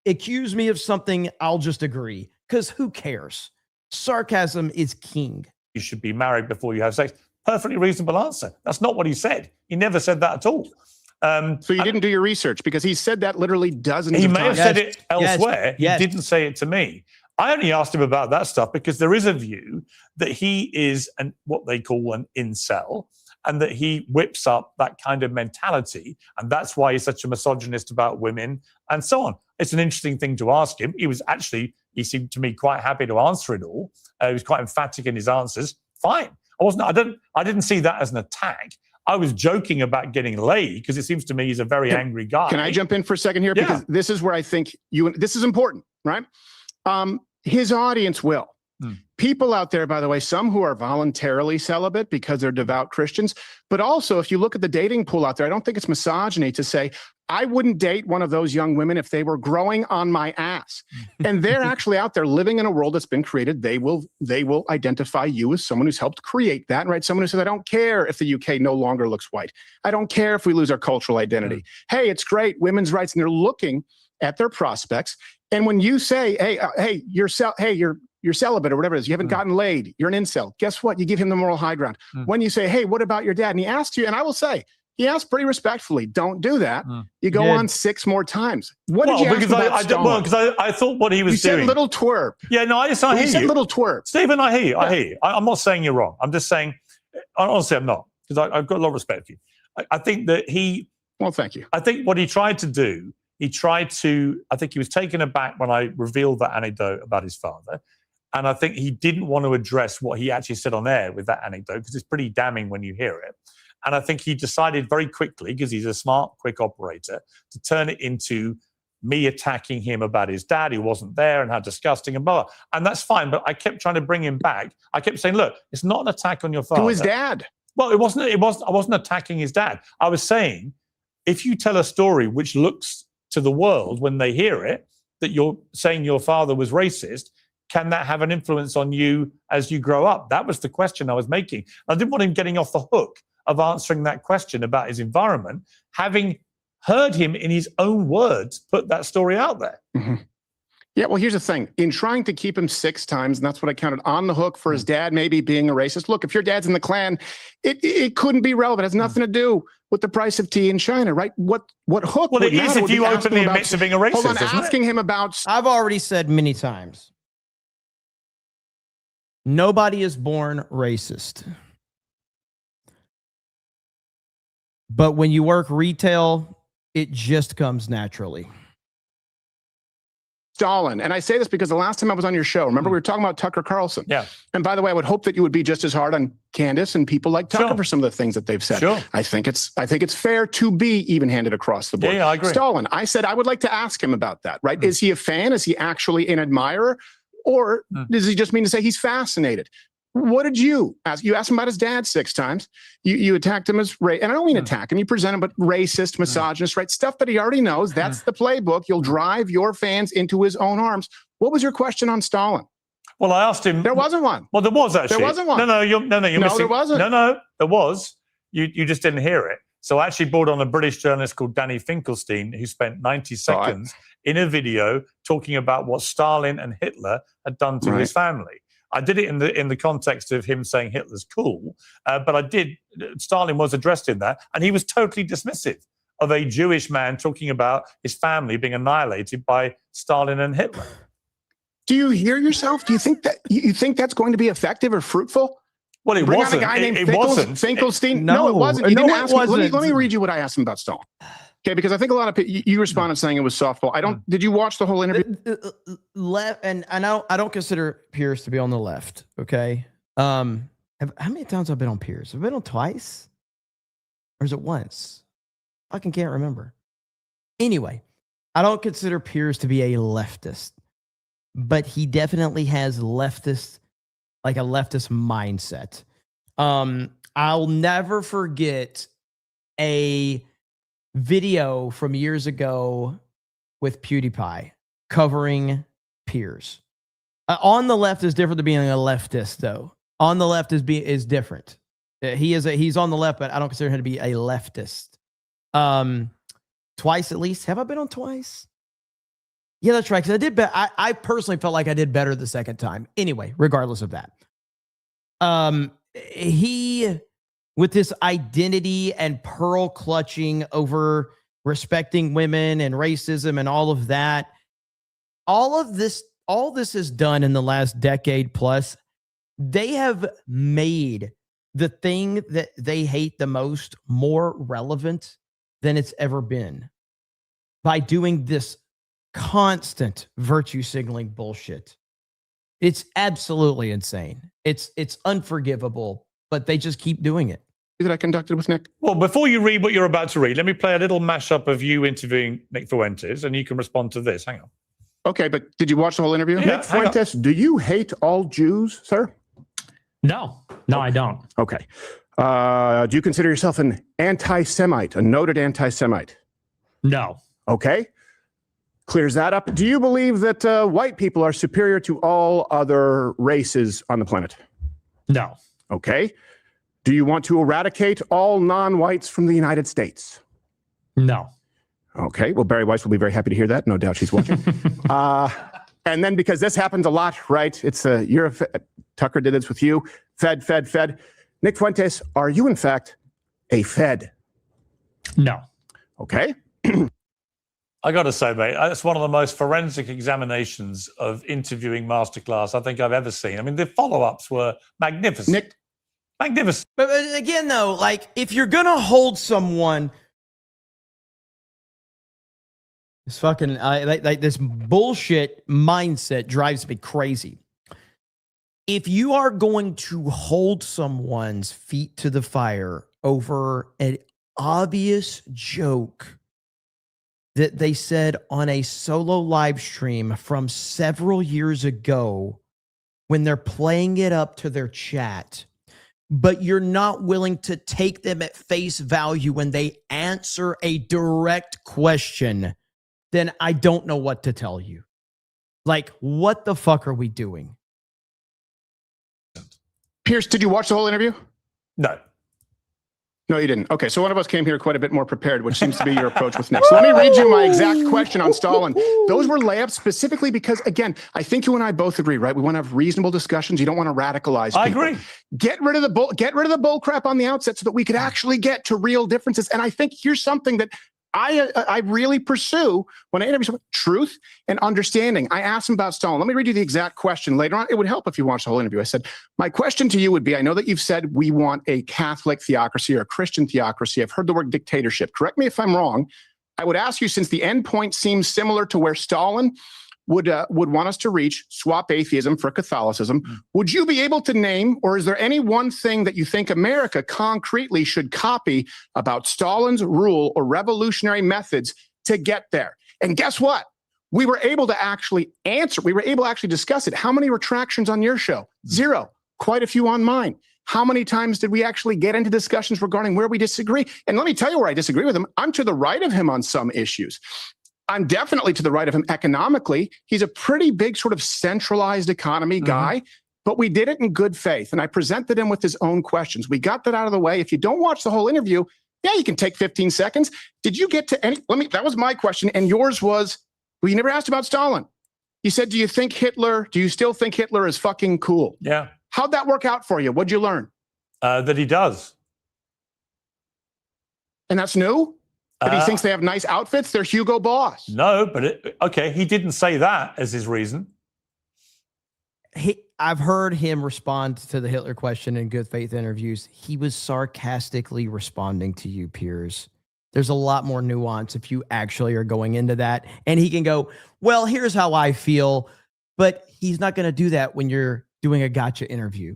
Accuse me of something, I'll just agree, because who cares? Sarcasm is king. You should be married before you have sex. Perfectly reasonable answer. That's not what he said. He never said that at all. So you didn't do your research, because he said that literally dozens of He times. may have said it elsewhere. Yes. He didn't say it to me. I only asked him about that stuff because there is a view that he is what they call an incel, and that he whips up that kind of mentality, and that's why he's such a misogynist about women and so on. It's an interesting thing to ask him. He seemed to me quite happy to answer it all. He was quite emphatic in his answers. Fine. I didn't see that as an attack. I was joking about getting laid because it seems to me he's a very angry guy. Can I jump in for a second here? Yeah. Because this is where I think this is important, right? His audience will. People out there, by the way, some who are voluntarily celibate because they're devout Christians, but also if you look at the dating pool out there, I don't think it's misogyny to say, I wouldn't date one of those young women if they were growing on my ass. And they're actually out there living in a world that's been created. They will identify you as someone who's helped create that, right? Someone who says, I don't care if the UK no longer looks white. I don't care if we lose our cultural identity. Hey, it's great, women's rights. And they're looking at their prospects. And when you say, you're celibate or whatever it is, you haven't gotten laid, you're an incel. Guess what? You give him the moral high ground. When you say, hey, what about your dad? And he asks you, and I will say, he asked pretty respectfully, don't do that. You go on 6 more times. What did you ask about Stalin? Because I thought what he was doing. You said little twerp. Yeah, no, I hear you. You said little twerp. Stephen, I hear you. I hear you. I'm not saying you're wrong. I'm just saying, honestly, I'm not, because I've got a lot of respect for you. I think that well, thank you. I think what he tried to do, I think he was taken aback when I revealed that anecdote about his father. And I think he didn't want to address what he actually said on air with that anecdote, because it's pretty damning when you hear it. And I think he decided very quickly, because he's a smart, quick operator, to turn it into me attacking him about his dad who wasn't there and how disgusting and blah, blah. And that's fine. But I kept trying to bring him back. I kept saying, look, it's not an attack on your father. To his dad. Well, I wasn't attacking his dad. I was saying, if you tell a story which looks to the world when they hear it, that you're saying your father was racist, can that have an influence on you as you grow up? That was the question I was making. I didn't want him getting off the hook of answering that question about his environment, having heard him in his own words put that story out there. Yeah, well, here's the thing. In trying to keep him 6 times, and that's what I counted, on the hook for his dad maybe being a racist. Look, if your dad's in the Klan, it couldn't be relevant. It has nothing to do with the price of tea in China, right? What hook? Well, would it is matter if would you be asking openly about- admit to being a racist, Hold on, isn't it? asking him about... I've already said many times, nobody is born racist. But when you work retail, it just comes naturally. Stalin. And I say this because the last time I was on your show, remember we were talking about Tucker Carlson. Yeah. And by the way, I would hope that you would be just as hard on Candace and people like Tucker for some of the things that they've said. Sure. I think it's fair to be even-handed across the board. Yeah, I agree. Stalin, I said I would like to ask him about that, right? Is he a fan? Is he actually an admirer? Or does he just mean to say he's fascinated? What did you ask? You asked him about his dad 6 times. You attacked him as and I don't mean attack him. You present him, but racist, misogynist, right? Stuff that he already knows. That's the playbook. You'll drive your fans into his own arms. What was your question on Stalin? Well, I asked him. There wasn't one. Well, there was actually. There wasn't one. No, you're missing. there wasn't. No, there was. You just didn't hear it. So I actually brought on a British journalist called Danny Finkelstein, who spent 90 seconds in a video talking about what Stalin and Hitler had done to his family. I did it in the context of him saying Hitler's cool, but Stalin was addressed in that, and he was totally dismissive of a Jewish man talking about his family being annihilated by Stalin and Hitler. Do you hear yourself? Do you think that you think that's going to be effective or fruitful? Well, it Bring wasn't. on a guy named It wasn't. Finkelstein. No, No, it wasn't. You no, didn't it ask me. wasn't. Let me read you what I asked him about Stalin. Okay, because I think a lot of people, you responded saying it was softball. I don't. Did you watch the whole interview? Left, and I don't consider Pierce to be on the left. Okay. How many times have I been on Pierce? Have I been on twice, or is it once? I can't remember. Anyway, I don't consider Pierce to be a leftist, but he definitely has leftist, like a leftist mindset. I'll never forget a video from years ago with PewDiePie covering Pierce. On the left is different than being a leftist, though. On the left is different. He's on the left, but I don't consider him to be a leftist. Twice at least. Have I been on twice? Yeah, that's right. Because I personally felt like I did better the second time. Anyway, regardless of that, he, with this identity and pearl clutching over respecting women and racism and all of that, all this is done in the last decade plus. They have made the thing that they hate the most more relevant than it's ever been by doing this constant virtue signaling bullshit. It's absolutely insane. It's unforgivable, but they just keep doing it. That I conducted with Nick. Well, before you read what you're about to read, let me play a little mashup of you interviewing Nick Fuentes, and you can respond to this. Hang on. Okay, but did you watch the whole interview? Yeah, Nick Fuentes, do you hate all Jews, sir? No, I don't. Okay. Do you consider yourself an anti-Semite, a noted anti-Semite? No. Okay. Clears that up. Do you believe that white people are superior to all other races on the planet? No. Okay. Do you want to eradicate all non-whites from the United States? No. Okay. Well, Barry Weiss will be very happy to hear that. No doubt she's watching. And then because this happens a lot, right? It's Tucker did this with you. Fed. Nick Fuentes, are you in fact a Fed? No. Okay. I got to say, mate, that's one of the most forensic examinations of interviewing masterclass I think I've ever seen. I mean, the follow-ups were magnificent. Nick, magnificent. But again, though, like if you're gonna hold someone, this fucking like this bullshit mindset drives me crazy. If you are going to hold someone's feet to the fire over an obvious joke that they said on a solo live stream from several years ago when they're playing it up to their chat, but you're not willing to take them at face value when they answer a direct question, then I don't know what to tell you. Like, what the fuck are we doing? Pierce, did you watch the whole interview? No. No, you didn't. Okay, so one of us came here quite a bit more prepared, which seems to be your approach with Nick. So let me read you my exact question on Stalin. Those were layups specifically because, again, I think you and I both agree, right? We want to have reasonable discussions. You don't want to radicalize people. I agree. Get rid of the bull crap on the outset so that we could actually get to real differences. And I think here's something that I really pursue when I interview someone: truth and understanding. I asked him about Stalin. Let me read you the exact question later on. It would help if you watched the whole interview. I said, my question to you would be, I know that you've said we want a Catholic theocracy or a Christian theocracy. I've heard the word dictatorship. Correct me if I'm wrong. I would ask you, since the end point seems similar to where Stalin would want us to reach, swap atheism for Catholicism, would you be able to name, or is there any one thing that you think America concretely should copy about Stalin's rule or revolutionary methods to get there? And guess what? We were able to actually answer. We were able to actually discuss it. How many retractions on your show? 0. Quite a few on mine. How many times did we actually get into discussions regarding where we disagree? And let me tell you where I disagree with him. I'm to the right of him on some issues. I'm definitely to the right of him economically. He's a pretty big sort of centralized economy guy, but we did it in good faith. And I presented him with his own questions. We got that out of the way. If you don't watch the whole interview, yeah, you can take 15 seconds. Did you get to any, that was my question. And yours was, well, you never asked about Stalin. You said, do you still think Hitler is fucking cool? Yeah. How'd that work out for you? What'd you learn? That he does. And that's new? That he thinks they have nice outfits? They're Hugo Boss. No, but okay, he didn't say that as his reason. I've heard him respond to the Hitler question in good faith interviews. He was sarcastically responding to you, Piers. There's a lot more nuance if you actually are going into that. And he can go, well, here's how I feel. But he's not going to do that when you're doing a gotcha interview.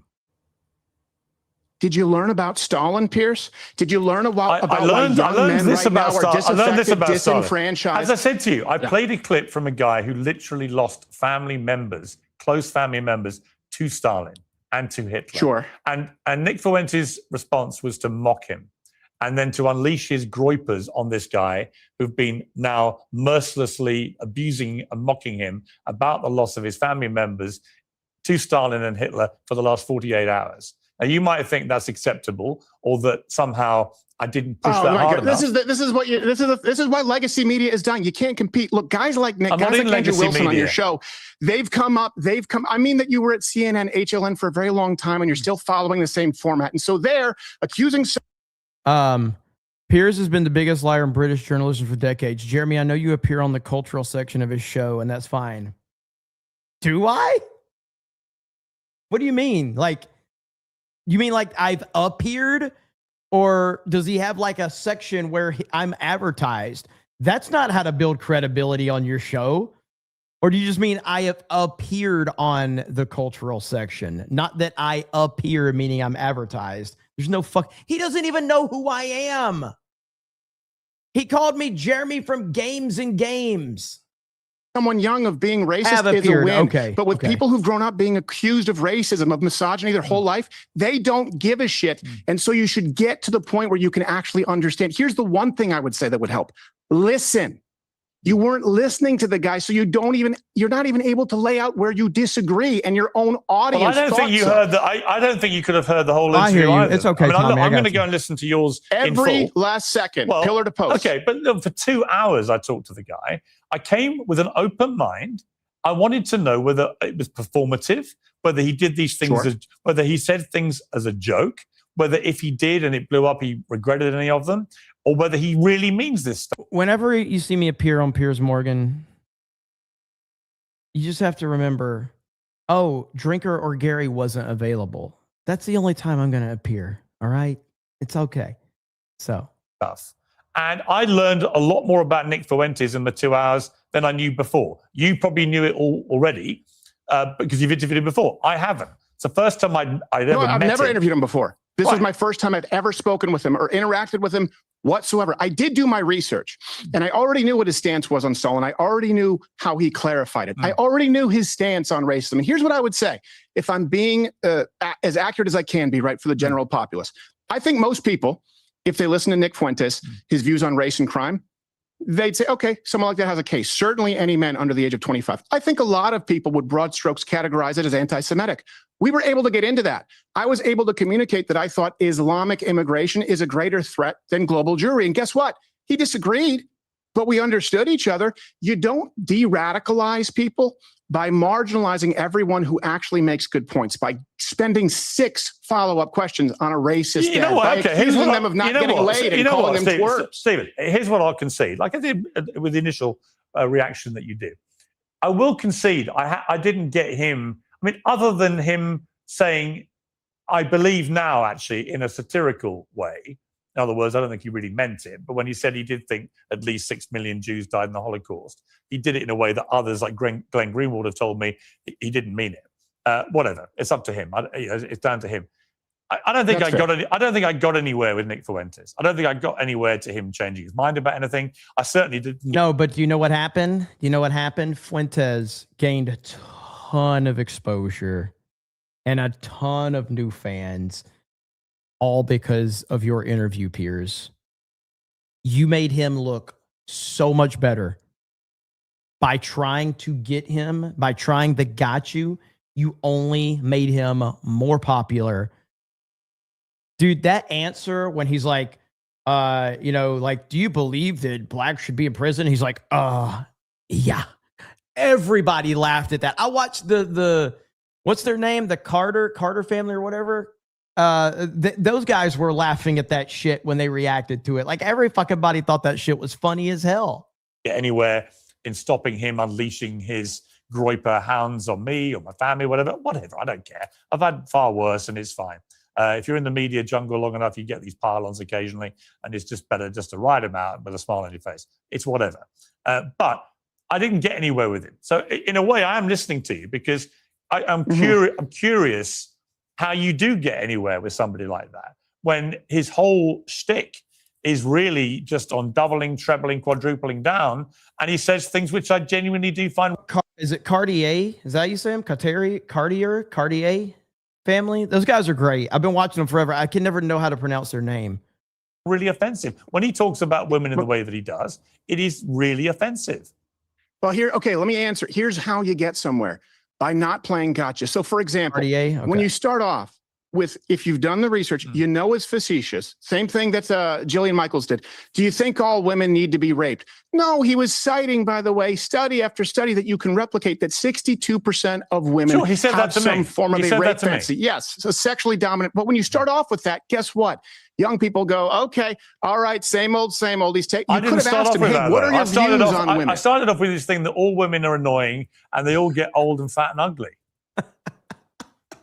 Did you learn about Stalin, Pierce? Did you learn about why young men this right about now are Stalin. I learned this disaffected, about Stalin. disenfranchised? As I said to you, I played a clip from a guy who literally lost family members, close family members, to Stalin and to Hitler. Sure. And Nick Fuentes' response was to mock him and then to unleash his groypers on this guy who've been now mercilessly abusing and mocking him about the loss of his family members to Stalin and Hitler for the last 48 hours. Now, you might think that's acceptable, or that somehow I didn't push that hard enough. This is why legacy media is done. You can't compete. Look, guys like Nick, guys like Andrew Wilson on your show, they've come up. I mean that you were at CNN, HLN for a very long time, and you're still following the same format. And so they're accusing. Piers has been the biggest liar in British journalism for decades. Jeremy, I know you appear on the cultural section of his show, and that's fine. Do I? What do you mean? You mean like I've appeared? Or does he have like a section where I'm advertised? That's not how to build credibility on your show. Or do you just mean I have appeared on the cultural section? Not that I appear, meaning I'm advertised. There's no he doesn't even know who I am. He called me Jeremy from Games and Games. Someone young of being racist is a win. Okay. But with people who've grown up being accused of racism, of misogyny their whole life, they don't give a shit. And so you should get to the point where you can actually understand. Here's the one thing I would say that would help. Listen. You weren't listening to the guy, so you're not even able to lay out where you disagree and your own audience. Well, I don't think you heard that. I don't think you could have heard the whole interview. I hear you. Either. It's okay, Tommy, I'm going to go and listen to yours every in full. last second, pillar to post. Okay, but look, for 2 hours I talked to the guy. I came with an open mind. I wanted to know whether it was performative, whether he did these things, whether he said things as a joke, whether if he did and it blew up, he regretted any of them, or whether he really means this stuff. Whenever you see me appear on Piers Morgan, you just have to remember, Drinker or Gary wasn't available. That's the only time I'm going to appear. All right? It's okay. So. And I learned a lot more about Nick Fuentes in the 2 hours than I knew before. You probably knew it all already because you've interviewed him before. I haven't. It's the first time I've never interviewed him before. This was my first time I've ever spoken with him or interacted with him whatsoever. I did do my research, and I already knew what his stance was on Stalin. I already knew how he clarified it. I already knew his stance on racism. And here's what I would say, if I'm being as accurate as I can be, right, for the general populace. I think most people, if they listen to Nick Fuentes, his views on race and crime, they'd say, okay, someone like that has a case. Certainly any men under the age of 25. I think a lot of people would broad strokes categorize it as anti-Semitic. We were able to get into that. I was able to communicate that I thought Islamic immigration is a greater threat than global Jewry. And guess what? He disagreed, but we understood each other. You don't de-radicalize people by marginalizing everyone who actually makes good points, by spending 6 follow-up questions on a racist dad, by accusing them of not getting laid and calling them twerps. Stephen, here's what I'll concede. Like I did with the initial reaction that you did. I will concede I didn't get him. I mean, other than him saying, I believe now, actually, in a satirical way. In other words, I don't think he really meant it. But when he said he did think at least 6 million Jews died in the Holocaust, he did it in a way that others like Glenn Greenwald have told me he didn't mean it. Whatever. It's up to him. It's down to him. I don't think I don't think I got anywhere with Nick Fuentes. I don't think I got anywhere to him changing his mind about anything. I certainly didn't. No, but do you know what happened? Do you know what happened? Fuentes gained a ton of exposure and a ton of new fans, all because of your interview, Piers. You made him look so much better by trying to get him, by trying to got you only made him more popular. Dude, that answer when he's like, like, do you believe that blacks should be in prison? He's like, yeah. Everybody laughed at that. I watched the what's their name? The Carter family or whatever. Those guys were laughing at that shit when they reacted to it. Like every fucking body thought that shit was funny as hell. Get anywhere in stopping him unleashing his groiper hounds on me or my family, whatever, I don't care. I've had far worse and it's fine. If you're in the media jungle long enough, you get these pile-ons occasionally, and it's just better just to ride them out with a smile on your face. It's whatever. But I didn't get anywhere with him. So in a way, I am listening to you because I'm curious how you do get anywhere with somebody like that when his whole shtick is really just on doubling, trebling, quadrupling down, and he says things which I genuinely do find. Is it Cartier? Is that how you say him? Cartier family? Those guys are great. I've been watching them forever. I can never know how to pronounce their name. Really offensive. When he talks about women in the way that he does, it is really offensive. Well, let me answer. Here's how you get somewhere by not playing gotcha. So, for example, when you start off with, if you've done the research, you know it's facetious. Same thing that Jillian Michaels did. Do you think all women need to be raped? No, he was citing, by the way, study after study that you can replicate that 62% of women he said have that to me. some form of He a said rape that to me. fantasy. Yes, so sexually dominant. But when you start off with that, guess what? Young people go, okay, all right, same old, same old. You could have asked him, hey, what are your views on women? I started off with this thing that all women are annoying and they all get old and fat and ugly.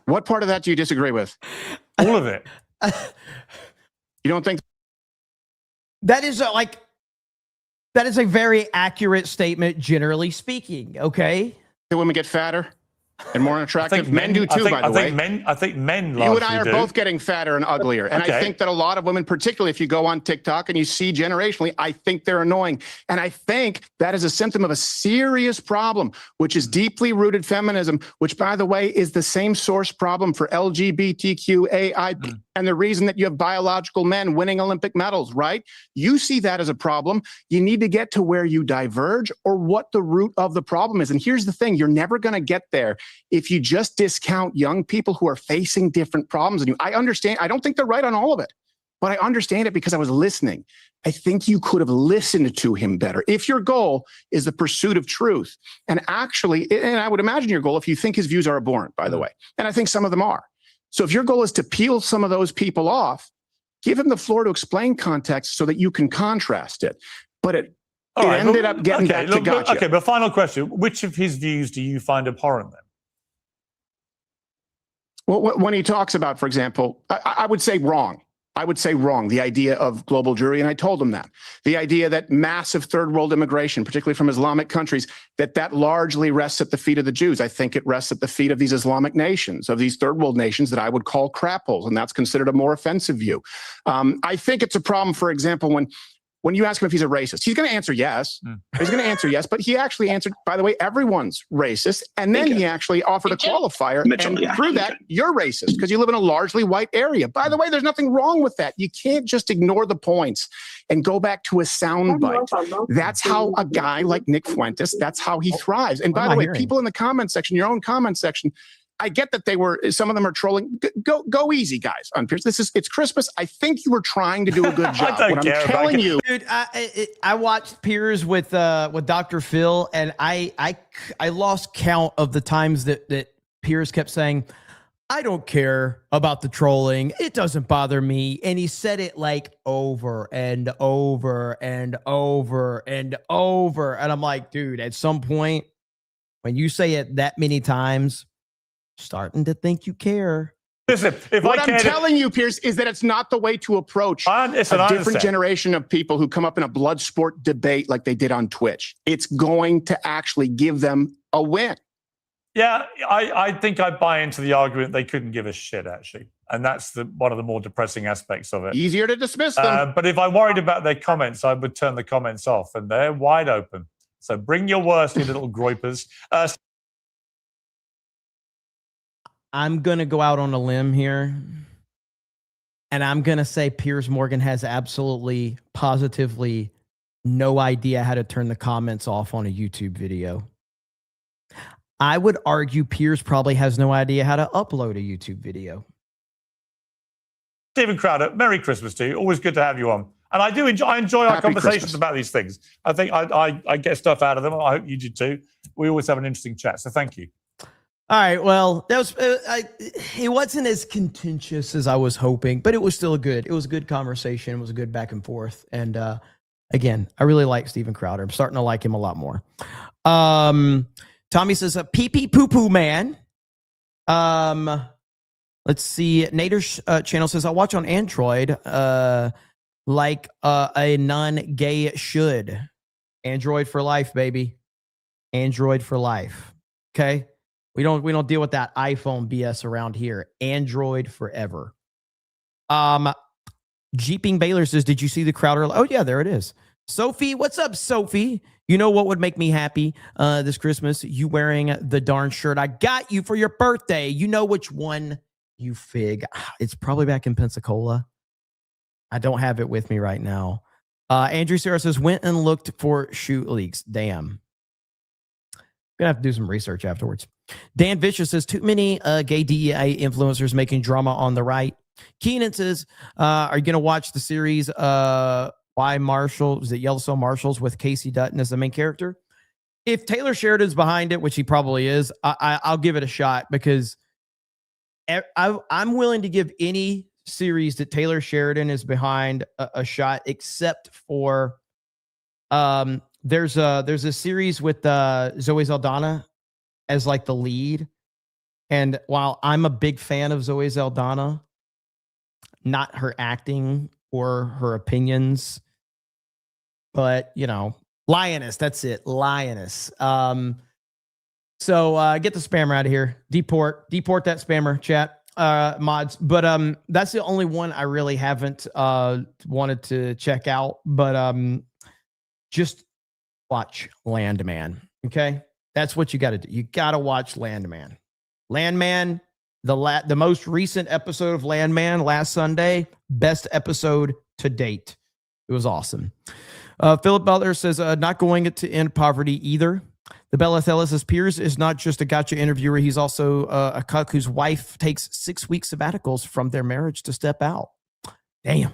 What part of that do you disagree with? All of it. You don't think that is a very accurate statement, generally speaking. Okay, the women get fatter and more unattractive? Men do too, by the way. I think men You and I are both getting fatter and uglier. And I think that a lot of women, particularly if you go on TikTok and you see generationally, I think they're annoying. And I think that is a symptom of a serious problem, which is deeply rooted feminism, which, by the way, is the same source problem for LGBTQAI. And the reason that you have biological men winning Olympic medals, right? You see that as a problem. You need to get to where you diverge or what the root of the problem is. And here's the thing, you're never going to get there if you just discount young people who are facing different problems than you. I understand. I don't think they're right on all of it, but I understand it because I was listening. I think you could have listened to him better. If your goal is the pursuit of truth, and actually, and I would imagine your goal, if you think his views are abhorrent, by the way, and I think some of them are. So if your goal is to peel some of those people off, give him the floor to explain context so that you can contrast it. But it ended up getting back to gotcha. Okay, but final question. Which of his views do you find abhorrent then? Well, when he talks about, for example, I would say wrong. I would say wrong, the idea of global Jewry, and I told him that. The idea that massive third world immigration, particularly from Islamic countries, that largely rests at the feet of the Jews. I think it rests at the feet of these Islamic nations, of these third world nations that I would call crap holes, and that's considered a more offensive view. I think it's a problem, for example, when you ask him if he's a racist, he's going to answer yes. He's going to answer yes, but he actually answered, by the way, everyone's racist. And then he actually offered a qualifier. And through that, you're racist because you live in a largely white area. By the way, there's nothing wrong with that. You can't just ignore the points and go back to a soundbite. That's how a guy like Nick Fuentes, that's how he thrives. And by the way, people in the comment section, your own comment section, I get that some of them are trolling. Go easy, guys. On Piers, it's Christmas. I think you were trying to do a good job. What I'm telling you, dude, I watched Piers with Dr. Phil, and I lost count of the times that Piers kept saying, "I don't care about the trolling. It doesn't bother me," and he said it like over and over and over and over, and I'm like, dude, at some point, when you say it that many times, starting to think you care. Listen, what I'm telling you, Piers, is that it's not the way to approach a different generation of people who come up in a blood sport debate like they did on Twitch. It's going to actually give them a win. Yeah, I think I buy into the argument they couldn't give a shit, actually. And that's one of the more depressing aspects of it. Easier to dismiss them. But if I worried about their comments, I would turn the comments off, and they're wide open. So bring your worst, you little groipers. I'm going to go out on a limb here, and I'm going to say Piers Morgan has absolutely, positively no idea how to turn the comments off on a YouTube video. I would argue Piers probably has no idea how to upload a YouTube video. Stephen Crowder, Merry Christmas to you. Always good to have you on. And I enjoy our Happy conversations Christmas. about these things. I think I get stuff out of them. I hope you do too. We always have an interesting chat. So thank you. All right. Well, that was it wasn't as contentious as I was hoping, but it was still good. It was a good conversation. It was a good back and forth. And again, I really like Stephen Crowder. I'm starting to like him a lot more. Tommy says, pee pee poo poo man. Let's see. Nader's channel says, I'll watch on Android like a non-gay should. Android for life, baby. Android for life. Okay? We don't deal with that iPhone BS around here. Android forever. Jeeping Baylor says, did you see the Crowder? Oh, yeah, there it is. Sophie, what's up, Sophie? You know what would make me happy this Christmas? You wearing the darn shirt I got you for your birthday. You know which one, you fig. It's probably back in Pensacola. I don't have it with me right now. Andrew Sarah says, went and looked for shoe leaks. Damn. Gonna have to do some research afterwards. Dan Vicious says, too many gay DEI influencers making drama on the right. Keenan says, are you gonna watch the series Why Marshall? Is it Yellowstone Marshals with Casey Dutton as the main character? If Taylor Sheridan's behind it, which he probably is, I'll give it a shot because I'm willing to give any series that Taylor Sheridan is behind a shot, except for there's a series with Zoe Saldana as like the lead. And while I'm a big fan of Zoe Saldana, not her acting or her opinions, but you know, Lioness, that's it. Lioness. So get the spammer out of here. Deport that spammer, chat, mods. But that's the only one I really haven't wanted to check out. But just watch Landman. Okay? That's what you got to do. You got to watch Landman. Landman, the most recent episode of Landman last Sunday, best episode to date. It was awesome. Philip Butler says, not going to end poverty either. The Bella Thella says, Piers is not just a gotcha interviewer. He's also a cuck whose wife takes 6 week sabbaticals from their marriage to step out. Damn.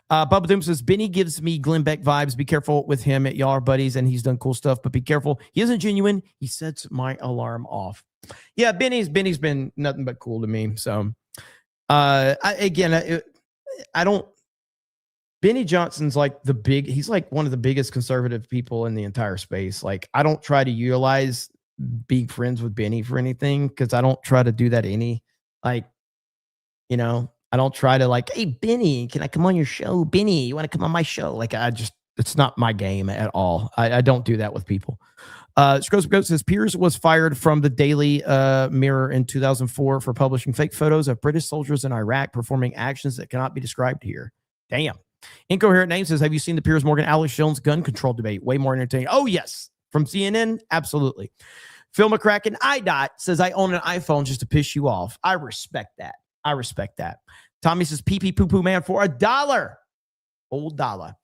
Bubba Doom says, Benny gives me Glenn Beck vibes. Be careful with him. Y'all are buddies and he's done cool stuff, but be careful. He isn't genuine. He sets my alarm off. Yeah, Benny's been nothing but cool to me. So, I don't. Benny Johnson's like he's like one of the biggest conservative people in the entire space. Like, I don't try to utilize being friends with Benny for anything because I don't try to do that I don't try to like, hey, Benny, can I come on your show? Benny, you want to come on my show? Like, it's not my game at all. I don't do that with people. Scrosum Goat says, Piers was fired from the Daily Mirror in 2004 for publishing fake photos of British soldiers in Iraq performing actions that cannot be described here. Damn. Incoherent Name says, have you seen the Piers Morgan Alex Jones gun control debate? Way more entertaining. Oh, yes. From CNN? Absolutely. Phil McCracken IDOT says, I own an iPhone just to piss you off. I respect that. Tommy says, pee pee poo poo man for $1. Old dollar.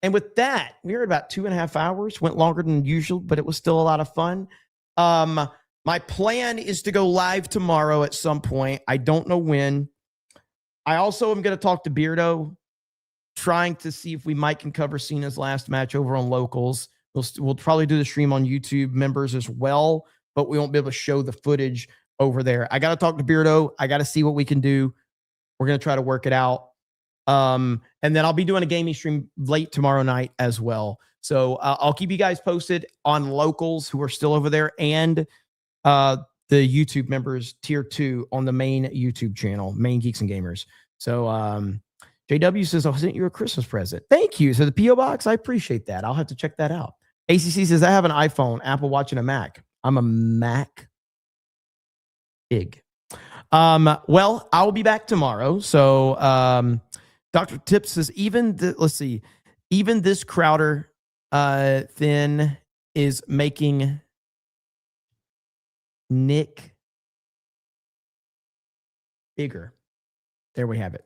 And with that, we were at about 2.5 hours. Went longer than usual, but it was still a lot of fun. My plan is to go live tomorrow at some point. I don't know when. I also am going to talk to Beardo, trying to see if we might can cover Cena's last match over on Locals. We'll probably do the stream on YouTube members as well, but we won't be able to show the footage over there. I got to talk to Beardo. I got to see what we can do. We're going to try to work it out. And then I'll be doing a gaming stream late tomorrow night as well. So I'll keep you guys posted on Locals who are still over there and the YouTube members tier 2 on the main YouTube channel, Main Geeks and Gamers. So JW says, I sent you a Christmas present. Thank you. So the P.O. Box, I appreciate that. I'll have to check that out. ACC says, I have an iPhone, Apple Watch, and a Mac. I'm a Mac pig. Well, I will be back tomorrow. So Dr. Tips says, even this Crowder thin is making Nick bigger. There we have it.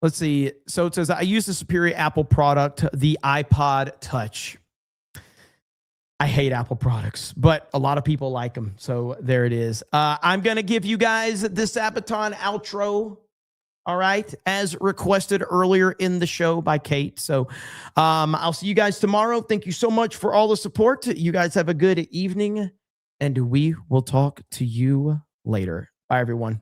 Let's see. So it says, I use the superior Apple product, the iPod Touch. I hate Apple products, but a lot of people like them. So there it is. I'm going to give you guys the Sabaton outro. All right. As requested earlier in the show by Kate. So I'll see you guys tomorrow. Thank you so much for all the support. You guys have a good evening, and we will talk to you later. Bye, everyone.